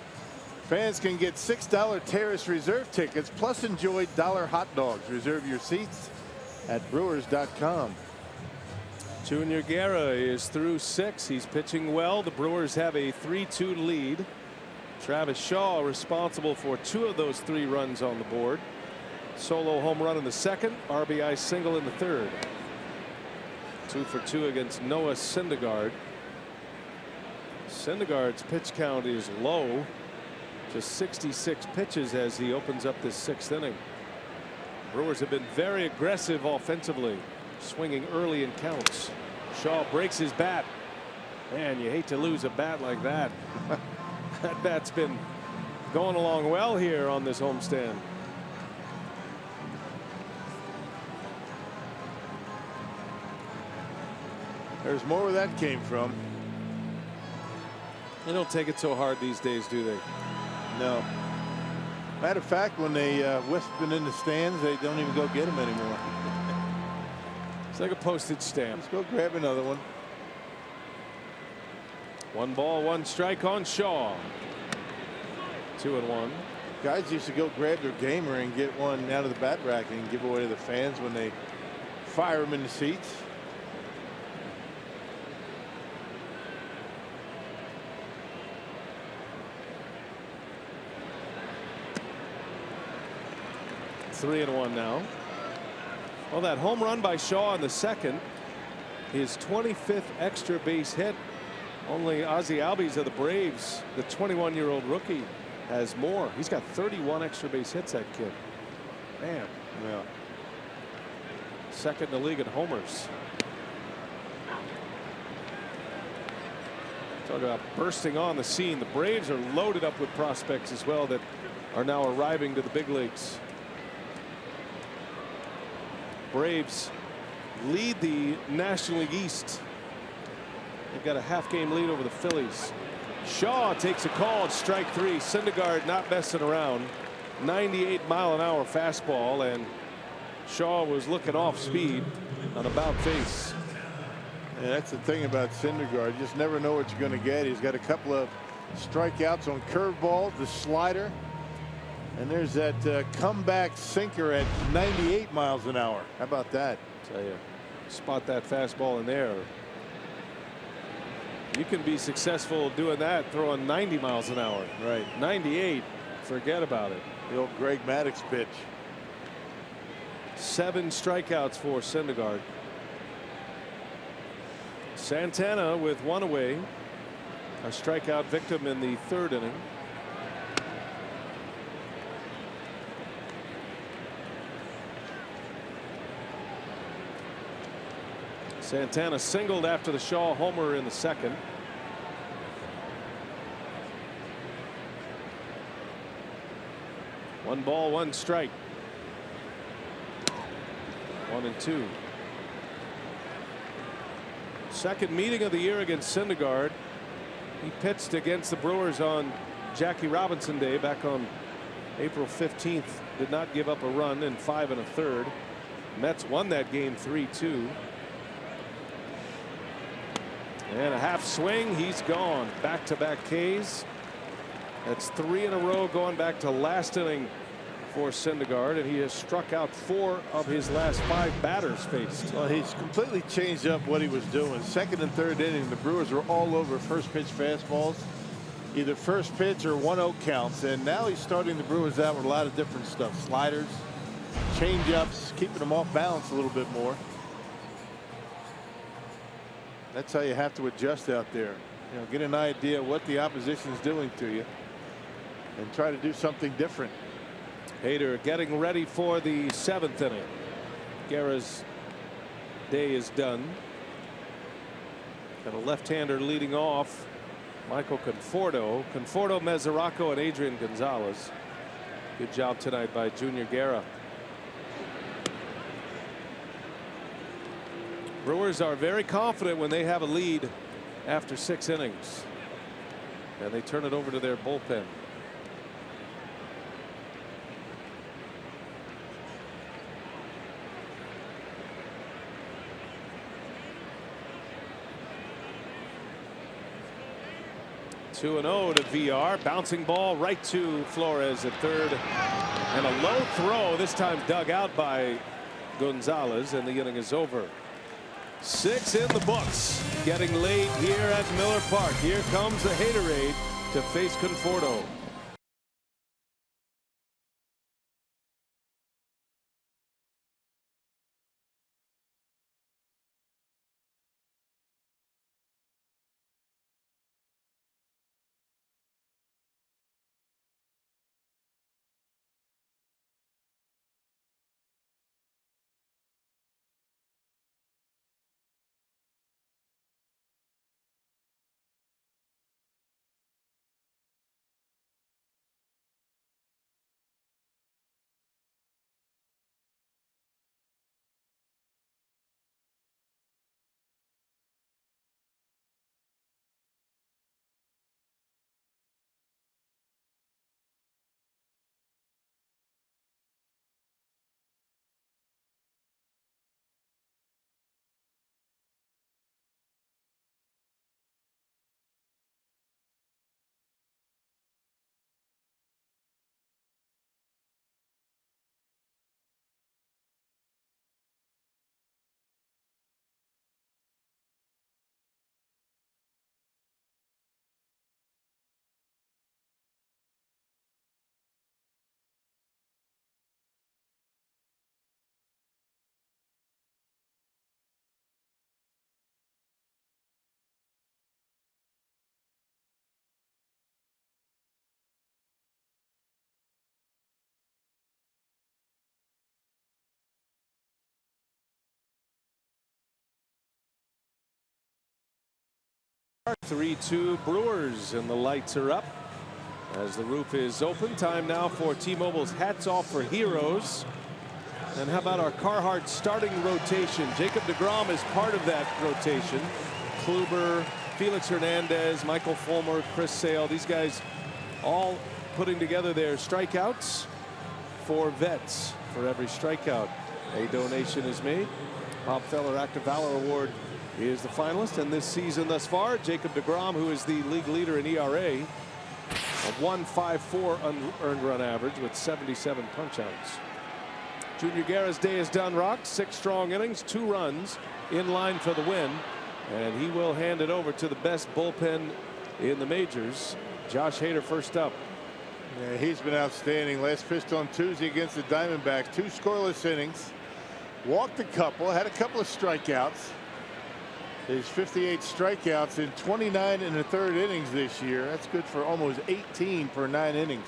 fans can get $6 Terrace Reserve tickets plus enjoy $1 hot dogs. Reserve your seats at Brewers.com. Junior Guerra is through 6. He's pitching well. The Brewers have a 3-2 lead. Travis Shaw responsible for 2 of those 3 runs on the board. Solo home run in the 2nd, RBI single in the 3rd. 2 for 2 against Noah Syndergaard. Syndergaard's pitch count is low, just 66 pitches as he opens up this 6th inning. Brewers have been very aggressive offensively, swinging early in counts. Shaw breaks his bat. Man, you hate to lose a bat like that. That bat's been going along well here on this homestand. There's more where that came from. They don't take it so hard these days, do they? No. Matter of fact, when they whispering in the stands, they don't even go get them anymore. It's like a postage stamp. Let's go grab another one. 1 ball, 1 strike on Shaw. 2-1. Guys used to go grab their gamer and get one out of the bat rack and give away to the fans when they fire them in the seats. Three and 1 now. Well, that home run by Shaw in the 2nd, his 25th extra base hit. Only Ozzie Albies of the Braves, the 21-year-old rookie, has more. He's got 31 extra base hits, that kid. Man. Yeah. 2nd in the league at homers. Talk about bursting on the scene. The Braves are loaded up with prospects as well that are now arriving to the big leagues. Braves lead the National League East. They've got a half-game lead over the Phillies. Shaw takes a call at strike 3. Syndergaard not messing around. 98-mile-an-hour fastball, and Shaw was looking off speed on about face. Yeah, that's the thing about Syndergaard. You just never know what you're going to get. He's got a couple of strikeouts on curveballs, the slider, and there's that comeback sinker at 98 miles an hour. How about that? Tell you, spot that fastball in there. You can be successful doing that, throwing 90 miles an hour. Right. 98, forget about it. The old Greg Maddux pitch. 7 strikeouts for Syndergaard. Santana with 1 away. A strikeout victim in the 3rd inning. Santana singled after the Shaw homer in the 2nd. One ball, 1 strike. 1-2. Second meeting of the year against Syndergaard. He pitched against the Brewers on Jackie Robinson Day back on April 15th. Did not give up a run in 5 1/3. Mets won that game 3-2. And a half swing. He's gone. Back-to-back Ks. That's 3 in a row going back to last inning for Syndergaard, and he has struck out 4 of his last 5 batters faced. Well, he's completely changed up what he was doing. 2nd and 3rd inning, the Brewers were all over first pitch fastballs, either first pitch or 1-0 counts, and now he's starting the Brewers out with a lot of different stuff. Sliders, change-ups, keeping them off balance a little bit more. That's how you have to adjust out there. You know, get an idea what the opposition is doing to you and try to do something different. Hader getting ready for the 7th inning. Guerra's day is done. Got a left-hander leading off. Michael Conforto. Conforto, Mesoraco, and Adrian Gonzalez. Good job tonight by Junior Guerra. Brewers are very confident when they have a lead after 6 innings. And they turn it over to their bullpen. Two and 0 to VR. Bouncing ball right to Flores at 3rd. And a low throw, this time dug out by Gonzalez, and the inning is over. 6 in the books. Getting late here at Miller Park. Here comes the Haterade to face Conforto. Park 3-2 Brewers, and the lights are up as the roof is open. Time now for T-Mobile's Hats Off for Heroes. And how about our Carhartt starting rotation? Jacob deGrom is part of that rotation. Kluber, Felix Hernandez, Michael Fulmer, Chris Sale. These guys all putting together their strikeouts for vets. For every strikeout, a donation is made. Bob Feller Active Valor Award is the finalist. And this season thus far, Jacob deGrom, who is the league leader in ERA, a 1.54 unearned run average with 77 punch-outs. Junior Guerra's day is done, Rock. 6 strong innings, 2 runs, in line for the win. And he will hand it over to the best bullpen in the majors. Josh Hader first up. Yeah, he's been outstanding. Last pitched on Tuesday against the Diamondbacks. 2 scoreless innings. Walked a couple, had a couple of strikeouts. His 58 strikeouts in 29 and a third innings this year. That's good for almost 18 per 9 innings.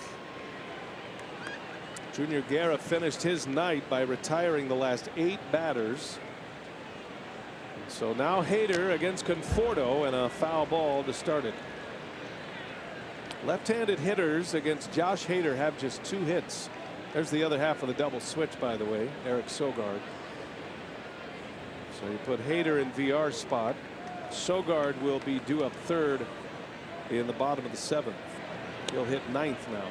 Junior Guerra finished his night by retiring the last 8 batters. So now Hader against Conforto, and a foul ball to start it. Left-handed hitters against Josh Hader have just 2 hits. There's the other half of the double switch, by the way, Eric Sogard. So you put Hader in VR spot. Sogard will be due up third in the bottom of the 7th. He'll hit 9th now.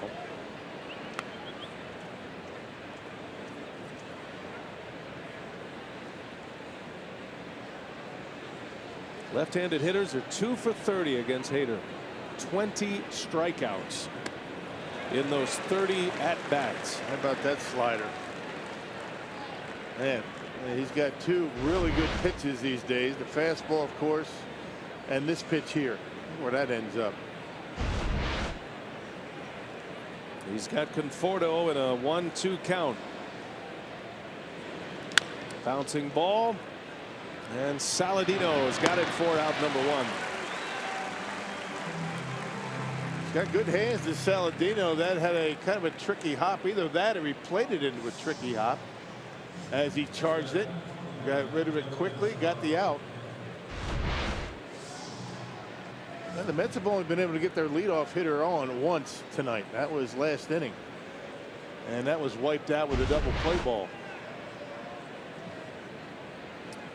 Left-handed hitters are 2 for 30 against Hader. 20 strikeouts in those 30 at-bats. How about that slider? Man, he's got 2 really good pitches these days. The fastball, of course, and this pitch here. Where that ends up. He's got Conforto in a 1-2 count. Bouncing ball. And Saladino has got it for out number 1. Got good hands to Saladino. That had a kind of a tricky hop. Either that or he played it into a tricky hop as he charged it. Got rid of it quickly. Got the out. And the Mets have only been able to get their leadoff hitter on once tonight. That was last inning. And that was wiped out with a double play ball.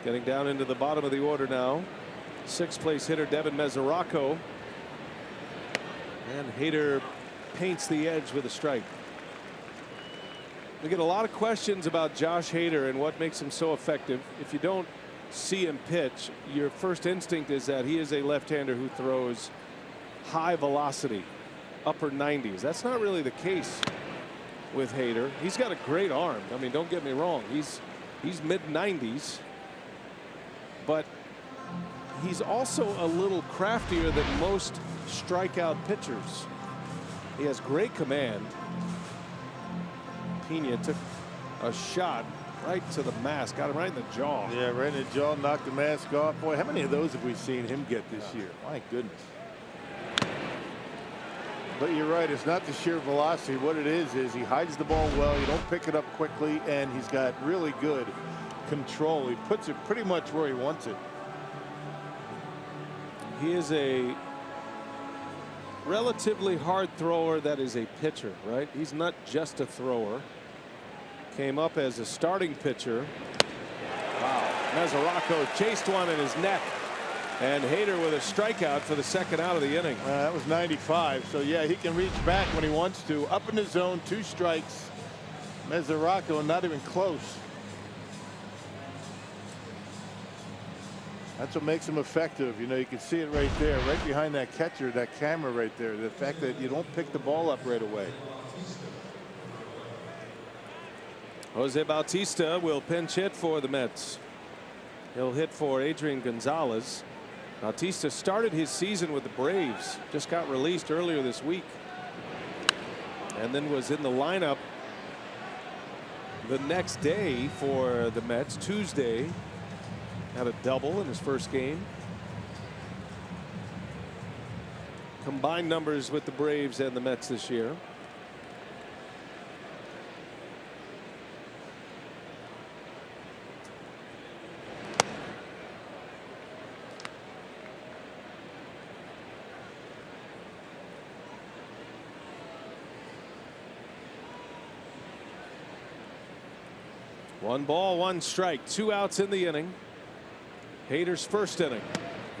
Getting down into the bottom of the order now. 6th place hitter Devin Mesoraco. And Hader paints the edge with a strike. We get a lot of questions about Josh Hader and what makes him so effective. If you don't see him pitch, your first instinct is that he is a left-hander who throws high velocity, upper 90s. That's not really the case with Hader. He's got a great arm. I mean, don't get me wrong. He's mid 90s, but he's also a little craftier than most strikeout pitchers. He has great command. Pena took a shot right to the mask, got him right in the jaw. Yeah, right in the jaw, knocked the mask off. Boy, how many of those have we seen him get this year? My goodness. But you're right, it's not the sheer velocity. What it is he hides the ball well. You don't pick it up quickly, and he's got really good control. He puts it pretty much where he wants it. He is a relatively hard thrower that is a pitcher, right? He's not just a thrower. Came up as a starting pitcher. Wow. Mesoraco chased one in his neck. And Hader with a strikeout for the 2nd out of the inning. That was 95. So, yeah, he can reach back when he wants to. Up in the zone, 2 strikes. Mesoraco not even close. That's what makes him effective. You know, you can see it right there, right behind that catcher, that camera right there. The fact that you don't pick the ball up right away. Jose Bautista will pinch hit for the Mets. He'll hit for Adrian Gonzalez. Bautista started his season with the Braves, just got released earlier this week, and then was in the lineup the next day for the Mets. Tuesday, had a double in his first game. Combined numbers with the Braves and the Mets this year. 1 ball, 1 strike, 2 outs in the inning. Hader's first inning,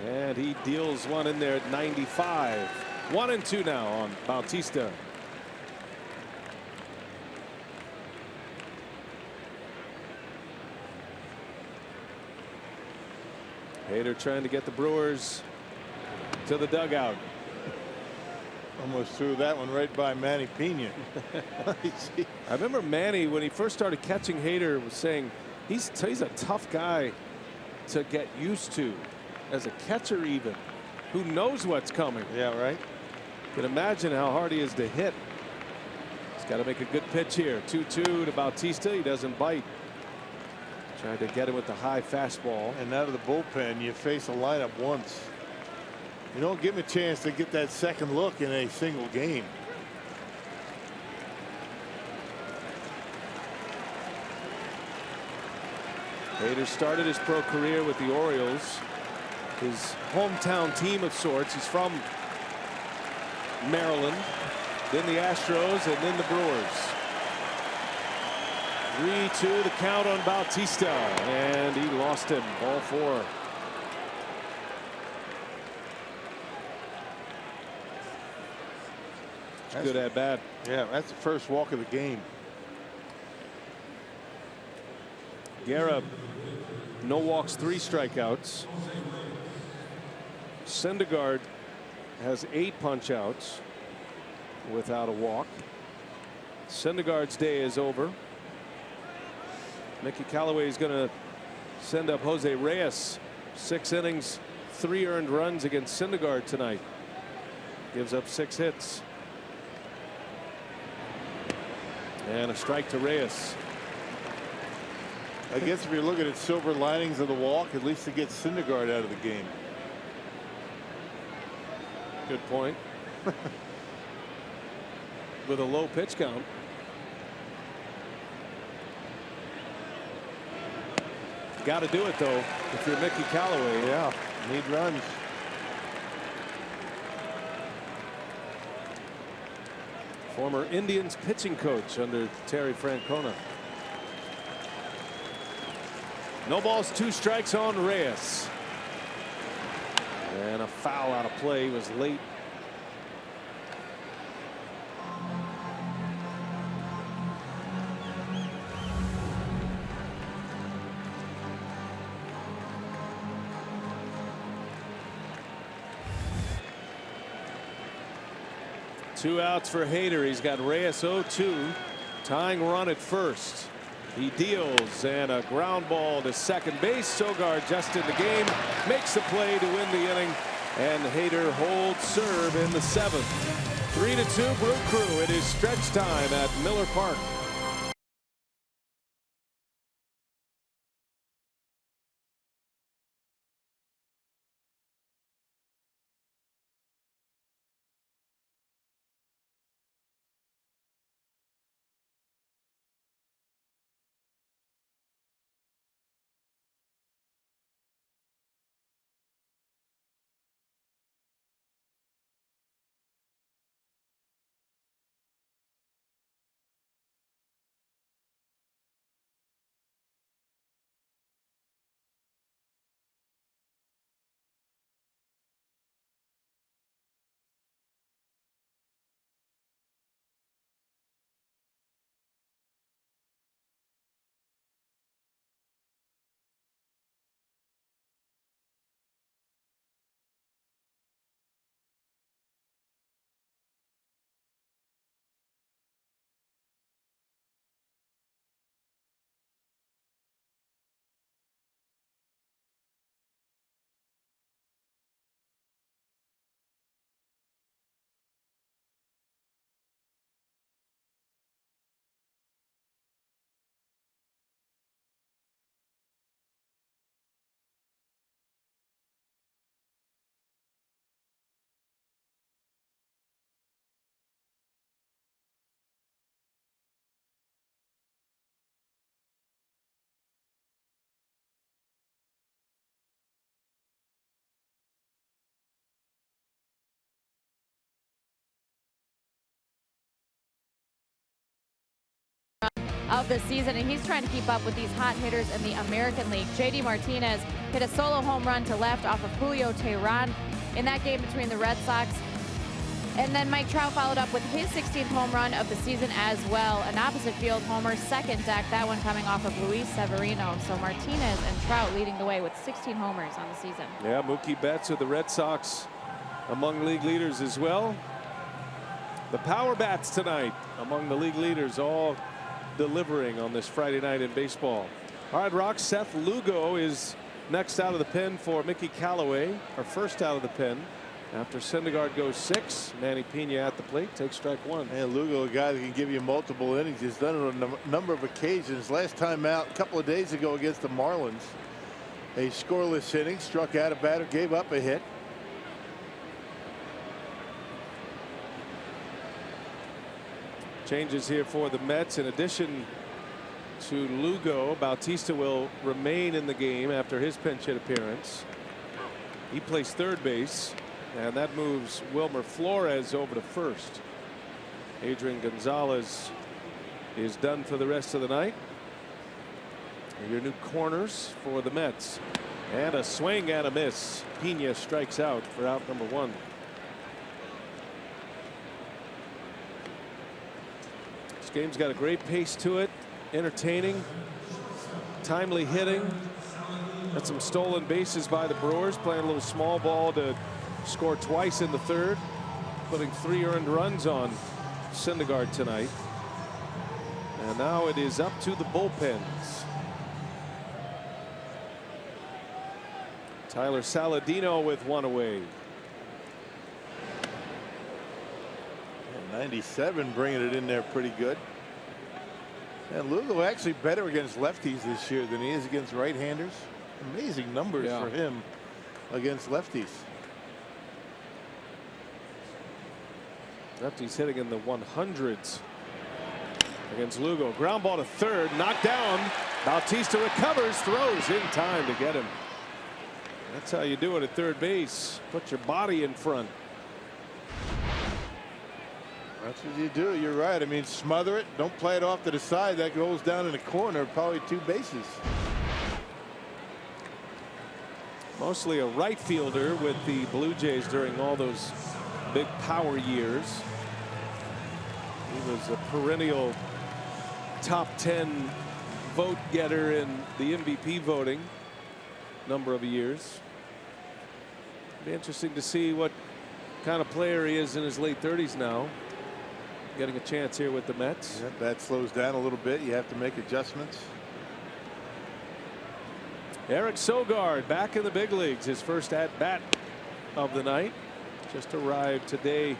and he deals one in there at 95. 1-2 now on Bautista. Hader trying to get the Brewers to the dugout. Almost threw that one right by Manny Pena. I remember Manny, when he first started catching Hader, was saying he's a tough guy to get used to as a catcher, even who knows what's coming. Yeah, right. You can imagine how hard he is to hit. He's got to make a good pitch here. 2-2 to Bautista. He doesn't bite. Trying to get him with the high fastball. And out of the bullpen, you face a lineup once. You don't give him a chance to get that second look in a single game. Hader started his pro career with the Orioles, his hometown team of sorts. He's from Maryland, then the Astros, and then the Brewers. 3-2 the count on Bautista, and he lost him. Ball 4. Good at bat. Yeah, that's the first walk of the game. Guerra, no walks, 3 strikeouts. Syndergaard has 8 punch outs without a walk. Syndergaard's day is over. Mickey Callaway is going to send up Jose Reyes. 6 innings, 3 earned runs against Syndergaard tonight. Gives up 6 hits. And a strike to Reyes. I guess if you're looking at silver linings of the walk, at least it gets Syndergaard out of the game. Good point. With a low pitch count. Got to do it, though, if you're Mickey Callaway. Yeah, need runs. Former Indians pitching coach under Terry Francona. No balls, 2 strikes on Reyes. And a foul out of play. He was late. Two outs for Hader. He's got Reyes 0-2. Tying run at first. He deals, and a ground ball to second base. Sogard just in the game, makes the play to win the inning, and Hader holds serve in the 7th. 3-2 Brew Crew. It is stretch time at Miller Park. of the season, and he's trying to keep up with these hot hitters in the American League. JD Martinez hit a solo home run to left off of Julio Teheran in that game between the Red Sox. And then Mike Trout followed up with his 16th home run of the season as well. An opposite field homer, second deck, that one coming off of Luis Severino. So Martinez and Trout leading the way with 16 homers on the season. Yeah, Mookie Betts with the Red Sox among league leaders as well. The power bats tonight among the league leaders, all delivering on this Friday night in baseball. All right, Rock, Seth Lugo is next out of the pen for Mickey Callaway, our first out of the pen. After Syndergaard goes 6, Manny Pena at the plate takes strike 1. And Lugo, a guy that can give you multiple innings. He's done it on a number of occasions. Last time out a couple of days ago against the Marlins, a scoreless inning, struck out a batter, gave up a hit. Changes here for the Mets. In addition to Lugo, Bautista will remain in the game after his pinch hit appearance. He plays third base, and that moves Wilmer Flores over to first. Adrian Gonzalez is done for the rest of the night. And your new corners for the Mets. And a swing and a miss. Pena strikes out for out number 1. This game's got a great pace to it, entertaining, timely hitting. Got some stolen bases by the Brewers, playing a little small ball to score twice in the third, putting 3 earned runs on Syndergaard tonight. And now it is up to the bullpens. Tyler Saladino with 1 away. 97 bringing it in there pretty good. And Lugo actually better against lefties this year than he is against right-handers. Amazing numbers for him against lefties. Lefties hitting in the 100s against Lugo. Ground ball to third, knocked down. Bautista recovers, throws in time to get him. That's how you do it at third base. Put your body in front. That's what you do. You're right. I mean, smother it. Don't play it off to the side. That goes down in the corner. Probably 2 bases. Mostly a right fielder with the Blue Jays during all those big power years. He was a perennial top 10 vote getter in the MVP voting number of years. Be interesting to see what kind of player he is in his late 30s now. Getting a chance here with the Mets. Yeah, that slows down a little bit. You have to make adjustments. Eric Sogard back in the big leagues. His first at bat of the night. Just arrived today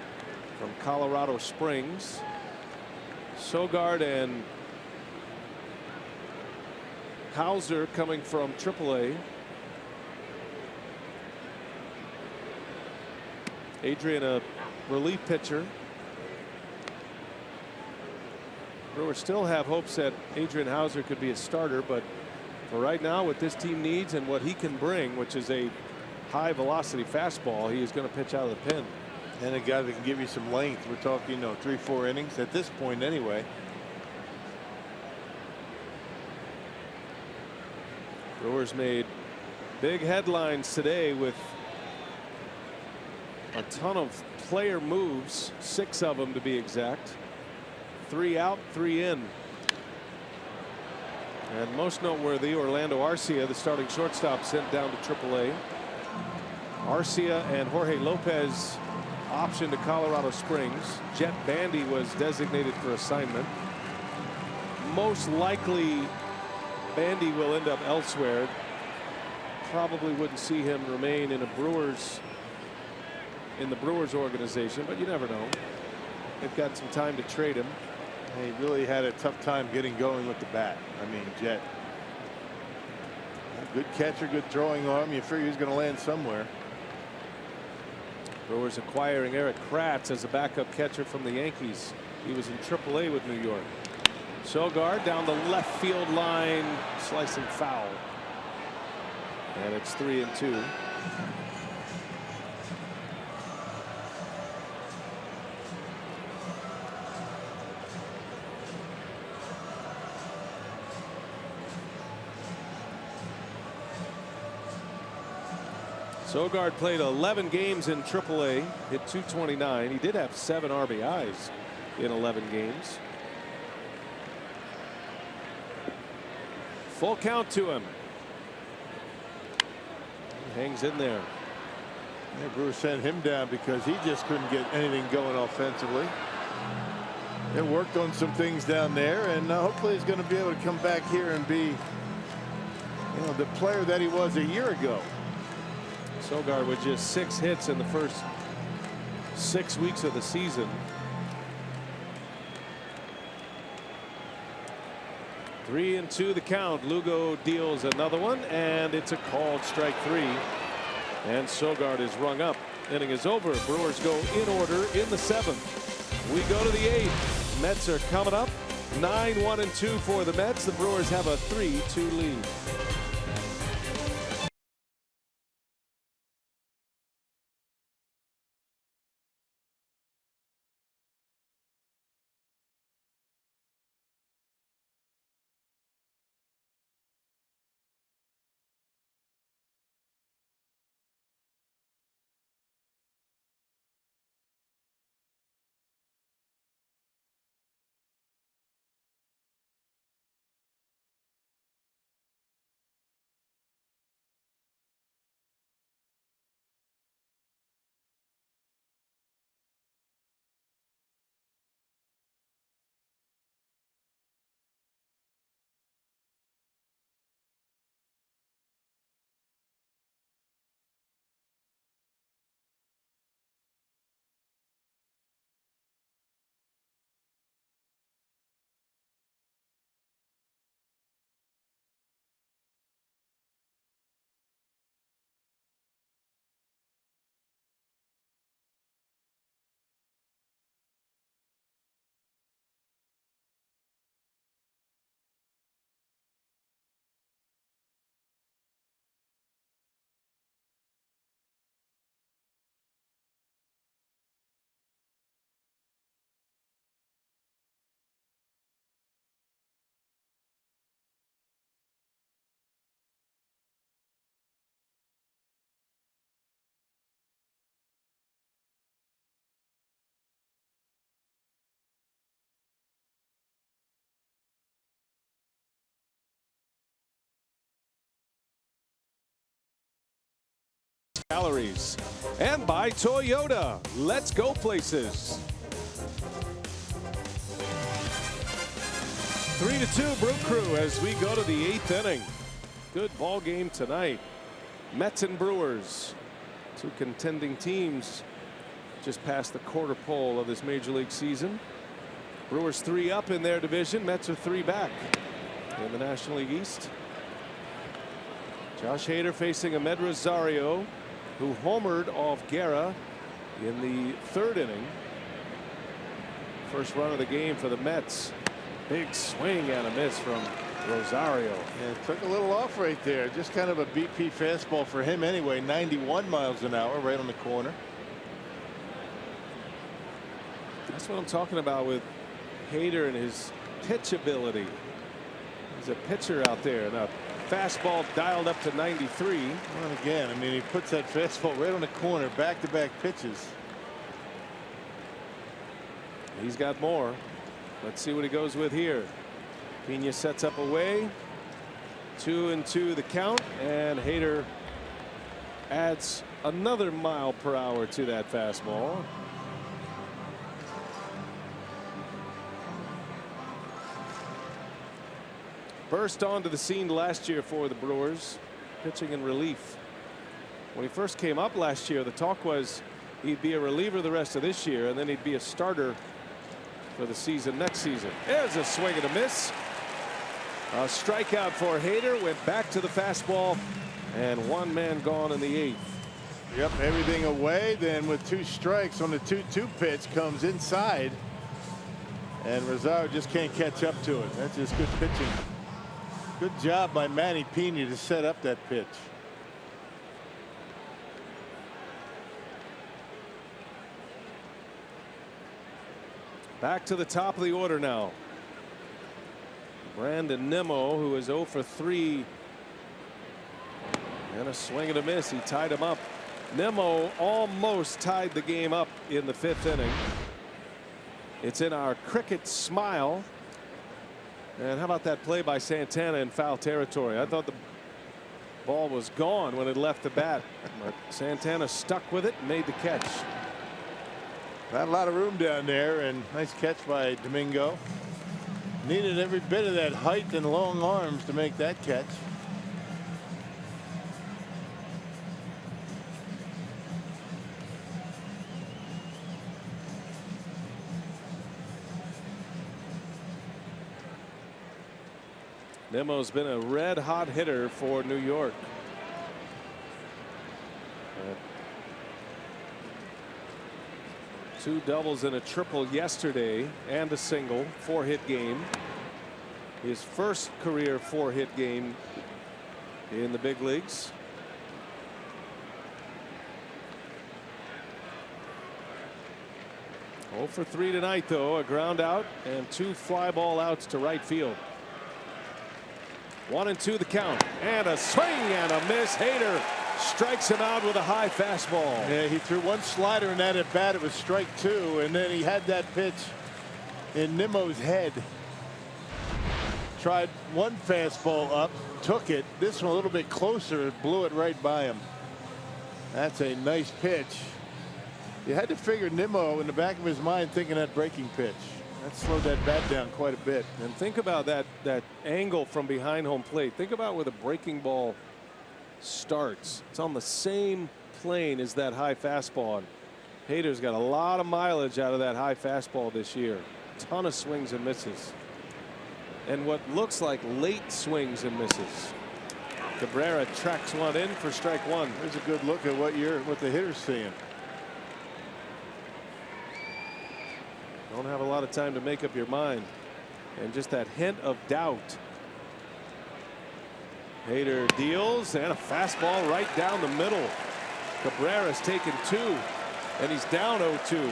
from Colorado Springs. Sogard and Hauser coming from AAA. Adrian, a relief pitcher. Brewers still have hopes that Adrian Hauser could be a starter, but for right now, what this team needs and what he can bring, which is a high velocity fastball, he is going to pitch out of the pen. And a guy that can give you some length. We're talking, 3-4 innings at this point anyway. Brewers made big headlines today with a ton of player moves, 6 of them to be exact. 3 out, 3 in. And most noteworthy, Orlando Arcia, the starting shortstop, sent down to AAA. Arcia and Jorge Lopez optioned to Colorado Springs. Jet Bandy was designated for assignment. Most likely Bandy will end up elsewhere. Probably wouldn't see him remain in the Brewers organization, but you never know. They've got some time to trade him. He really had a tough time getting going with the bat. I mean, Jet. A good catcher, good throwing arm. You figure he's going to land somewhere. Brewers acquiring Eric Kratz as a backup catcher from the Yankees. He was in AAA with New York. Sogard down the left field line, slicing foul. And it's 3-2. Sogard played 11 games in AAA, hit .229. He did have 7 RBIs in 11 games. Full count to him. He hangs in there. Yeah, Brewers sent him down because he just couldn't get anything going offensively. They worked on some things down there, and hopefully he's going to be able to come back here and be, the player that he was a year ago. Sogard with just 6 hits in the first 6 weeks of the season. 3-2 the count. Lugo deals another one, and it's a called strike 3. And Sogard is rung up. Inning is over. Brewers go in order in the 7th. We go to the 8th. Mets are coming up. 9-1-2 for the Mets. The Brewers have a 3-2 lead. Galleries and by Toyota. Let's go places. 3-2 Brew Crew as we go to the 8th inning. Good ball game tonight. Mets and Brewers, 2 contending teams just past the quarter pole of this major league season. Brewers 3 up in their division. Mets are 3 back in the National League East. Josh Hader facing Ahmed Rosario, who homered off Guerra in the 3rd inning. First run of the game for the Mets. Big swing and a miss from Rosario. Yeah, took a little off right there. Just kind of a BP fastball for him anyway. 91 miles an hour right on the corner. That's what I'm talking about with Hader and his pitch ability. He's a pitcher out there. Now, fastball dialed up to 93. Well, again, I mean, he puts that fastball right on the corner, back-to-back pitches. He's got more. Let's see what he goes with here. Pena sets up away. 2-2 the count, and Hader adds another mile per hour to that fastball. Burst onto the scene last year for the Brewers, pitching in relief. When he first came up last year, the talk was he'd be a reliever the rest of this year, and then he'd be a starter for the season next season. There's a swing and a miss. A strikeout for Hader. Went back to the fastball, and 1 man gone in the 8th. Yep, everything away. Then with 2 strikes on the 2-2 pitch, comes inside, and Rosario just can't catch up to it. That's just good pitching. Good job by Manny Pena to set up that pitch. Back to the top of the order now. Brandon Nimmo, who is 0 for 3. And a swing and a miss. He tied him up Nimmo almost tied the game up in the 5th inning. It's in our cricket smile. And how about that play by Santana in foul territory? I thought the ball was gone when it left the bat, but Santana stuck with it and made the catch. Not a lot of room down there, and nice catch by Domingo. Needed every bit of that height and long arms to make that catch. Nimmo's been a red hot hitter for New York. Two doubles and a triple yesterday and a single. 4-hit game. His first career 4-hit game in the big leagues. Oh for 3 tonight, though. A ground out and 2 fly ball outs to right field. 1-2 the count, and a swing and a miss. Hader strikes him out with a high fastball. Yeah, he threw one slider in that at bat. It was strike 2, and then he had that pitch in Nimmo's head. Tried one fastball up, took it. This one a little bit closer, blew it right by him. That's a nice pitch. You had to figure Nimmo in the back of his mind thinking that breaking pitch. That slowed that bat down quite a bit. And think about that angle from behind home plate. Think about where the breaking ball starts. It's on the same plane as that high fastball. And Hader's got a lot of mileage out of that high fastball this year. Ton of swings and misses. And what looks like late swings and misses. Cabrera tracks one in for strike 1. There's a good look at what the hitter's seeing. Don't have a lot of time to make up your mind. And just that hint of doubt. Hader deals, and a fastball right down the middle. Cabrera's taken 2, and he's down 0-2.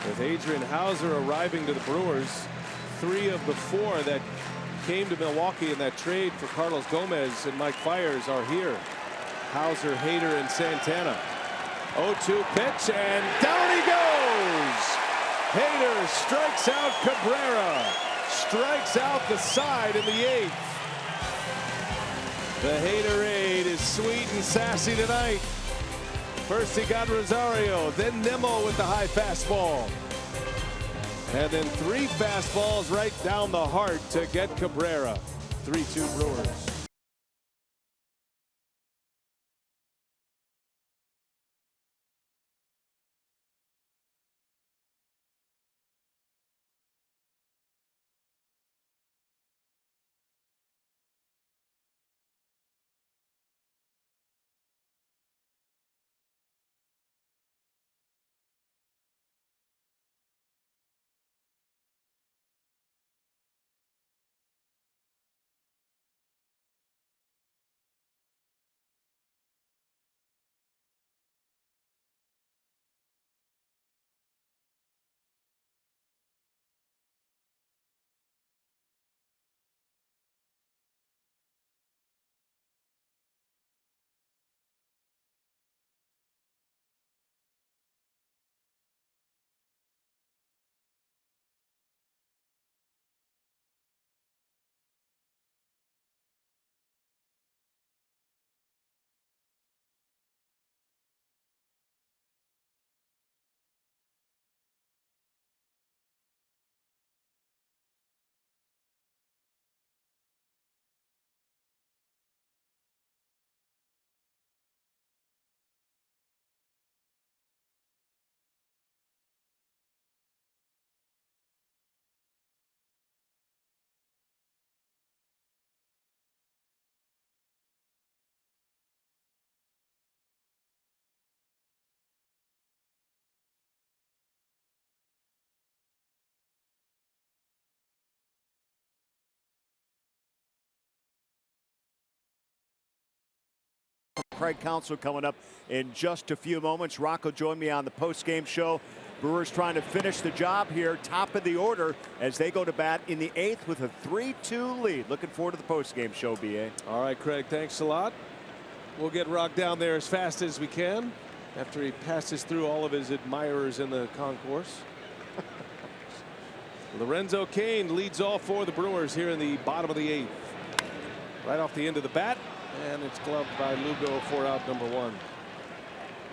With Adrian Hauser arriving to the Brewers, 3 of the 4 that came to Milwaukee in that trade for Carlos Gomez and Mike Fiers are here. Hauser, Hader, and Santana. 0-2 pitch, and down he goes. Hader strikes out Cabrera. Strikes out the side in the 8th. The Haderade is sweet and sassy tonight. First he got Rosario, then Nimmo with the high fastball. And then 3 fastballs right down the heart to get Cabrera. 3-2 Brewers. Craig Counsell coming up in just a few moments. Rocco joined me on the post-game show. Brewers trying to finish the job here, top of the order, as they go to bat in the 8th with a 3-2 lead. Looking forward to the post-game show, B.A. All right, Craig, thanks a lot. We'll get Rock down there as fast as we can after he passes through all of his admirers in the concourse. Lorenzo Cain leads off for the Brewers here in the bottom of the 8th. Right off the end of the bat, and it's gloved by Lugo for out number 1.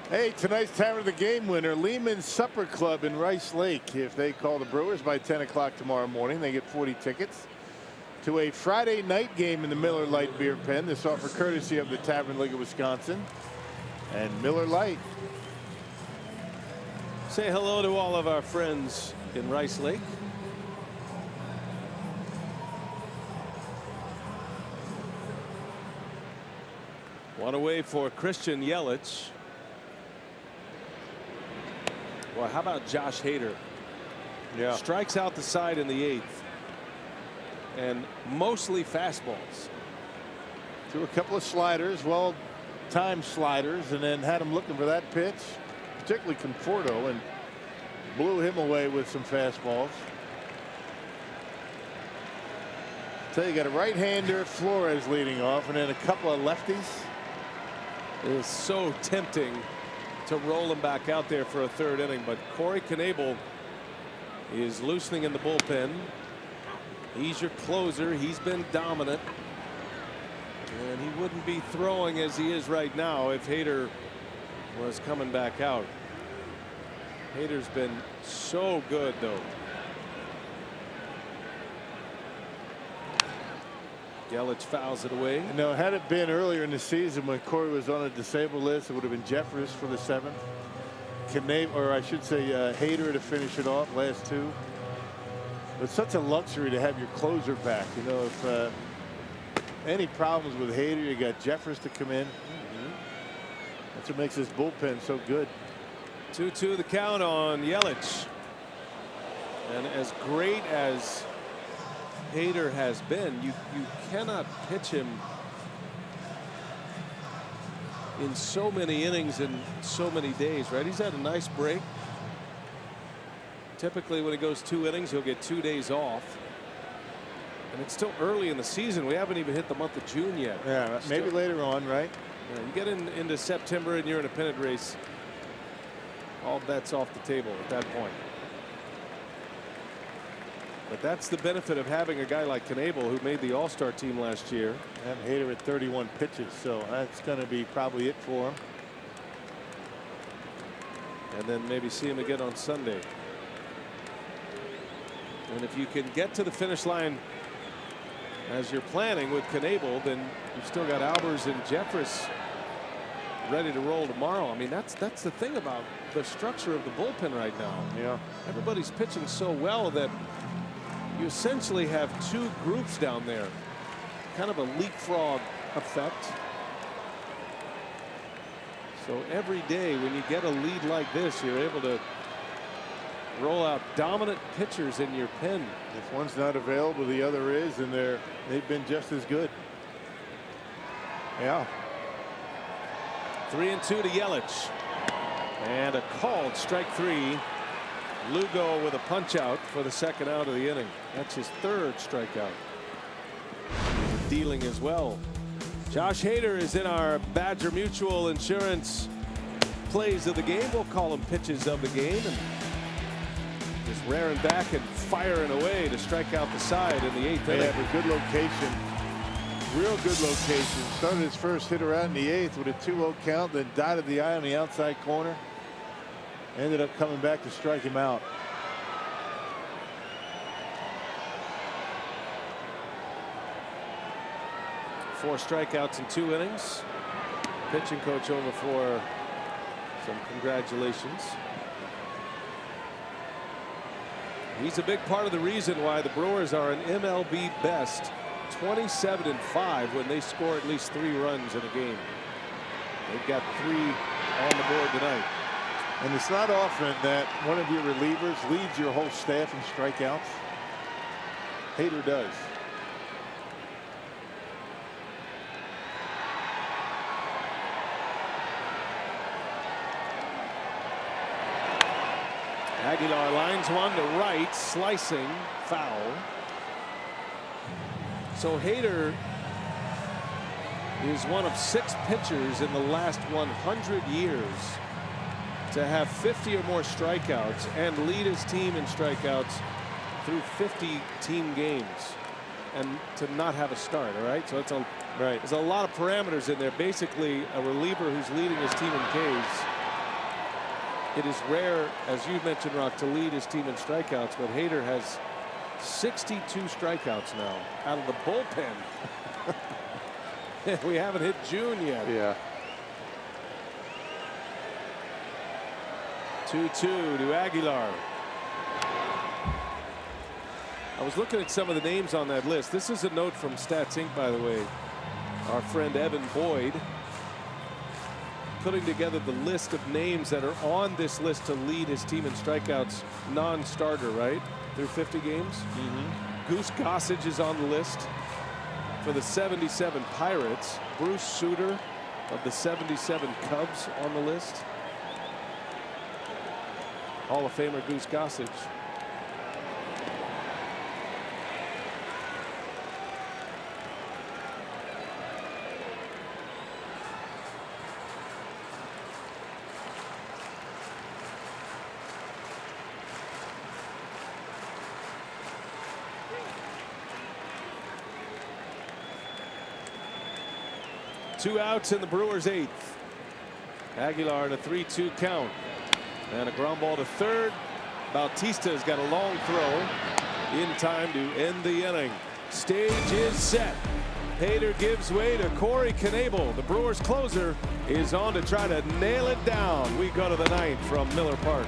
Hey, tonight's time of the game winner, Lehman's Supper Club in Rice Lake. If they call the Brewers by 10 o'clock tomorrow morning, they get 40 tickets to a Friday night game in the Miller Lite Beer Pen. This offer courtesy of the Tavern League of Wisconsin and Miller Lite. Say hello to all of our friends in Rice Lake. One away for Christian Yelich. Well, how about Josh Hader? Yeah. Strikes out the side in the 8th. And mostly fastballs. Threw a couple of sliders, well-timed sliders, and then had him looking for that pitch, particularly Conforto, and blew him away with some fastballs. So you got a right-hander, Flores leading off, and then a couple of lefties. It is so tempting to roll him back out there for a 3rd inning, but Corey Knebel is loosening in the bullpen. He's your closer. He's been dominant, and he wouldn't be throwing as he is right now if Hader was coming back out. Hader's been so good, though. Yelich fouls it away. No, had it been earlier in the season when Corey was on a disabled list, it would have been Jeffress for the 7th. Or I should say Hader to finish it off, last 2. It's such a luxury to have your closer back. You know, if any problems with Hader, you got Jeffress to come in. That's what makes this bullpen so good. 2-2 the count on Yelich. And as great as Hader has been, you cannot pitch him in so many innings in so many days, right? He's had a nice break. Typically when he goes 2 innings, he'll get 2 days off. And it's still early in the season. We haven't even hit the month of June yet. Yeah, maybe later on, right? Yeah, you get into September and you're in a pennant race, all bets off the table at that point. But that's the benefit of having a guy like Knebel, who made the All-Star team last year. And Hader at 31 pitches, so that's going to be probably it for him. And then maybe see him again on Sunday. And if you can get to the finish line as you're planning with Knebel, then you've still got Albers and Jeffress ready to roll tomorrow. I mean, that's the thing about the structure of the bullpen right now. Yeah. Everybody's pitching so well that you essentially have 2 groups down there. Kind of a leapfrog effect. So every day when you get a lead like this, you're able to roll out dominant pitchers in your pen. If one's not available, the other is, and they've been just as good. Yeah. 3-2 to Yelich. And a called strike 3. Lugo with a punch out for the 2nd out of the inning. That's his 3rd strikeout. Dealing as well. Josh Hader is in our Badger Mutual Insurance plays of the game. We'll call them pitches of the game. And just raring back and firing away to strike out the side in the 8th inning. They have a good location. Real good location. Started his first hitter out in the 8th with a 2-0 count, then dotted the eye on the outside corner. Ended up coming back to strike him out. Four strikeouts in 2 innings. Pitching coach over for some congratulations. He's a big part of the reason why the Brewers are an MLB best 27-5 when they score at least 3 runs in a game. They've got 3 on the board tonight. And it's not often that one of your relievers leads your whole staff in strikeouts. Hader does. Aguilar lines one to right, slicing, foul. So Hader is one of 6 pitchers in the last 100 years to have 50 or more strikeouts and lead his team in strikeouts through 50 team games and to not have a start. All right, so it's a there's a lot of parameters in there. Basically, a reliever who's leading his team in Ks. It is rare, as you mentioned, Rock, to lead his team in strikeouts, but Hader has 62 strikeouts now out of the bullpen. We haven't hit June yet. Yeah. 2-2 to Aguilar. I was looking at some of the names on that list. This is a note from Stats Inc., by the way. Our friend Evan Boyd putting together the list of names that are on this list to lead his team in strikeouts, non-starter, right? Through 50 games. Goose Gossage is on the list for the 77 Pirates. Bruce Sutter of the 77 Cubs on the list. Hall of Famer Goose Gossage. Two outs in the Brewers' 8th. Aguilar in a 3-2 count. And a ground ball to third. Bautista's got a long throw in time to end the inning. Stage is set. Hader gives way to Corey Knebel. The Brewers closer is on to try to nail it down. We go to the 9th from Miller Park.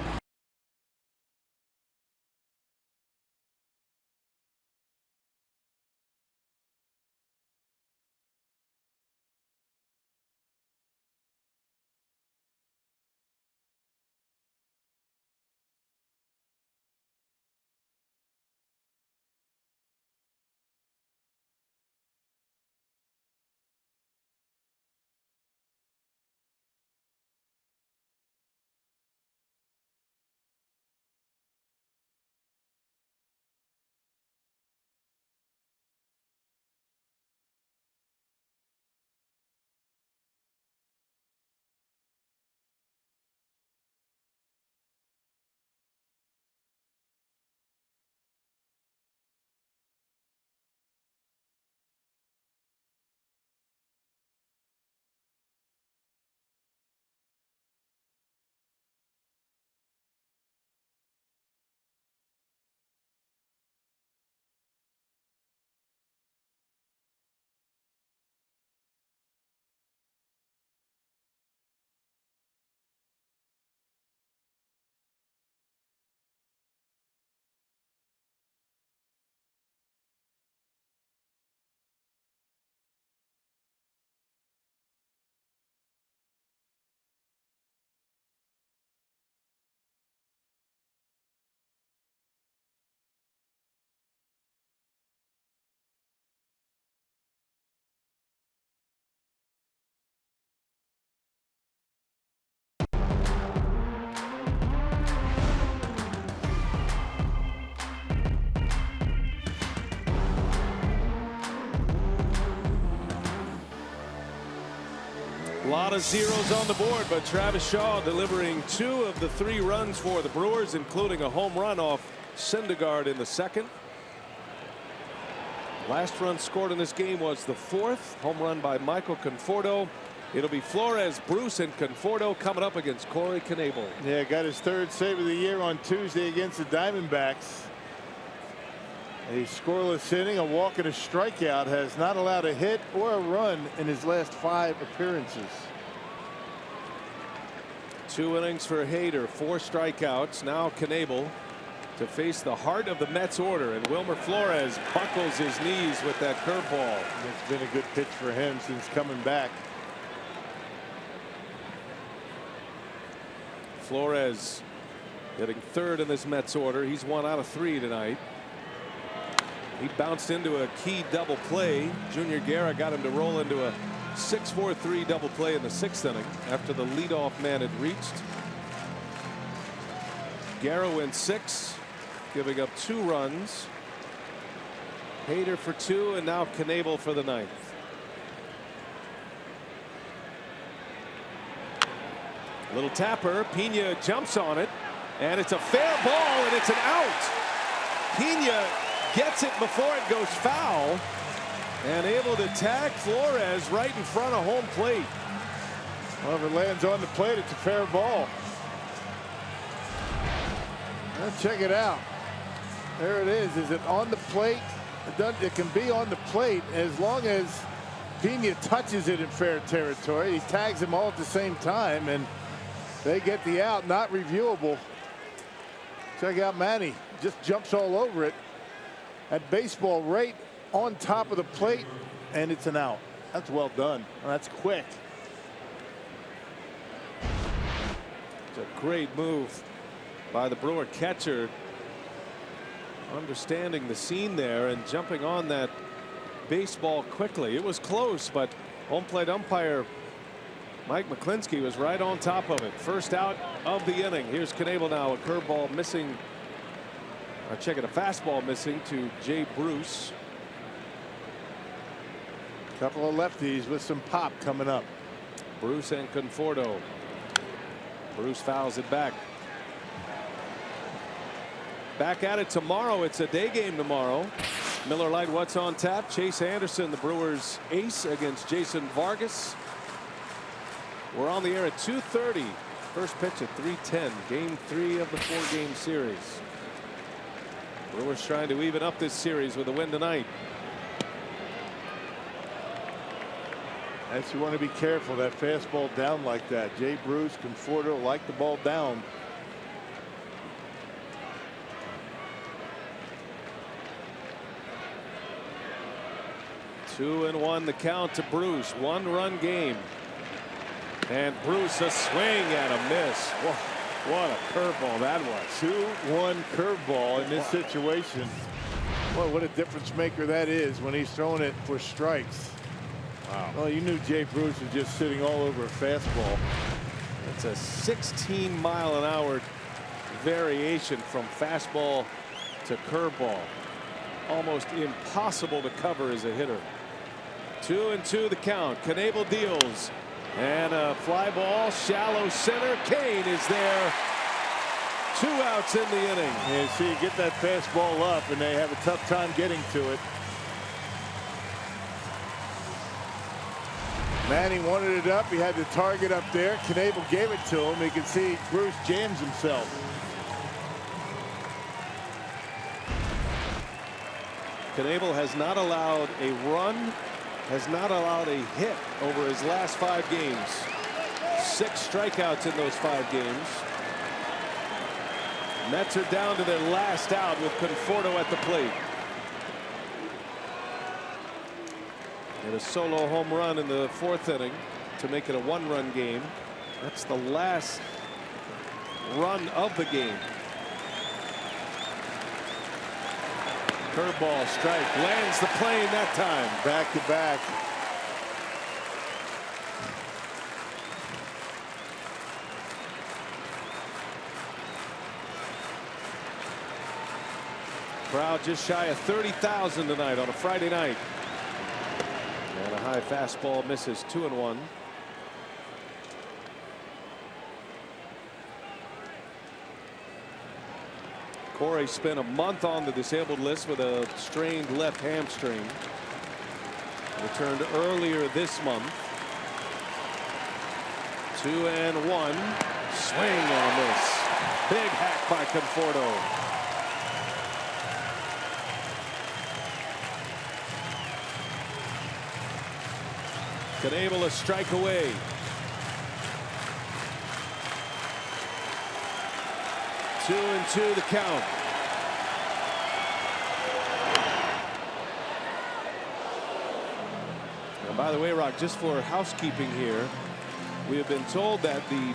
A lot of zeros on the board, but Travis Shaw delivering 2 of the 3 runs for the Brewers, including a home run off Syndergaard in the 2nd. Last run scored in this game was the 4th home run by Michael Conforto. It'll be Flores, Bruce, and Conforto coming up against Corey Knebel. Yeah, got his 3rd save of the year on Tuesday against the Diamondbacks. A scoreless inning, a walk, and a strikeout. Has not allowed a hit or a run in his last 5 appearances. 2 innings for Hader, 4 strikeouts. Now Knebel to face the heart of the Mets order, and Wilmer Flores buckles his knees with that curveball. It's been a good pitch for him since coming back. Flores hitting 3rd in this Mets order. He's 1 out of 3 tonight. He bounced into a key double play. Junior Guerra got him to roll into a 6-4-3 double play in the 6th inning after the leadoff man had reached. Guerra wins 6, giving up 2 runs. Hader for 2, and now Knebel for the 9th. Little tapper. Pena jumps on it, and it's a fair ball, and it's an out. Pena gets it before it goes foul, and able to tag Flores right in front of home plate. Well, if it lands on the plate, it's a fair ball. Now check it out. There it is. Is it on the plate? It can be on the plate as long as Pena touches it in fair territory. He tags them all at the same time, and they get the out. Not reviewable. Check out Manny. Just jumps all over it. That baseball right on top of the plate, and it's an out. That's well done. That's quick. It's a great move by the Brewer catcher, understanding the scene there and jumping on that baseball quickly. It was close, but home plate umpire Mike McClinsky was right on top of it. First out of the inning. Here's Knebel now. A curveball missing. Check it, a fastball missing to Jay Bruce. Couple of lefties with some pop coming up. Bruce and Conforto. Bruce fouls it back. Back at it tomorrow. It's a day game tomorrow. Miller Lite, what's on tap? Chase Anderson, the Brewers ace, against Jason Vargas. We're on the air at 2:30. First pitch at 3:10. Game 3 of the 4-game series. Brewers trying to even up this series with a win tonight. As you want to be careful, that fastball down like that. Jay Bruce, Conforto like the ball down. Two and one the count to Bruce. 1-run game. And Bruce a swing and a miss. Whoa, what a curveball that was. 2-1 curveball in this situation. Boy, what a difference maker that is when he's throwing it for strikes. Wow. Well, you knew Jay Bruce was just sitting all over a fastball. It's a 16-mile-an-hour variation from fastball to curveball. Almost impossible to cover as a hitter. 2-2 the count. Knebel deals. And a fly ball, shallow center. Kane is there. 2 outs in the inning. And see, you get that fastball up, and they have a tough time getting to it. Manning wanted it up. He had the target up there. Knebel gave it to him. You can see Bruce jams himself. Knebel has not allowed a run, has not allowed a hit over his last 5 games. 6 strikeouts in those 5 games. Mets are down to their last out with Conforto at the plate. And a solo home run in the 4th inning to make it a 1-run game. That's the last run of the game. Curveball strike, lands the plane that time. Back to back. Crowd just shy of 30,000 tonight on a Friday night. And a high fastball misses. 2-1. Corey spent a month on the disabled list with a strained left hamstring. Returned earlier this month. 2-1. Swing and a miss. Big hack by Conforto. Knebel a strike away. Two and two the count. And by the way, Rock, just for housekeeping here, we have been told that the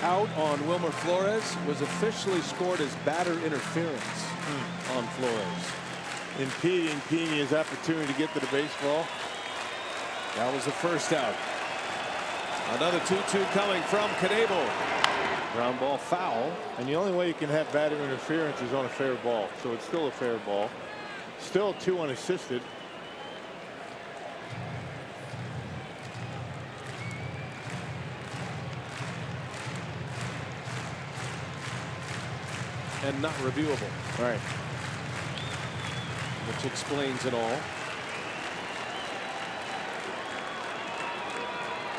out on Wilmer Flores was officially scored as batter interference on Flores. Impeding Pena's opportunity to get to the baseball. That was the first out. Another 2-2 coming from Knebel. Ground ball foul. And the only way you can have batter interference is on a fair ball. So it's still a fair ball. Still 2 unassisted. And not reviewable. Right. Which explains it all.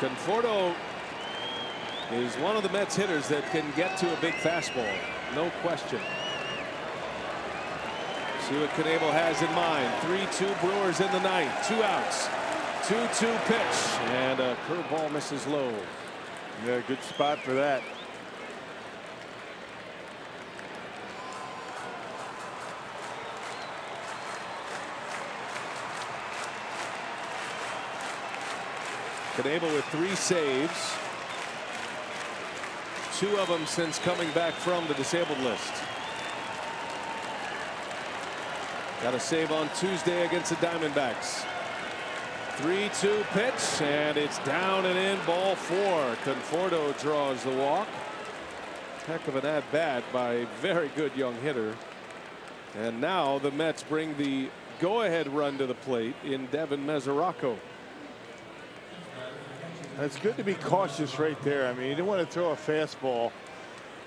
Conforto is one of the Mets hitters that can get to a big fastball. No question. See what Knebel has in mind. 3-2 Brewers in the ninth. 2 outs. 2-2 pitch. And a curveball misses low. Yeah, good spot for that. Knebel with 3 saves. 2 of them since coming back from the disabled list. Got a save on Tuesday against the Diamondbacks. 3-2 pitch, and it's down and in, ball 4. Conforto draws the walk. Heck of an at-bat by a very good young hitter. And now the Mets bring the go-ahead run to the plate in Devin Mesoraco. It's good to be cautious right there. I mean, you don't want to throw a fastball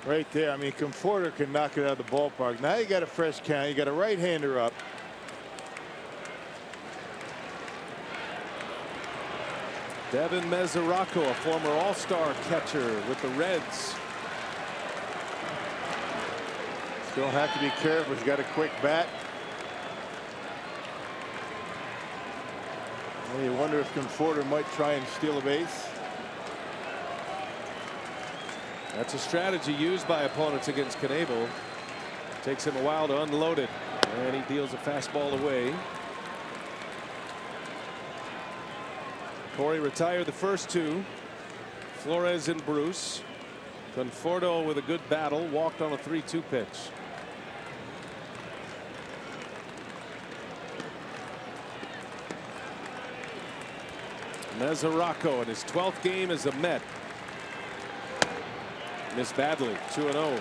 right there. I mean, Conforto can knock it out of the ballpark. Now you got a fresh count. You got a right-hander up. Devin Mesoraco, a former all-star catcher with the Reds. Still have to be careful. He's got a quick bat. Well, you wonder if Conforto might try and steal a base. That's a strategy used by opponents against Knebel. Takes him a while to unload it, and he deals a fastball away. Corey retired the first 2. Flores and Bruce. Conforto with a good battle, walked on a 3-2 pitch. Mesoraco in his 12th game as a Met. Missed badly. 2-0.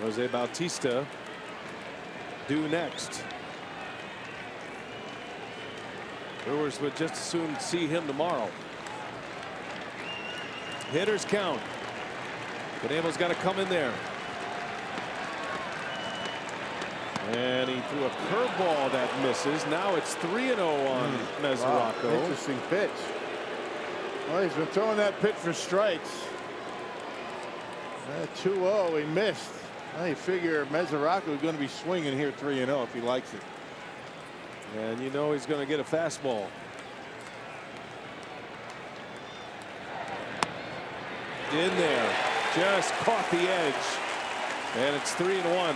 Jose Bautista due next. Brewers would just as soon see him tomorrow. Hitters count. Knebel's got to come in there. And he threw a curveball that misses. Now it's 3-0 on Mesoraco. Wow, interesting pitch. Well, he's been throwing that pitch for strikes. 2-0, he missed. Well, you figure Mesoraco is going to be swinging here 3-0 if he likes it. And you know he's going to get a fastball. In there. Just caught the edge. And it's 3-1.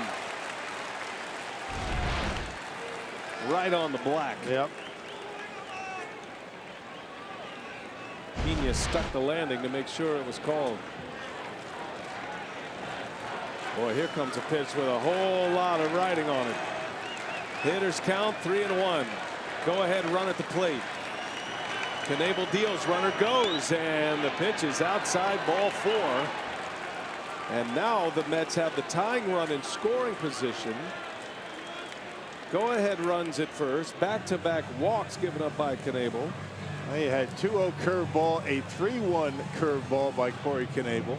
Right on the black. Yep. Pena stuck the landing to make sure it was called. Boy, here comes a pitch with a whole lot of riding on it. Hitters count 3-1. Go ahead run at the plate. Knebel deals, runner goes, and the pitch is outside, ball 4. And now the Mets have the tying run in scoring position. Go ahead runs at first. Back-to-back walks given up by Knebel. He had 2-0 curveball, a 3-1 curveball by Corey Knebel.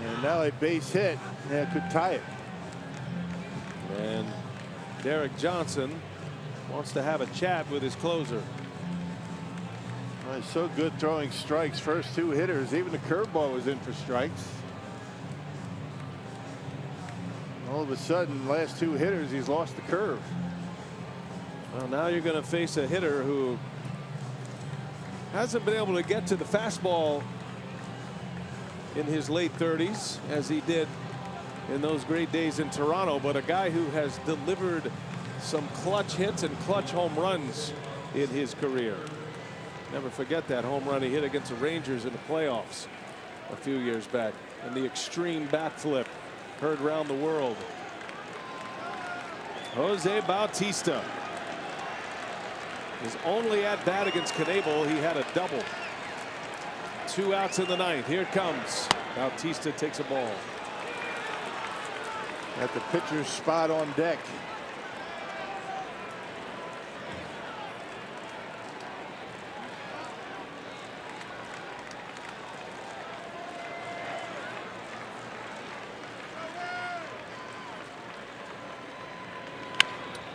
And now a base hit. Yeah, could tie it. And Derek Johnson wants to have a chat with his closer. Well, he's so good throwing strikes. First 2 hitters, even the curveball was in for strikes. All of a sudden, last 2 hitters, he's lost the curve. Well, now you're going to face a hitter who hasn't been able to get to the fastball in his late 30s as he did in those great days in Toronto, but a guy who has delivered some clutch hits and clutch home runs in his career. Never forget that home run he hit against the Rangers in the playoffs a few years back, and the extreme bat flip heard around the world. Jose Bautista. His only at bat against Knebel, he had a double. 2 outs in the 9th. Here it comes. Bautista takes a ball. At the pitcher's spot on deck.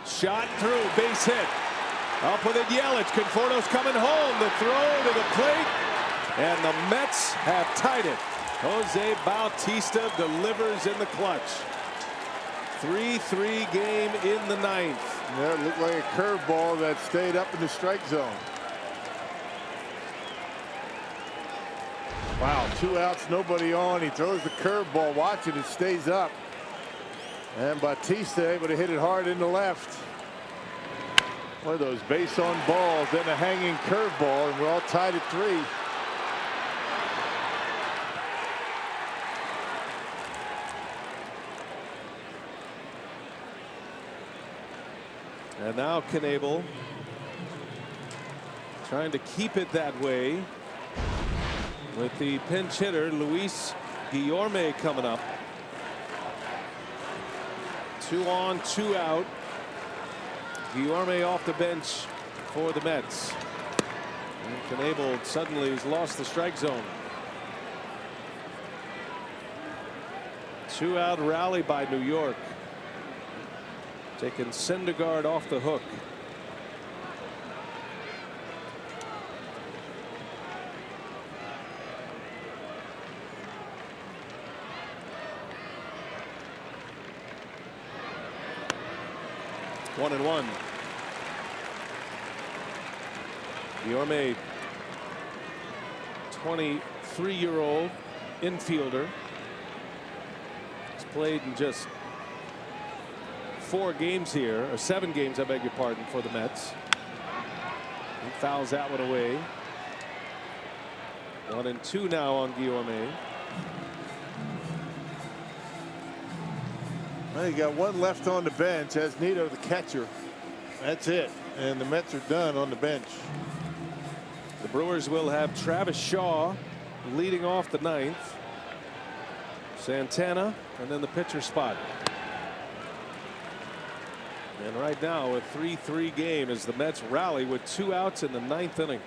Shot through, base hit. Up with it, Yelich. Conforto's coming home. The throw to the plate, and the Mets have tied it. Jose Bautista delivers in the clutch. 3-3 game in the 9th. Yeah, it looked like a curveball that stayed up in the strike zone. Wow, 2 outs, nobody on. He throws the curveball. Watch it, it stays up. And Bautista able to hit it hard in the left. One of those base on balls, then a hanging curveball, and we're all tied at 3. And now Knebel trying to keep it that way with the pinch hitter Luis Guillorme coming up. 2 on, 2 out. Guillorme off the bench for the Mets. And Knebel suddenly has lost the strike zone. 2 out rally by New York. Taking Syndergaard off the hook. One and one. Guillorme, 23-year-old infielder. He's played in just 4 games here, or 7 games, I beg your pardon, for the Mets. He fouls that one away. 1 and 2 now on Guillorme. Well, you got 1 left on the bench. That's Nito, the catcher. That's it. And the Mets are done on the bench. The Brewers will have Travis Shaw leading off the 9th. Santana, and then the pitcher spot. And right now a 3-3 game as the Mets rally with 2 outs in the 9th inning.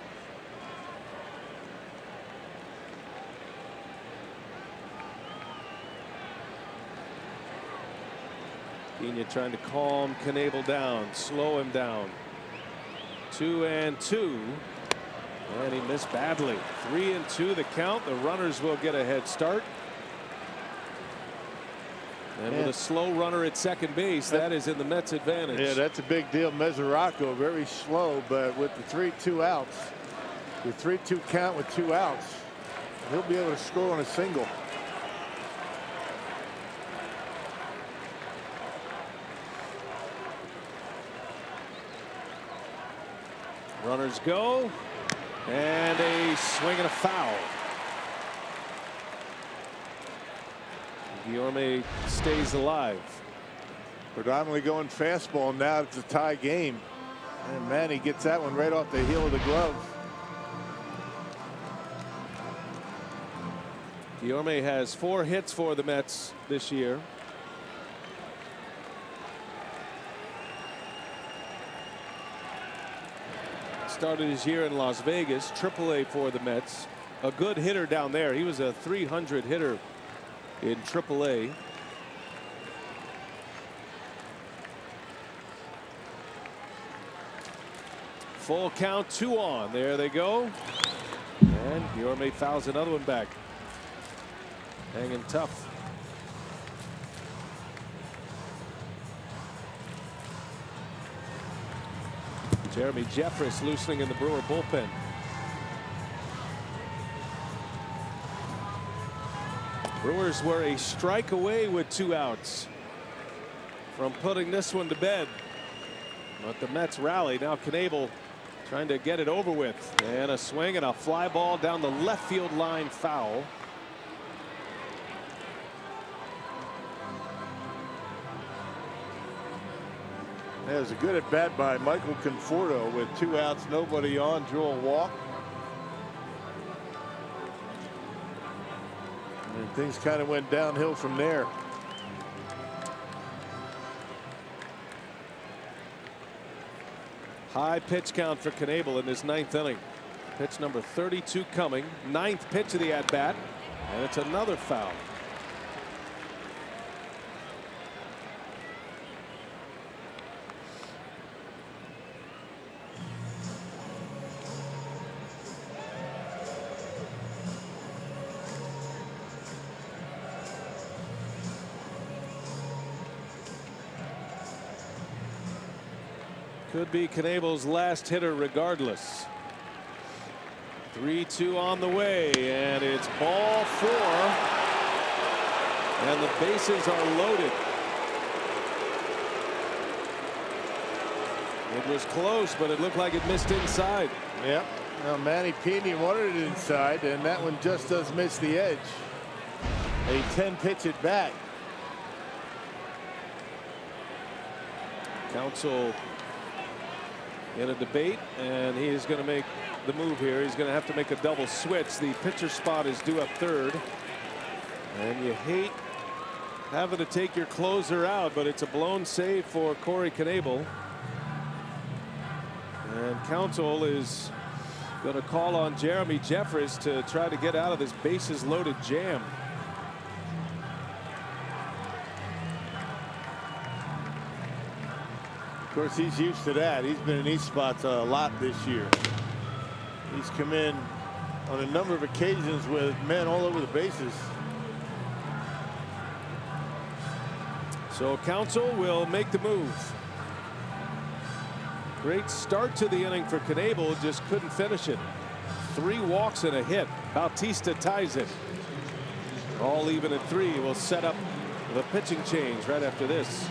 Pena trying to calm Knebel down, slow him down. 2 and 2. And he missed badly. 3 and 2 the count. The runners will get a head start. And with a slow runner at second base, that is in the Mets' advantage. Yeah, that's a big deal. Mesoraco very slow, but with the 3-2 outs, the 3-2 count with 2 outs, he'll be able to score on a single. Runners go, and a swing and a foul. Guillorme stays alive. Predominantly going fastball now. It's a tie game. And Manny gets that one right off the heel of the glove. Guillorme has 4 hits for the Mets this year. Started his year in Las Vegas, AAA for the Mets. A good hitter down there. He was a .300 hitter in AAA. Full count, 2 on. There they go. And Guillorme fouls another one back. Hanging tough. Jeremy Jeffress loosening in the Brewer bullpen. Brewers were a strike away with 2 outs from putting this one to bed. But the Mets rally. Now Knebel trying to get it over with. And a swing and a fly ball down the left field line, foul. That was a good at bat by Michael Conforto with 2 outs, nobody on, drew a walk. And things kind of went downhill from there. High pitch count for Knebel in this 9th inning. Pitch number 32 coming. 9th pitch of the at bat, and it's another foul. Could be Knebel's last hitter regardless. 3-2 on the way, and it's ball 4. And the bases are loaded. It was close, but it looked like it missed inside. Yep. Now Manny Pena wanted it inside, and that one just does miss the edge. A 10-pitch at bat. Counsell in a debate, and he is going to make the move here. He's going to have to make a double switch. The pitcher spot is due up 3rd, and you hate having to take your closer out, but it's a blown save for Corey Knebel. And Counsell is going to call on Jeremy Jeffress to try to get out of this bases loaded jam. Of course, he's used to that. He's been in these spots a lot this year. He's come in on a number of occasions with men all over the bases. So Counsell will make the move. Great start to the inning for Knebel, just couldn't finish it. 3 walks and a hit. Bautista ties it. All even at 3. Will set up the pitching change right after this.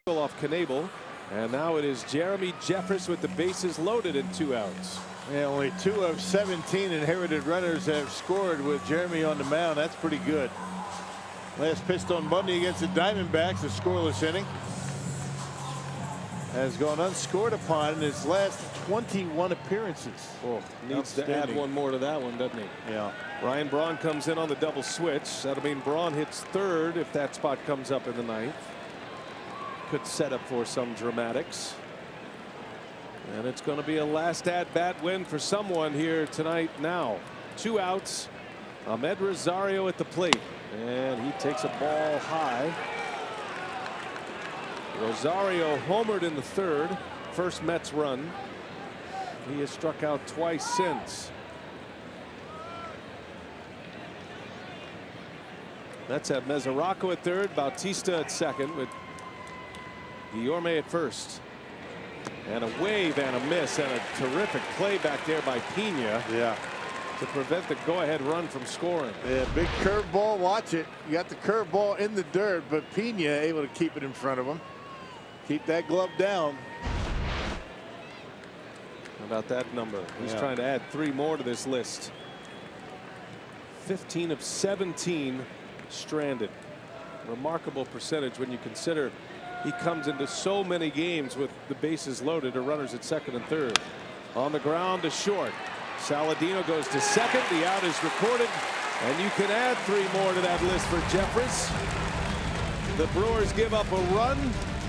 Single off Knebel, and now it is Jeremy Jeffress with the bases loaded and 2 outs. Yeah, only 2 of 17 inherited runners have scored with Jeremy on the mound. That's pretty good. Last pitched on Monday against the Diamondbacks, a scoreless inning. Has gone unscored upon in his last 21 appearances. Oh, needs to add 1 more to that one, doesn't he? Yeah. Ryan Braun comes in on the double switch. That'll mean Braun hits 3rd if that spot comes up in the 9th. Could set up for some dramatics. And it's going to be a last at-bat win for someone here tonight now. 2 outs. Ahmed Rosario at the plate. And he takes a ball high. Rosario homered in the 3rd. First Mets run. He has struck out twice since. Mets have Mesoraco at 3rd. Bautista at 2nd with Guillorme at 1st. And a wave and a miss and a terrific play back there by Pena. Yeah. To prevent the go-ahead run from scoring. Yeah, big curveball. Watch it. You got the curveball in the dirt, but Pena able to keep it in front of him. Keep that glove down. How about that number? He's trying to add 3 more to this list. 15 of 17 stranded. Remarkable percentage when you consider he comes into so many games with the bases loaded or runners at second and third. On the ground to short. Saladino goes to second. The out is recorded. And you can add 3 more to that list for Jeffress. The Brewers give up a run,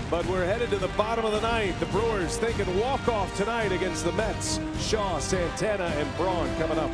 but we're headed to the bottom of the 9th. The Brewers thinking walk-off tonight against the Mets. Shaw, Santana, and Braun coming up.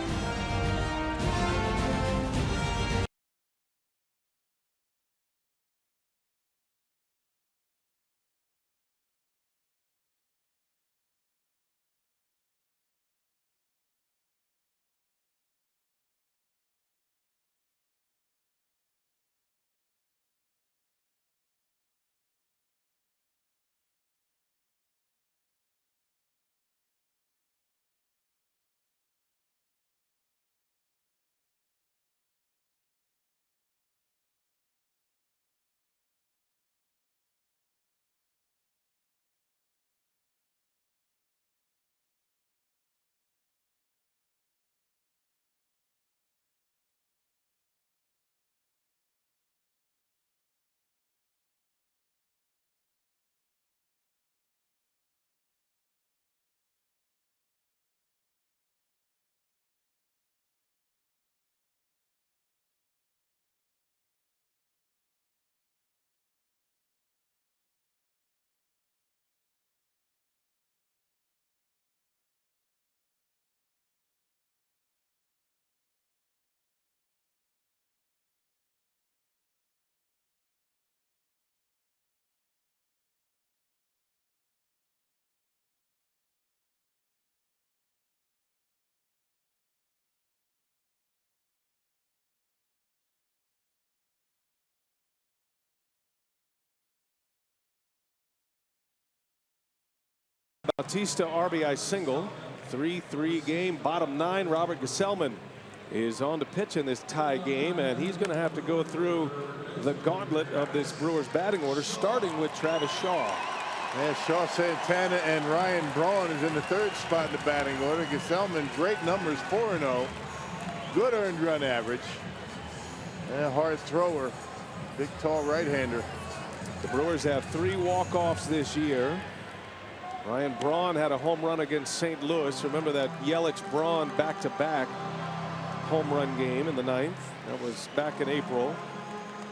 Bautista RBI single. 3-3 game, bottom 9. Robert Gesellman is on to pitch in this tie game, and he's going to have to go through the gauntlet of this Brewers batting order, starting with Travis Shaw. Yeah, Shaw, Santana, and Ryan Braun is in the 3rd spot in the batting order. Gesellman, great numbers, 4-0. Good earned run average. And a hard thrower. Big, tall right-hander. The Brewers have 3 walk-offs this year. Ryan Braun had a home run against St. Louis. Remember that Yelich-Braun back-to-back home run game in the 9th. That was back in April.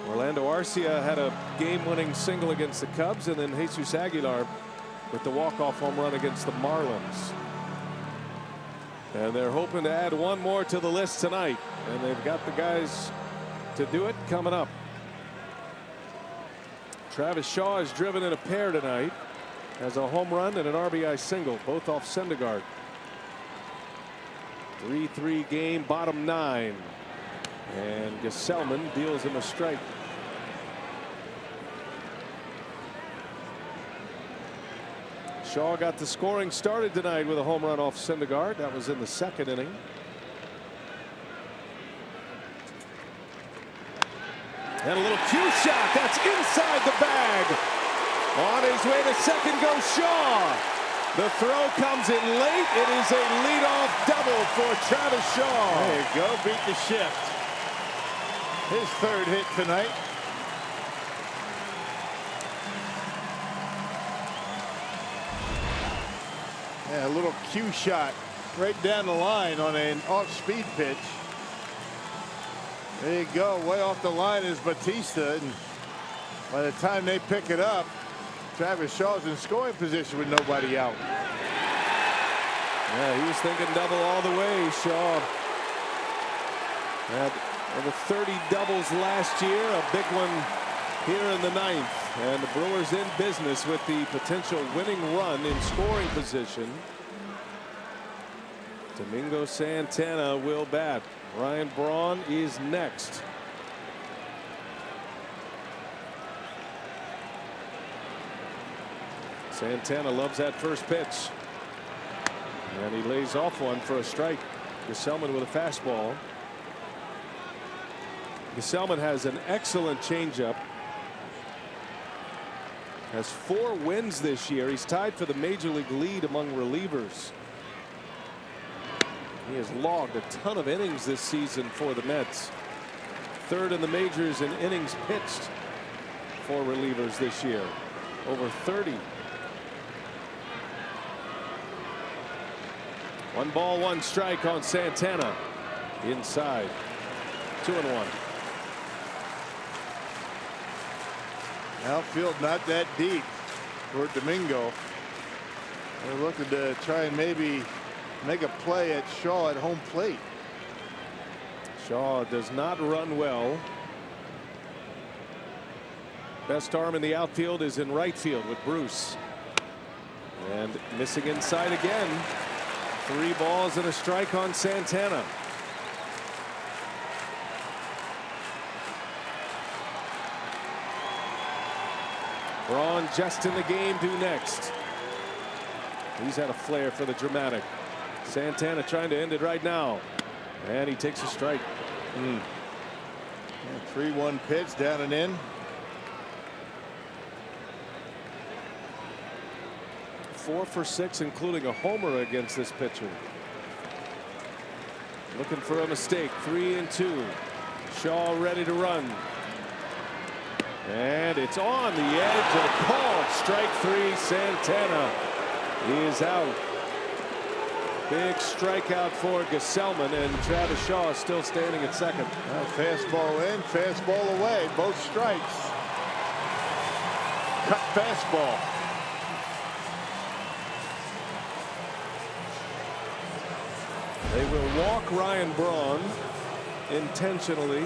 Orlando Arcia had a game-winning single against the Cubs, and then Jesus Aguilar with the walk-off home run against the Marlins. And they're hoping to add 1 more to the list tonight, and they've got the guys to do it coming up. Travis Shaw is driven in a pair tonight. Has a home run and an RBI single, both off Syndergaard. 3-3 game, bottom 9. And Gesellman deals him a strike. Shaw got the scoring started tonight with a home run off Syndergaard. That was in the 2nd inning. And a little cue shot. That's inside the bag. On his way to second goes Shaw. The throw comes in late. It is a leadoff double for Travis Shaw. There you go. Beat the shift. His 3rd hit tonight. Yeah, a little cue shot right down the line on an off-speed pitch. There you go. Way off the line is Bautista. And by the time they pick it up, Travis Shaw's in scoring position with nobody out. Yeah, he was thinking double all the way. Shaw had over 30 doubles last year, a big one here in the 9th. And the Brewers in business with the potential winning run in scoring position. Domingo Santana will bat. Ryan Braun is next. Santana loves that first pitch. And he lays off one for a strike. Gesellman with a fastball. Gesellman has an excellent changeup. Has 4 wins this year. He's tied for the major league lead among relievers. He has logged a ton of innings this season for the Mets. 3rd in the majors in innings pitched for relievers this year. Over 30. 1 ball, 1 strike on Santana. Inside. 2-1. Outfield not that deep for Domingo. They're looking to try and maybe make a play at Shaw at home plate. Shaw does not run well. Best arm in the outfield is in right field with Bruce. And missing inside again. 3 balls and a strike on Santana. Braun just in the game, due next. He's had a flair for the dramatic. Santana trying to end it right now. And he takes a strike. 3-1 pitch, down and in. 4 for 6, including a homer against this pitcher. Looking for a mistake. 3-2. Shaw ready to run. And it's on the edge of called strike 3. Santana is out. Big strikeout for Gesellman, and Travis Shaw is still standing at second. Fastball in, fastball away, both strikes. Cut fastball. They will walk Ryan Braun intentionally.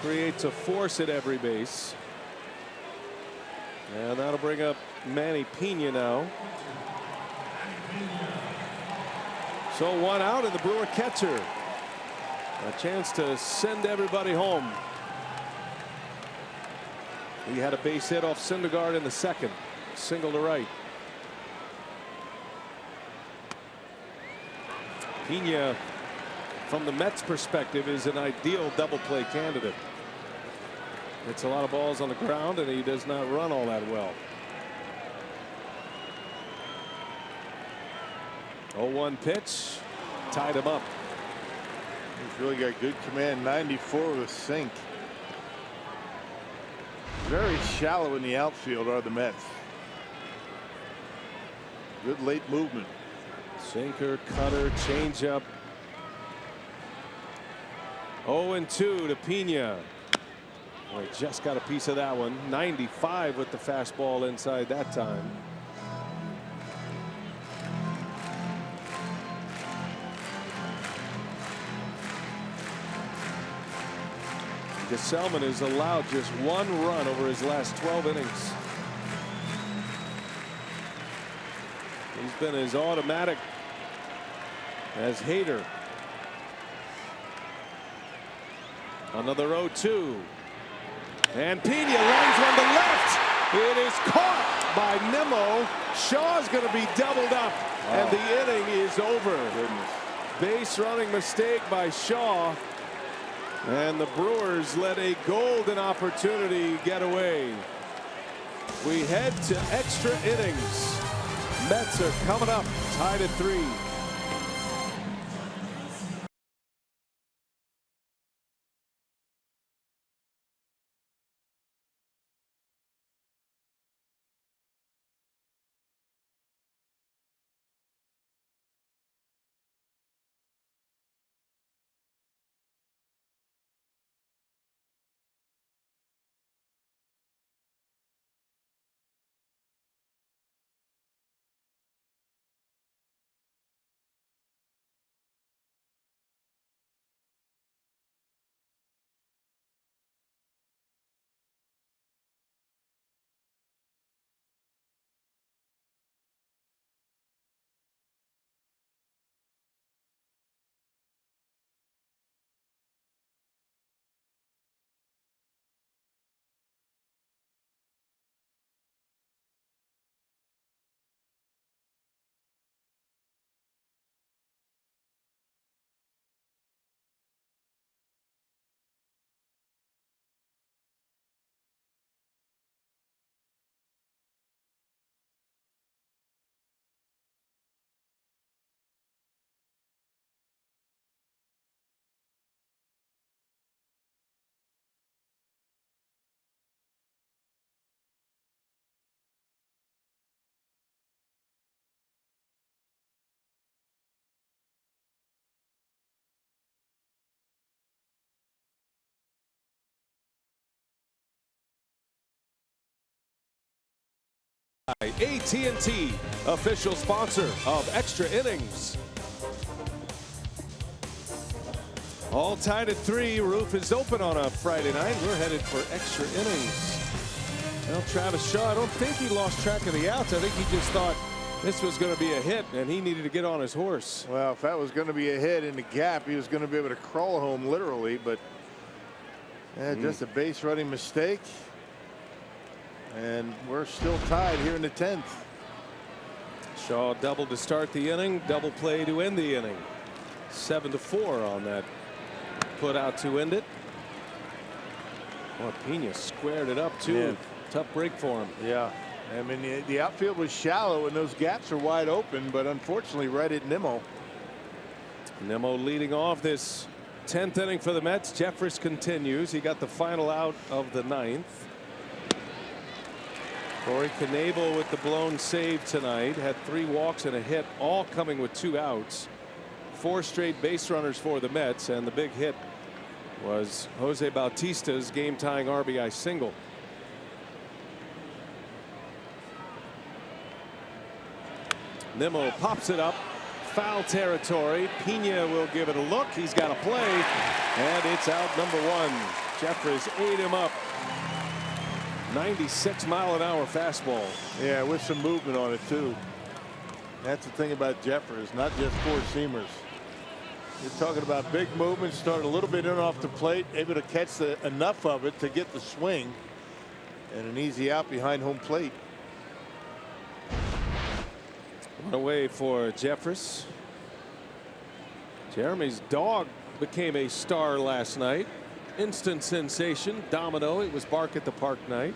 Creates a force at every base. And that'll bring up Manny Pena now. So 1 out, and the Brewer catcher. A chance to send everybody home. He had a base hit off Syndergaard in the 2nd. Single to right. Pena, from the Mets' perspective, is an ideal double play candidate. Hits a lot of balls on the ground, and he does not run all that well. 0-1 pitch. Tied him up. He's really got good command. 94 with a sink. Very shallow in the outfield are the Mets. Good late movement. Sinker, cutter, changeup. 0-2 to Pena. Boy, just got a piece of that one. 95 with the fastball inside that time. Gesellman has allowed just 1 run over his last 12 innings. He's been as automatic as Hader. Another 0-2. And Pena lines one to left. It is caught by Nimmo. Shaw's going to be doubled up. And the inning is over. Base running mistake by Shaw. And the Brewers let a golden opportunity get away. We head to extra innings. Mets are coming up, tied at 3. AT&T, official sponsor of Extra Innings. All tied at 3. Roof is open on a Friday night. We're headed for extra innings. Well, Travis Shaw, I don't think he lost track of the outs. I think he just thought this was going to be a hit, and he needed to get on his horse. Well, if that was going to be a hit in the gap, he was going to be able to crawl home literally, but just a base running mistake. And we're still tied here in the 10th. Shaw double to start the inning, double play to end the inning. 7-4 on that put out to end it. Well, Pena squared it up too. Yeah. Tough break for him. Yeah. I mean, the outfield was shallow and those gaps are wide open, but unfortunately right at Nimmo. Nimmo leading off this 10th inning for the Mets. Jeffress continues. He got the final out of the 9th. Corey Knebel with the blown save tonight. Had 3 walks and a hit, all coming with 2 outs. 4 straight base runners for the Mets, and the big hit was Jose Bautista's game-tying RBI single. Nimmo pops it up, foul territory. Pena will give it a look. He's got a play, and it's out number 1. Jeffress ate him up. 96-mile-an-hour fastball. Yeah, with some movement on it too. That's the thing about Jeffress, not just 4-seamers. You're talking about big movement, start a little bit in off the plate, able to catch enough of it to get the swing, and an easy out behind home plate. One away for Jeffress. Jeremy's dog became a star last night. Instant sensation. Domino. It was Bark at the Park night.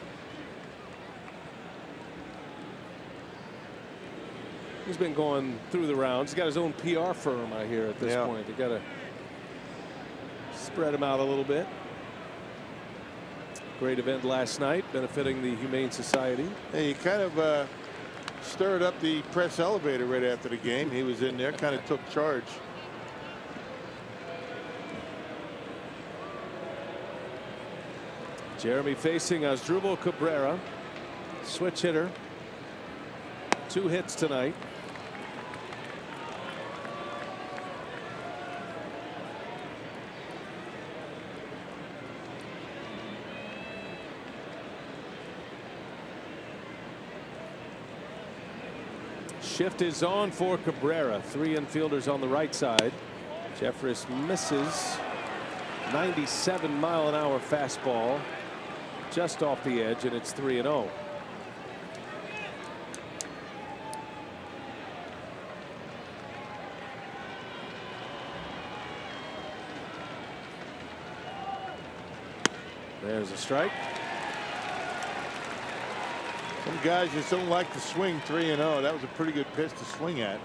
He's been going through the rounds. He's got his own PR firm, I hear, at this point. They got to spread him out a little bit. Great event last night, benefiting the Humane Society. Hey, he kind of stirred up the press elevator right after the game. He was in there, kind of took charge. Jeremy facing Asdrubal Cabrera, switch hitter. 2 hits tonight. Shift is on for Cabrera. 3 infielders on the right side. Jeffress misses. 97-mile-an-hour fastball just off the edge, and it's 3-0. There's a strike. Some guys just don't like to swing 3-0. That was a pretty good pitch to swing at.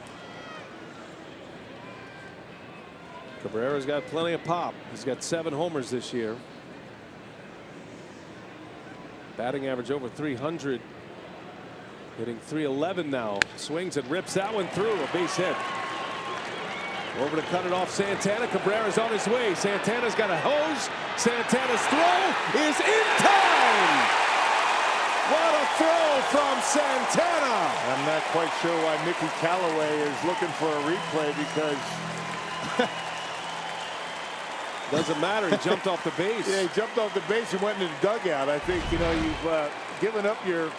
Cabrera's got plenty of pop. He's got 7 homers this year. Batting average over 300. Hitting .311 now. Swings and rips that one through. A base hit. Over to cut it off Santana. Cabrera's on his way. Santana's got a hose. Santana's throw is in time. What a throw from Santana. I'm not quite sure why Mickey Callaway is looking for a replay, because doesn't matter. He jumped off the base. Yeah, he jumped off the base and went into the dugout. I think, you know, you've given up your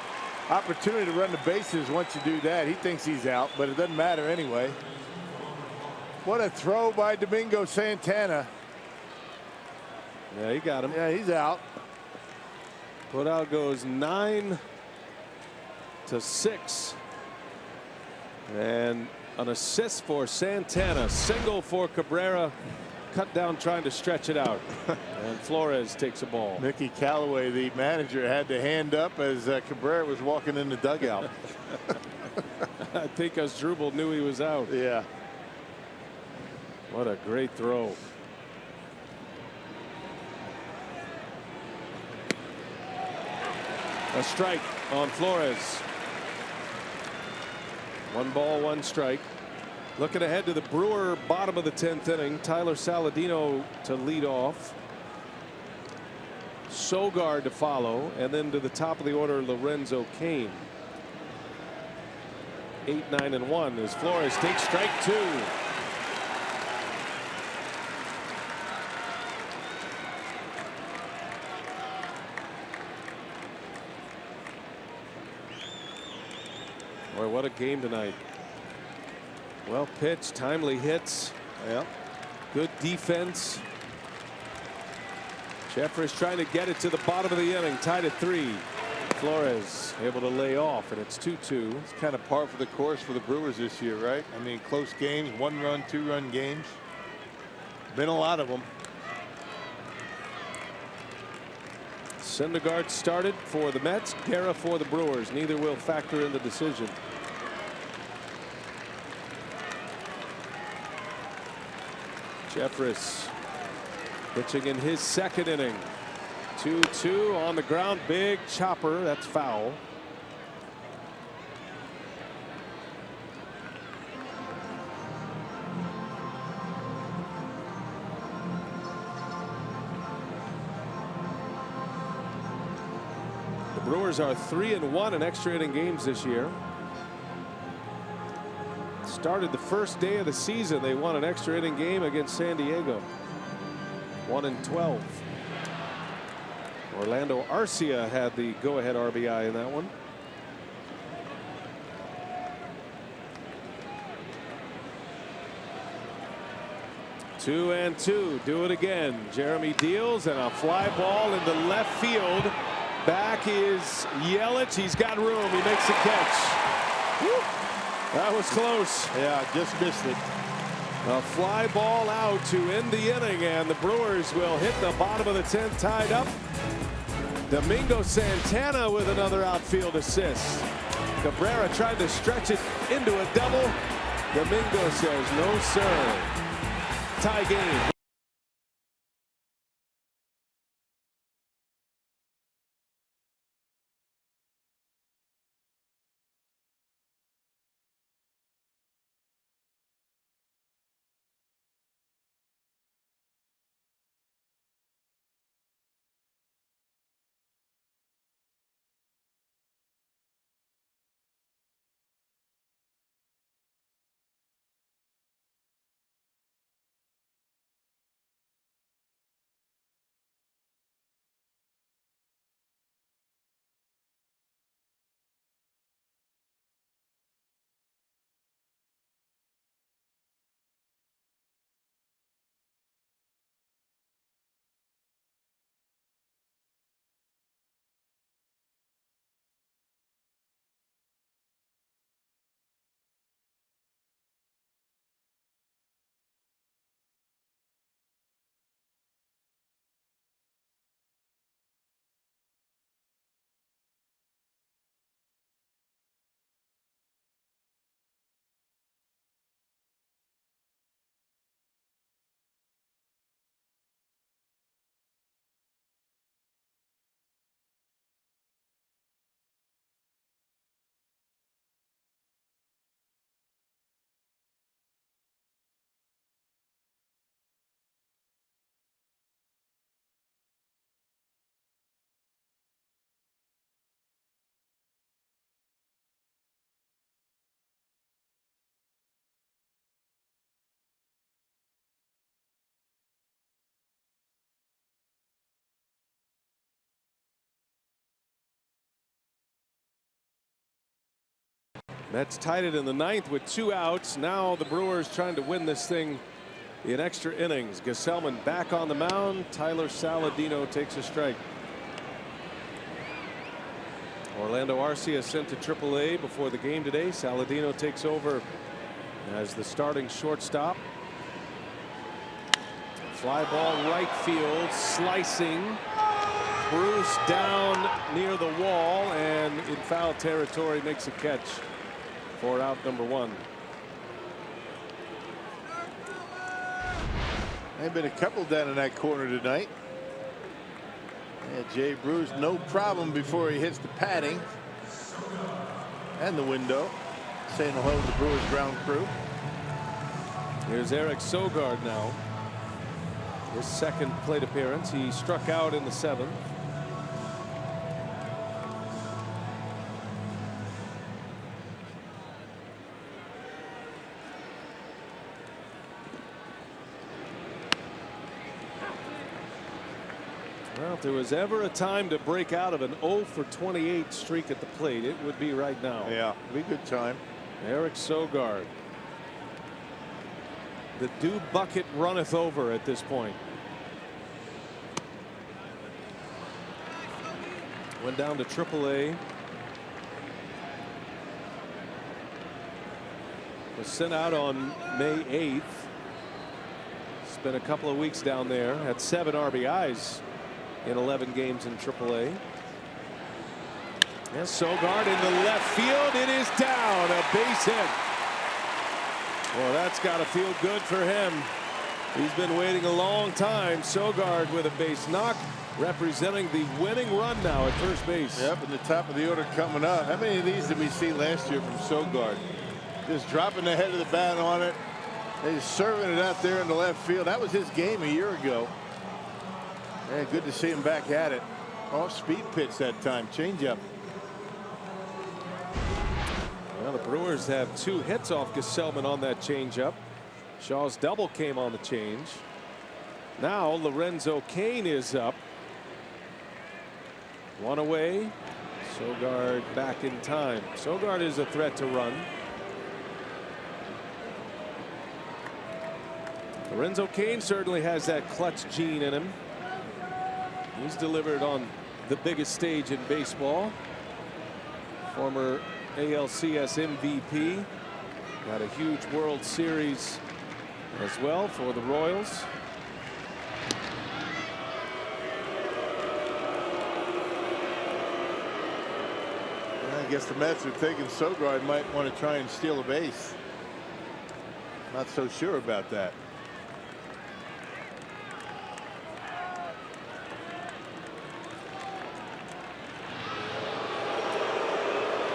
opportunity to run the bases once you do that. He thinks he's out, but it doesn't matter anyway. What a throw by Domingo Santana. Yeah, he got him. Yeah, he's out. Put out goes 9-6. And an assist for Santana. Single for Cabrera. Cut down trying to stretch it out. And Flores takes a ball. Mickey Callaway, the manager, had to hand up as Cabrera was walking in the dugout. I think Asdrubal knew he was out. Yeah. What a great throw. A strike on Flores. 1 ball, 1 strike. Looking ahead to the Brewer bottom of the 10th inning. Tyler Saladino to lead off. Sogard to follow, and then to the top of the order, Lorenzo Cain. 8, 9, and 1 as Flores takes strike 2. Boy, what a game tonight. Well pitched, timely hits. Yeah. Good defense. Jeffress trying to get it to the bottom of the inning, tied at 3. Flores able to lay off, and it's 2-2. It's kind of par for the course for the Brewers this year, right? I mean, close games, 1-run, 2-run games. Been a lot of them. Syndergaard started for the Mets, Guerra for the Brewers. Neither will factor in the decision. Jeffress pitching in his second inning. 2-2 on the ground. Big chopper. That's foul. The Brewers are 3-1 in extra inning games this year. Started the first day of the season. They won an extra inning game against San Diego. 1-12. Orlando Arcia had the go-ahead RBI in that one. Two and two. Do it again. Jeremy deals, and a fly ball into left field. Back is Yelich. He's got room. He makes a catch. Woo. That was close. Yeah, just missed it. A fly ball out to end the inning, and the Brewers will hit the bottom of the 10th, tied up. Domingo Santana with another outfield assist. Cabrera tried to stretch it into a double. Domingo says no, sir. Tie game. Mets tied it in the 9th with 2 outs. Now the Brewers trying to win this thing in extra innings. Gesellman back on the mound. Tyler Saladino takes a strike. Orlando Arcia sent to AAA before the game today. Saladino takes over as the starting shortstop. Fly ball right field, slicing. Bruce down near the wall and in foul territory makes a catch for out number 1. There've been a couple down in that corner tonight. Yeah, Jay Bruce, no problem before he hits the padding and the window. Saying hello to the Brewers ground crew. Here's Eric Sogard now. His second plate appearance. He struck out in the 7th. Well, if there was ever a time to break out of an 0 for 28 streak at the plate, it would be right now. Yeah, be a good time. Eric Sogard. The dew bucket runneth over at this point. Went down to AAA. Was sent out on May 8th. Spent a couple of weeks down there. Had 7 RBIs in 11 games in AAA. Yes, Sogard in the left field. It is down. A base hit. Well, that's got to feel good for him. He's been waiting a long time. Sogard with a base knock, representing the winning run now at first base. Yep, in the top of the order coming up. How many of these did we see last year from Sogard? Just dropping the head of the bat on it. He's serving it out there in the left field. That was his game a year ago. Yeah, good to see him back at it. Off speed pitch that time. Changeup. Well, the Brewers have 2 hits off Gesellman on that changeup. Shaw's double came on the change. Now Lorenzo Cain is up. 1 away. Sogard back in time. Sogard is a threat to run. Lorenzo Cain certainly has that clutch gene in him. He's delivered on the biggest stage in baseball. Former ALCS MVP. Got a huge World Series as well for the Royals. I guess the Mets are thinking Sogard might want to try and steal a base. Not so sure about that.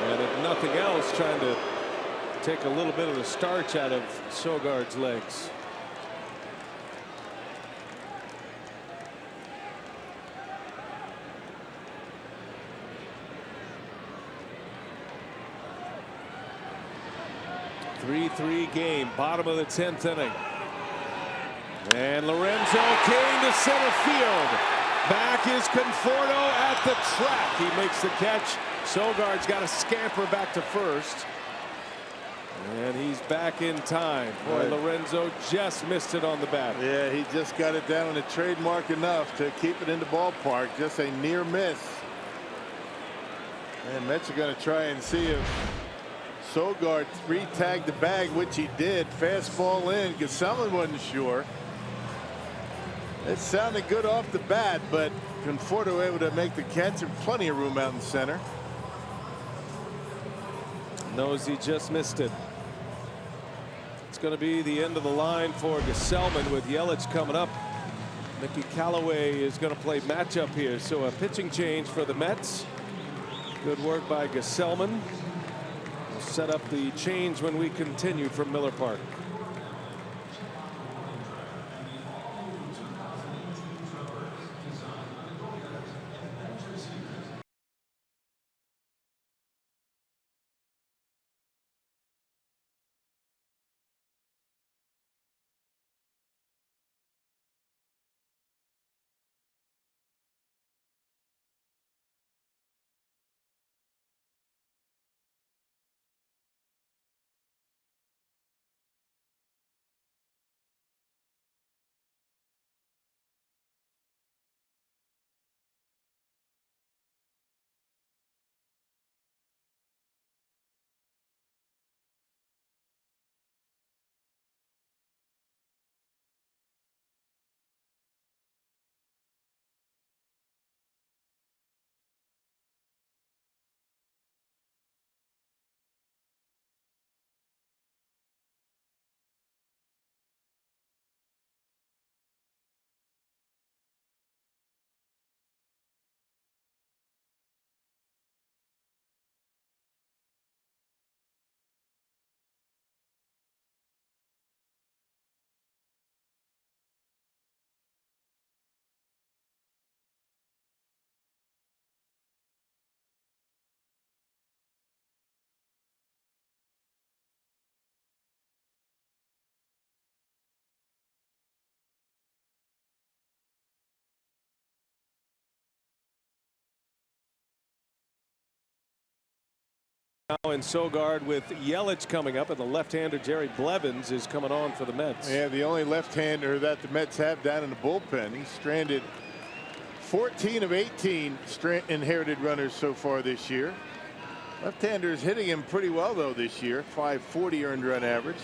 And if nothing else, trying to take a little bit of the starch out of Sogard's legs. A 3-3 game, bottom of the 10th inning. And Lorenzo Cain to center field. Back is Conforto at the track. He makes the catch. Sogard's got to scamper back to first. And he's back in time. Boy, Lorenzo just missed it on the bat. Yeah, he just got it down in the trademark enough to keep it in the ballpark. Just a near miss. And Mets are going to try and see if Sogard re-tagged the bag, which he did. Fastball in because someone wasn't sure. It sounded good off the bat, but Conforto able to make the catch and plenty of room out in center. Knows he just missed it. It's going to be the end of the line for Gesellman with Yelich coming up. Mickey Callaway is going to play matchup here, so a pitching change for the Mets. Good work by Gesellman. We'll set up the change when we continue from Miller Park. now in Sogard with Yelich coming up, and the left-hander Jerry Blevins is coming on for the Mets. Yeah, the only left-hander that the Mets have down in the bullpen. He's stranded 14 of 18 inherited runners so far this year. Left-hander is hitting him pretty well though this year. 540 earned run average.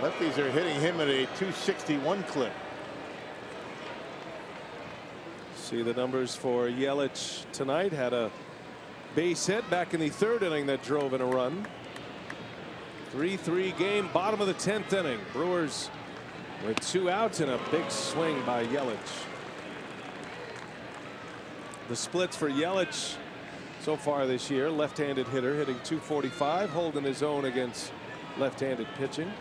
Lefties are hitting him at a 261 clip. See the numbers for Yelich tonight. Had a base hit back in the 3rd inning that drove in a run. 3-3 game, bottom of the 10th inning. Brewers with 2 outs and a big swing by Yelich. The splits for Yelich so far this year: left-handed hitter, hitting .245, holding his own against left-handed pitching.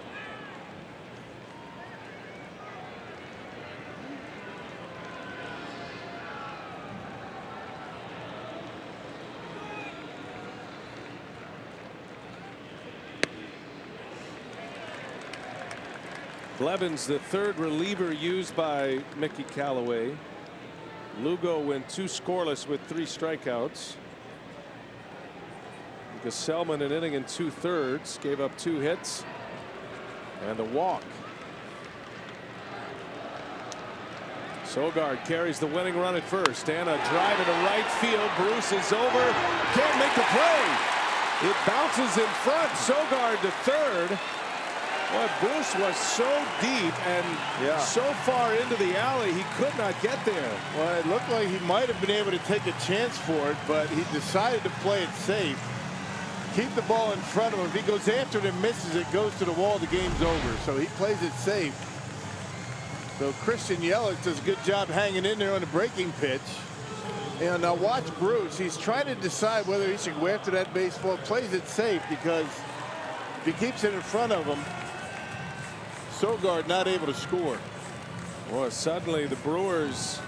Blevins, the 3rd reliever used by Mickey Callaway. Lugo went 2 scoreless with 3 strikeouts. Gesellman an inning and 2/3, gave up 2 hits and a walk. Sogard carries the winning run at first, and a drive into right field. Bruce is over, can't make the play. It bounces in front. Sogard to 3rd. Boy, Bruce was so deep and so far into the alley, he could not get there. Well, it looked like he might have been able to take a chance for it, but he decided to play it safe. Keep the ball in front of him. If he goes after it and misses, it goes to the wall. The game's over. So he plays it safe. So Christian Yelich does a good job hanging in there on the breaking pitch. And now watch Bruce. He's trying to decide whether he should go after that baseball. Plays it safe, because if he keeps it in front of him, Sogard not able to score. Well, suddenly the Brewers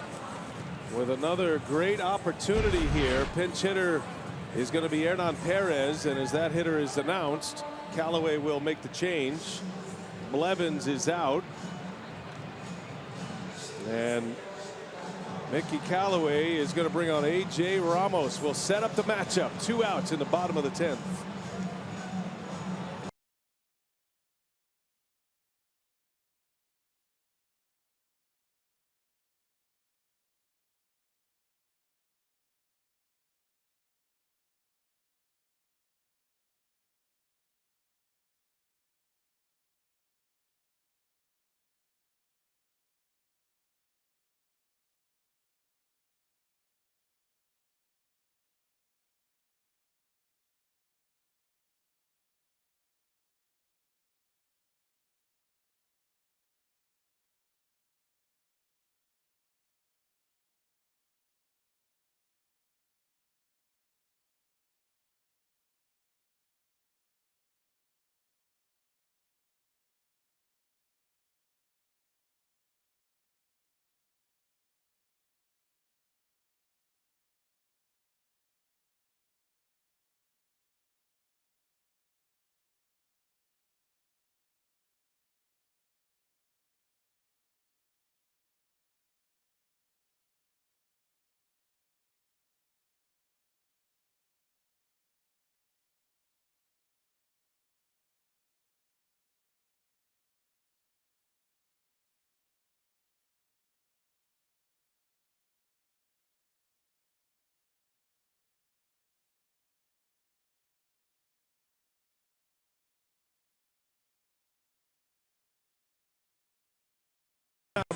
with another great opportunity here. Pinch hitter is going to be Hernan Perez, and as that hitter is announced, Callaway will make the change. Blevins is out, and Mickey Callaway is going to bring on A.J. Ramos. Will set up the matchup. 2 outs in the bottom of the 10th.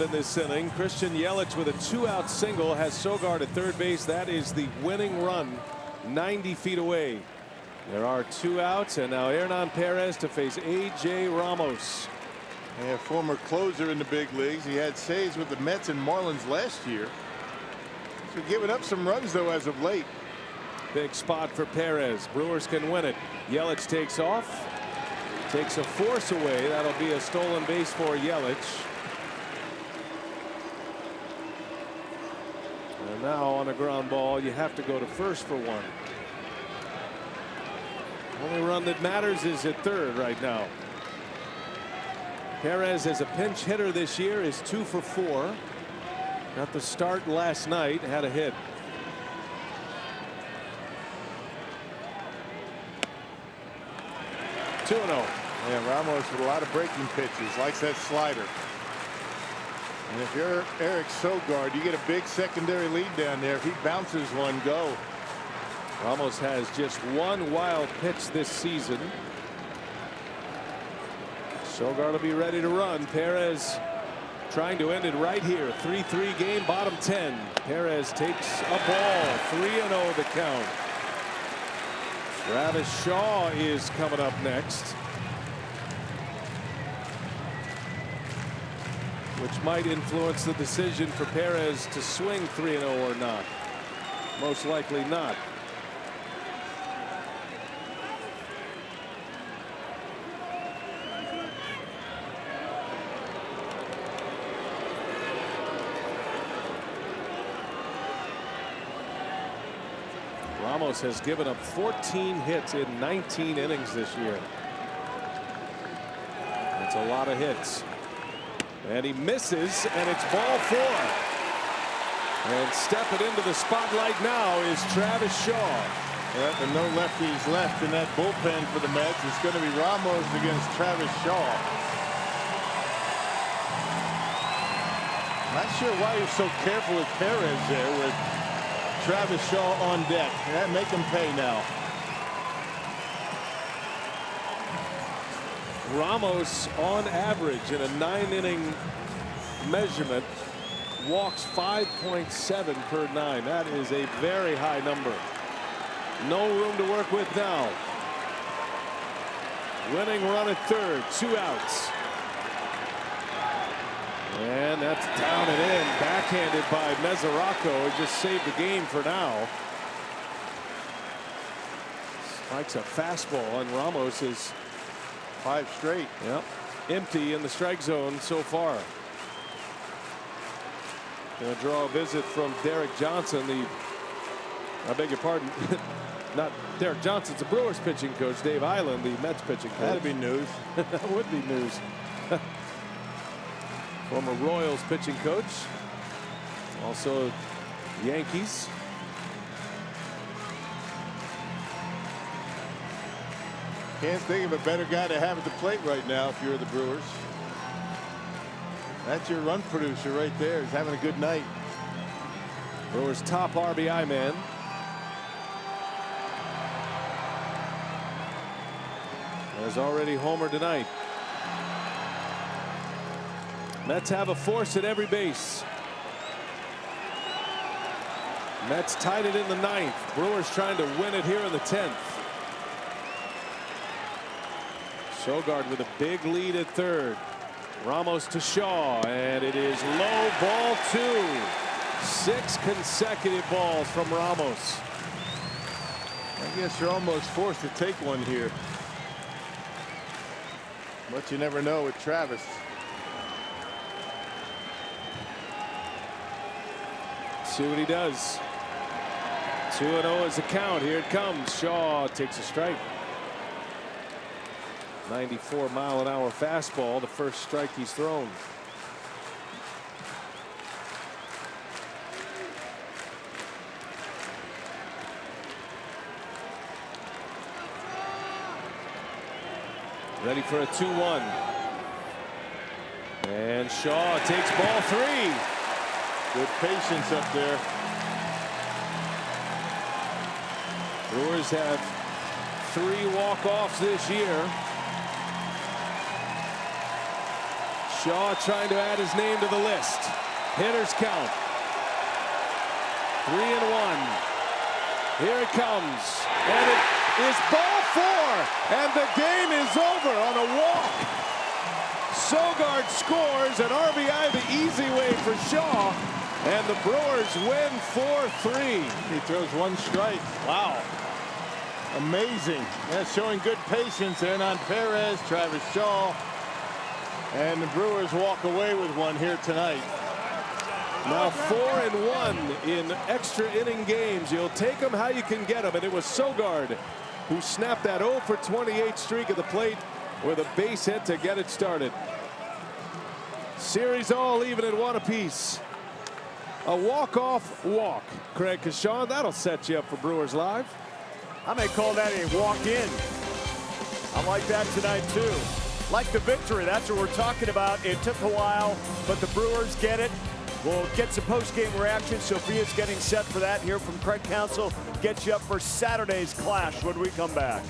In this inning, Christian Yelich with a 2-out single has Sogard at 3rd base. That is the winning run, 90 feet away. There are 2 outs, and now Hernan Perez to face A.J. Ramos. Yeah, former closer in the big leagues. He had saves with the Mets and Marlins last year. He's been giving up some runs though as of late. Big spot for Perez. Brewers can win it. Yelich takes off, takes a force away. That'll be a stolen base for Yelich. And now on a ground ball, you have to go to first for 1. Only run that matters is at 3rd right now. Perez, as a pinch hitter this year, is 2 for 4. Got the start last night, had a hit. 2-0. Yeah, Ramos with a lot of breaking pitches, likes that slider. And if you're Eric Sogard, you get a big secondary lead down there. If he bounces one, go. Ramos has just one wild pitch this season. Sogard will be ready to run. Perez trying to end it right here. 3-3 game, bottom 10. Perez takes a ball. 3-0 the count. Travis Shaw is coming up next, which might influence the decision for Perez to swing 3-0 or not. Most likely not. Ramos has given up 14 hits in 19 innings this year. That's a lot of hits. And he misses, and it's ball 4. And stepping into the spotlight now is Travis Shaw. Yep, and no lefties left in that bullpen for the Mets. It's going to be Ramos against Travis Shaw. Not sure why you're so careful with Perez there with Travis Shaw on deck. That make him pay now. Ramos on average in a 9-inning measurement walks 5.7 per 9. That is a very high number. No room to work with now. Winning run at third, 2 outs. And that's down and in, backhanded by Mesoraco. It just saved the game for now. Strikes a fastball, and Ramos is 5 straight. Yep, empty in the strike zone so far. Going to draw a visit from Derek Johnson, I beg your pardon, not Derek Johnson's the Brewers pitching coach. Dave Island, the Mets pitching coach. That'd be news. That would be news. Former Royals pitching coach, also Yankees. Can't think of a better guy to have at the plate right now if you're the Brewers. That's your run producer right there. He's having a good night. Brewers' top RBI man. Has already homered tonight. Mets have a force at every base. Mets tied it in the 9th. Brewers trying to win it here in the 10th. Sogard with a big lead at third. Ramos to Shaw, and it is low, ball 2. 6 consecutive balls from Ramos. I guess you're almost forced to take one here. But you never know with Travis. See what he does. 2-0 is the count. Here it comes. Shaw takes a strike. 94-mile-an-hour fastball, the first strike he's thrown. Ready for a 2-1. And Shaw takes ball 3. Good patience up there. Brewers have 3 walk-offs this year. Shaw trying to add his name to the list. Hitters count. 3-1. Here it comes. And it is ball 4. And the game is over on a walk. Sogard scores an RBI the easy way for Shaw. And the Brewers win 4-3. He throws 1 strike. Wow. Amazing. That's showing good patience there on Perez, Travis Shaw. And the Brewers walk away with one here tonight. Now 4-1 in extra inning games. You'll take them how you can get them. And it was Sogard who snapped that 0-for-28 streak at the plate with a base hit to get it started. Series all even at 1 apiece. A walk-off walk, Craig Kashawn. That'll set you up for Brewers Live. I may call that a walk-in. I like that tonight, too. Like the victory, that's what we're talking about. It took a while, but the Brewers get it. We'll get some post-game reaction. Sophia's getting set for that here from Craig Counsell. Get you up for Saturday's clash when we come back.